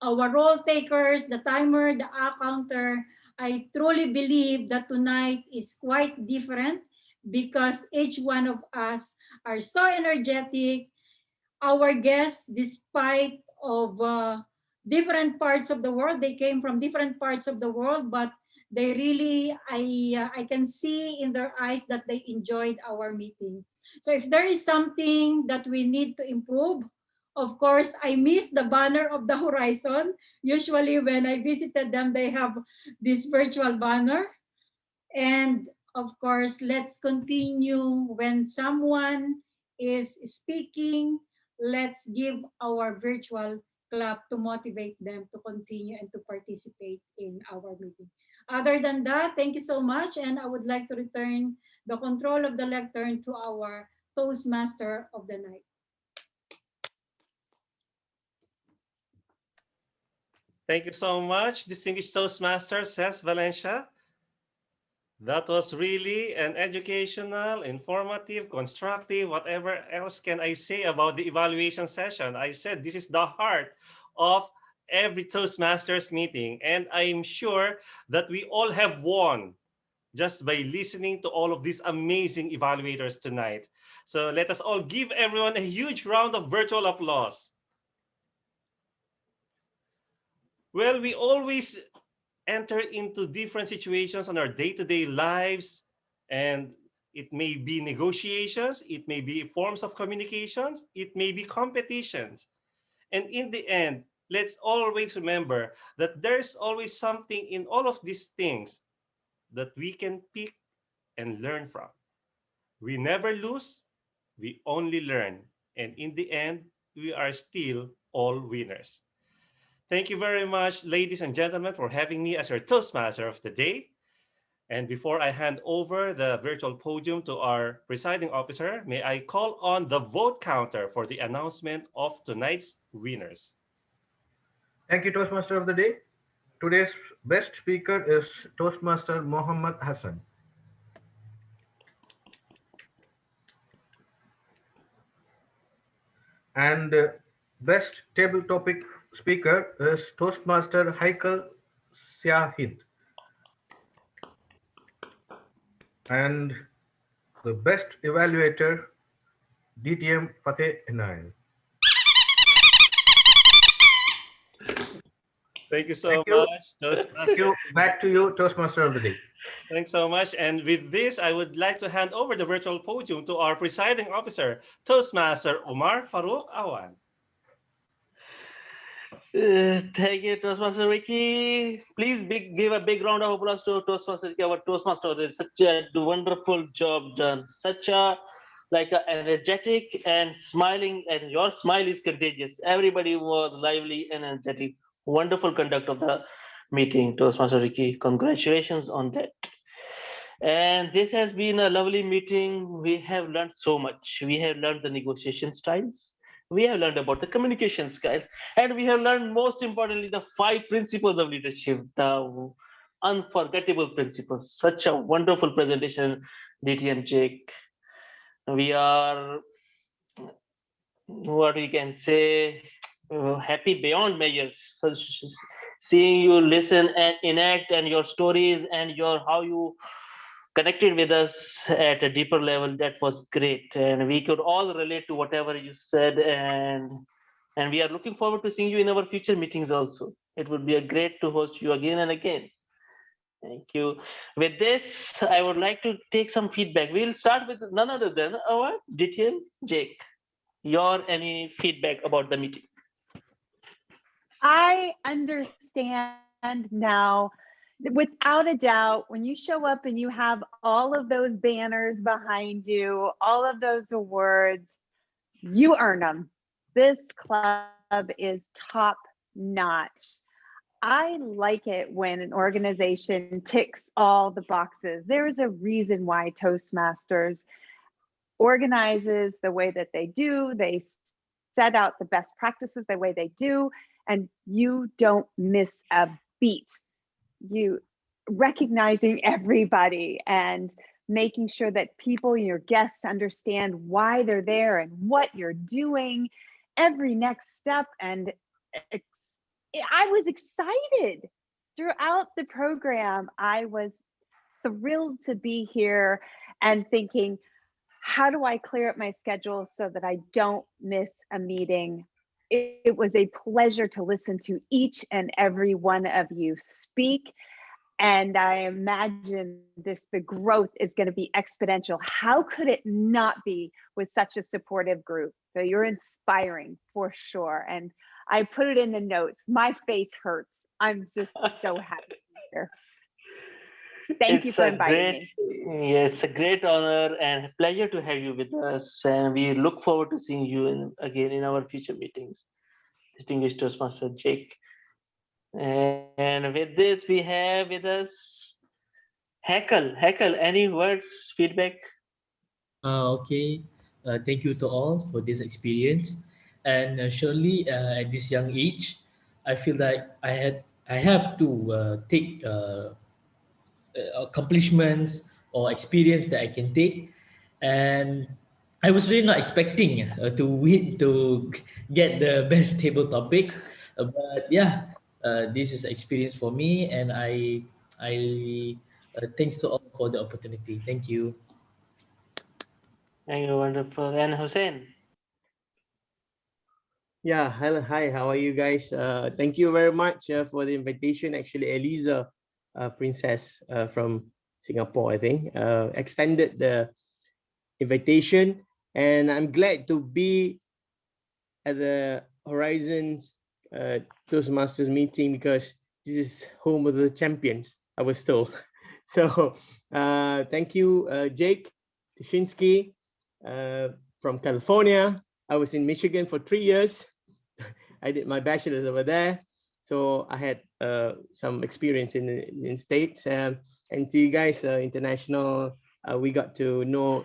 our role takers, the timer, the counter, I truly believe that tonight is quite different because each one of us are so energetic. Our guests, despite of different parts of the world, they came from different parts of the world, but they really, I can see in their eyes that they enjoyed our meeting. So if there is something that we need to improve, of course, I miss the banner of the Horizon. Usually when I visited them, they have this virtual banner. And of course, let's continue when someone is speaking, let's give our virtual clap to motivate them to continue and to participate in our meeting. Other than that, thank you so much. And I would like to return the control of the lectern to our Toastmaster of the night. Thank you so much, distinguished Toastmaster, says Valencia. That was really an educational, informative, constructive, whatever else can I say about the evaluation session. I said this is the heart of every Toastmasters meeting, and I'm sure that we all have won just by listening to all of these amazing evaluators tonight. So let us all give everyone a huge round of virtual applause. Well, we always enter into different situations on our day-to-day lives, and it may be negotiations, it may be forms of communications, it may be competitions. And in the end, let's always remember that there's always something in all of these things that we can pick and learn from. We never lose, we only learn. And in the end, we are still all winners. Thank you very much, ladies and gentlemen, for having me as your Toastmaster of the day. And before I hand over the virtual podium to our presiding officer, may I call on the vote counter for the announcement of tonight's winners. Thank you, Toastmaster of the day. Today's best speaker is Toastmaster Mohammed Hassan. And best table topic speaker is Toastmaster Haikal Shahid. And the best evaluator, DTM Fateh Inayal. Thank you so much, Toastmaster. Thank you. Back to you, Toastmaster of the day. Thanks so much. And with this, I would like to hand over the virtual podium to our presiding officer, Toastmaster Omar Farouk Awan. Thank you, Toastmaster Ricky. Please give a big round of applause to Toastmaster Ricky, our Toastmaster. It's such a wonderful job done. Such a energetic and smiling, and your smile is contagious. Everybody was lively and energetic. Wonderful conduct of the meeting, Toastmaster Ricky. Congratulations on that. And this has been a lovely meeting. We have learned so much. We have learned the negotiation styles. We have learned about the communication styles. And we have learned, most importantly, the 5 principles of leadership, the unforgettable principles. Such a wonderful presentation, DT and Jake. We are, what we can say, happy beyond measures. So seeing you listen and enact and your stories and your how you connected with us at a deeper level, that was great, and we could all relate to whatever you said, and we are looking forward to seeing you in our future meetings also. It would be a great to host you again and again. Thank you. With this, I would like to take some feedback. We'll start with none other than our DTM Jake. Your any feedback about the meeting? I understand now, without a doubt, when you show up and you have all of those banners behind you, all of those awards, you earn them. This club is top notch. I like it when an organization ticks all the boxes. There's a reason why Toastmasters organizes the way that they do. They set out the best practices the way they do, and you don't miss a beat. You recognizing everybody and making sure that people, your guests, understand why they're there and what you're doing, every next step. And I was excited throughout the program. I was thrilled to be here and thinking, how do I clear up my schedule so that I don't miss a meeting? It was a pleasure to listen to each and every one of you speak. And I imagine the growth is going to be exponential. How could it not be with such a supportive group? So you're inspiring for sure. And I put it in the notes. My face hurts. I'm just so happy to be here. Thank you for inviting me. Yeah, it's a great honor and pleasure to have you with us. And we look forward to seeing you again in our future meetings. Distinguished Toastmaster Jake. And with this, we have with us Heckle. Heckle, any words, feedback? Okay. Thank you to all for this experience. And surely at this young age, I feel like I have to take accomplishments or experience that I can take. And I was really not expecting to win to get the best table topics, but yeah, this is experience for me, and I thanks to all for the opportunity. Thank you. Thank you, wonderful. And Hussein. Yeah, hello, hi, how are you guys? Thank you very much for the invitation. Actually, Eliza, Princess from Singapore, I think, extended the invitation, and I'm glad to be at the Horizons Toastmasters meeting because this is home of the champions, I was told. So thank you, Jake Tushinsky from California. I was in Michigan for 3 years. I did my bachelor's over there. So I had some experience in States. And to you guys, international, we got to know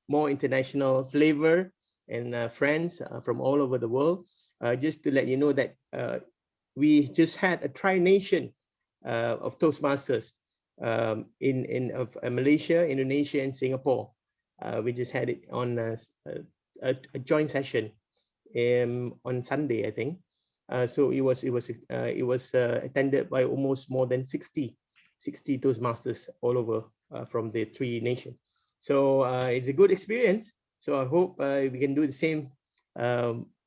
more international flavor and friends from all over the world. Just to let you know that we just had a tri-nation of Toastmasters in Malaysia, Indonesia, and Singapore. We just had it on a joint session on Sunday, I think. So it was attended by almost more than 60 Toastmasters all over from the three nations. So it's a good experience. So I hope we can do the same,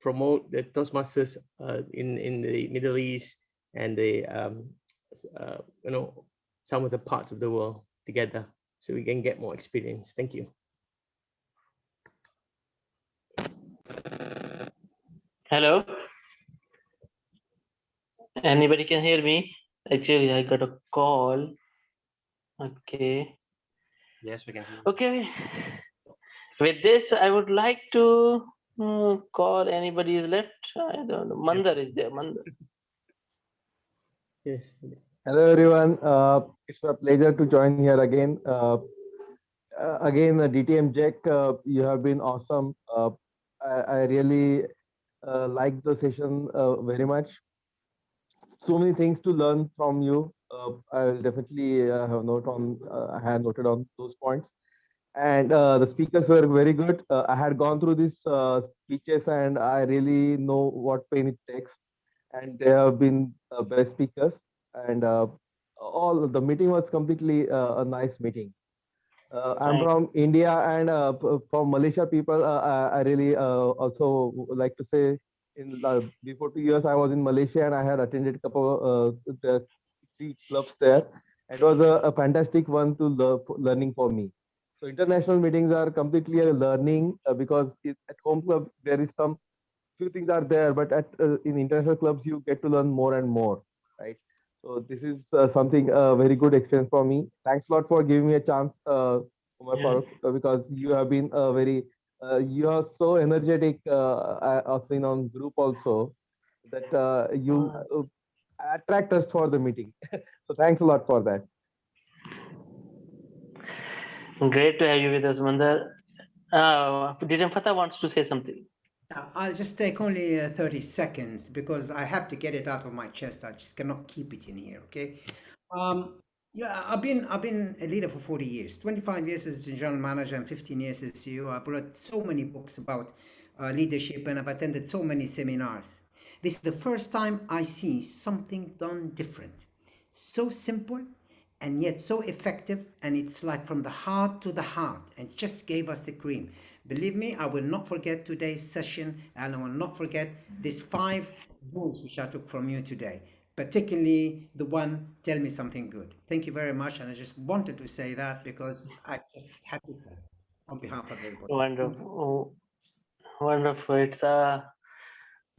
promote the Toastmasters in the Middle East and the some of the parts of the world together, so we can get more experience. Thank you. Hello. Anybody can hear me? Actually, I got a call. Okay. Yes, we can hear you. Okay. With this, I would like to call anybody is left. I don't know. Mandar is there. Mandar. Yes. Hello, everyone. It's a pleasure to join here again. Again, DTM Jack, you have been awesome. I really liked the session very much. So many things to learn from you. I will definitely have note on. I had noted on those points. And the speakers were very good. I had gone through these speeches, and I really know what pain it takes. And they have been best speakers. And all the meeting was completely a nice meeting. I'm Thanks. from India, and from Malaysia people, I really also like to say before 2 years I was in Malaysia, and I had attended a couple the three clubs there, It was a fantastic one to learning for me. So international meetings are completely a learning because at home club there is some few things are there, but at in international clubs you get to learn more and more, right? So this is something very good experience for me. Thanks a lot for giving me a chance, Umar Yeah. Farooq, because you have been very you are so energetic. I've seen on group also that you attract us for the meeting. So thanks a lot for that. Great to have you with us, Mandar. Didem Fatah wants to say something. I'll just take only 30 seconds because I have to get it out of my chest. I just cannot keep it in here, okay? Yeah, I've been a leader for 40 years, 25 years as the general manager and 15 years as CEO. I've read so many books about leadership and I've attended so many seminars. This is the first time I see something done different. So simple and yet so effective, and it's like from the heart to the heart, and just gave us the cream. Believe me, I will not forget today's session, and I will not forget these 5 rules which I took from you today, particularly the one, tell me something good. Thank you very much, and I just wanted to say that because I just had to say it on behalf of everybody. Wonderful. Wonderful. It's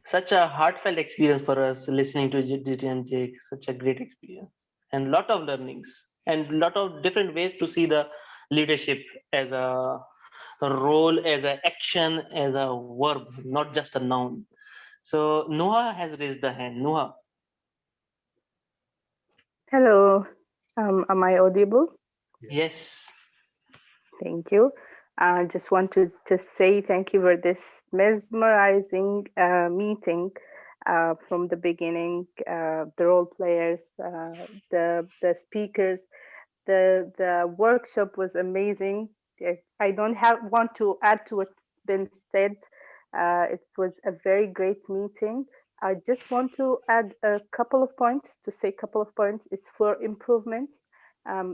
such a heartfelt experience for us listening to DT and Jake. Such a great experience and lot of learnings and lot of different ways to see the leadership as a role, as an action, as a verb, not just a noun. So Noah has raised the hand. Noah. Hello, am I audible? Yes. Thank you. I just wanted to say thank you for this mesmerizing meeting from the beginning. The role players, the speakers, the workshop was amazing. I don't want to add to what's been said. It was a very great meeting. I just want to add a couple of points, to say a couple of points. It's for improvements.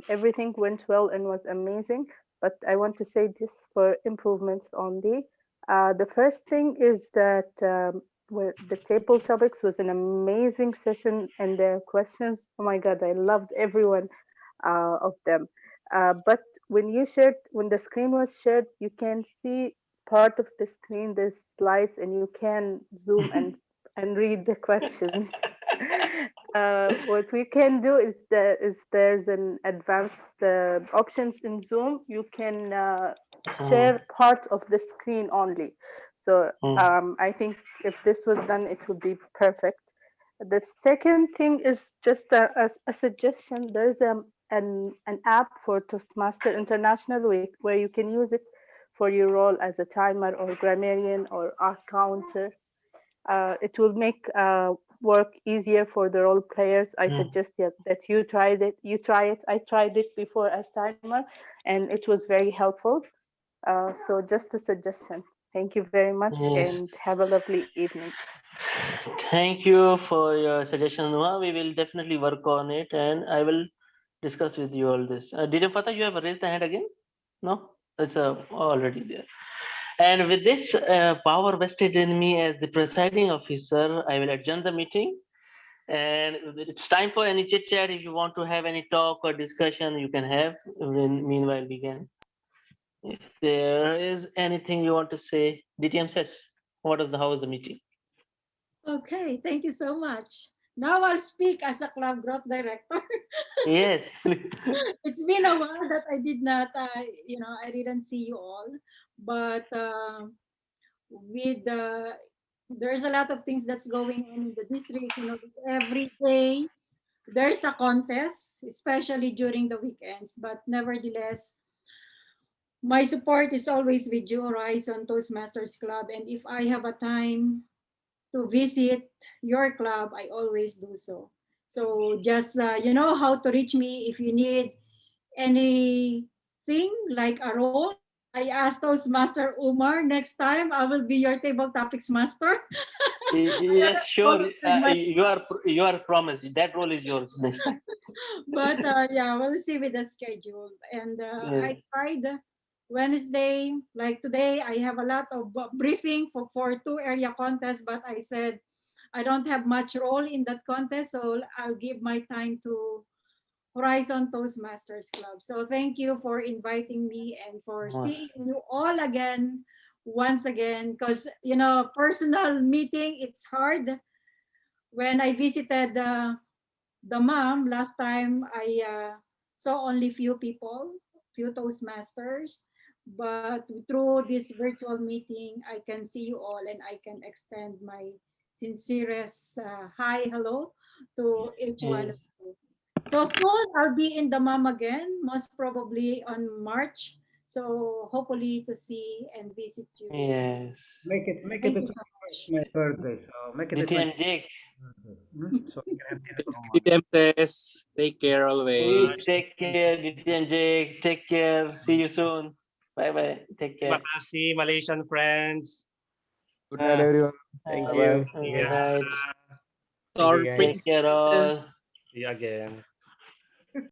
Everything went well and was amazing, but I want to say this for improvements only. The first thing is that the table topics was an amazing session, and the questions, oh my God, I loved everyone of them. But when the screen was shared, you can see part of the screen, the slides, and you can zoom and read the questions. What we can do is there's an advanced options in Zoom. You can share part of the screen only. So I think if this was done, it would be perfect. The second thing is just a suggestion. There's an app for Toastmaster International Week where you can use it for your role as a timer or grammarian or art counter. It will make work easier for the role players. I suggest that you try it. I tried it before as timer, and it was very helpful. So just a suggestion. Thank you very much, Yes. and have a lovely evening. Thank you for your suggestion, Noah. We will definitely work on it, and I will discuss with you all this. Didem Fatah, you have raised the hand again? No, it's already there. And with this power vested in me as the presiding officer, I will adjourn the meeting. And it's time for any chit chat. If you want to have any talk or discussion, you can have. Meanwhile, we can. If there is anything you want to say, DTM says, how was the meeting? Okay, thank you so much. Now I'll speak as a club growth director. Yes. It's been a while that I did not, I didn't see you all, but with there's a lot of things that's going on in the district. Every day there's a contest, especially during the weekends. But nevertheless, my support is always with you, Horizon Toastmasters Club, and if I have a time to visit your club, I always do so. So just you know how to reach me if you need anything like a role. I asked Toastmaster Umar, next time I will be your table topics master. Yes, sure. You are promised. That role is yours next time. But yeah, we'll see with the schedule. And I tried Wednesday, like today, I have a lot of briefing for 2 area contests, but I said I don't have much role in that contest, so I'll give my time to Horizon Toastmasters Club. So thank you for inviting me and for seeing you all again, once again, because, you know, personal meeting, it's hard. When I visited the mom last time, I saw only few people, few Toastmasters. But through this virtual meeting, I can see you all and I can extend my sincerest hi, hello to each one of you. So soon I'll be in the mom again, most probably on March. So hopefully to see and visit you. Yes. Make it Thank the you so 21st my birthday. So make it the DTM 21st Jake. birthday. So we can have dinner together. DTM says, take care Please always. take care, DTM Jake. Take care. See you soon. Bye bye. Take care. Terima kasih, Malaysian friends. Good night, everyone. Thank Bye-bye. you. Good night. Thank you, Sorry, guys. Take care all. See you again.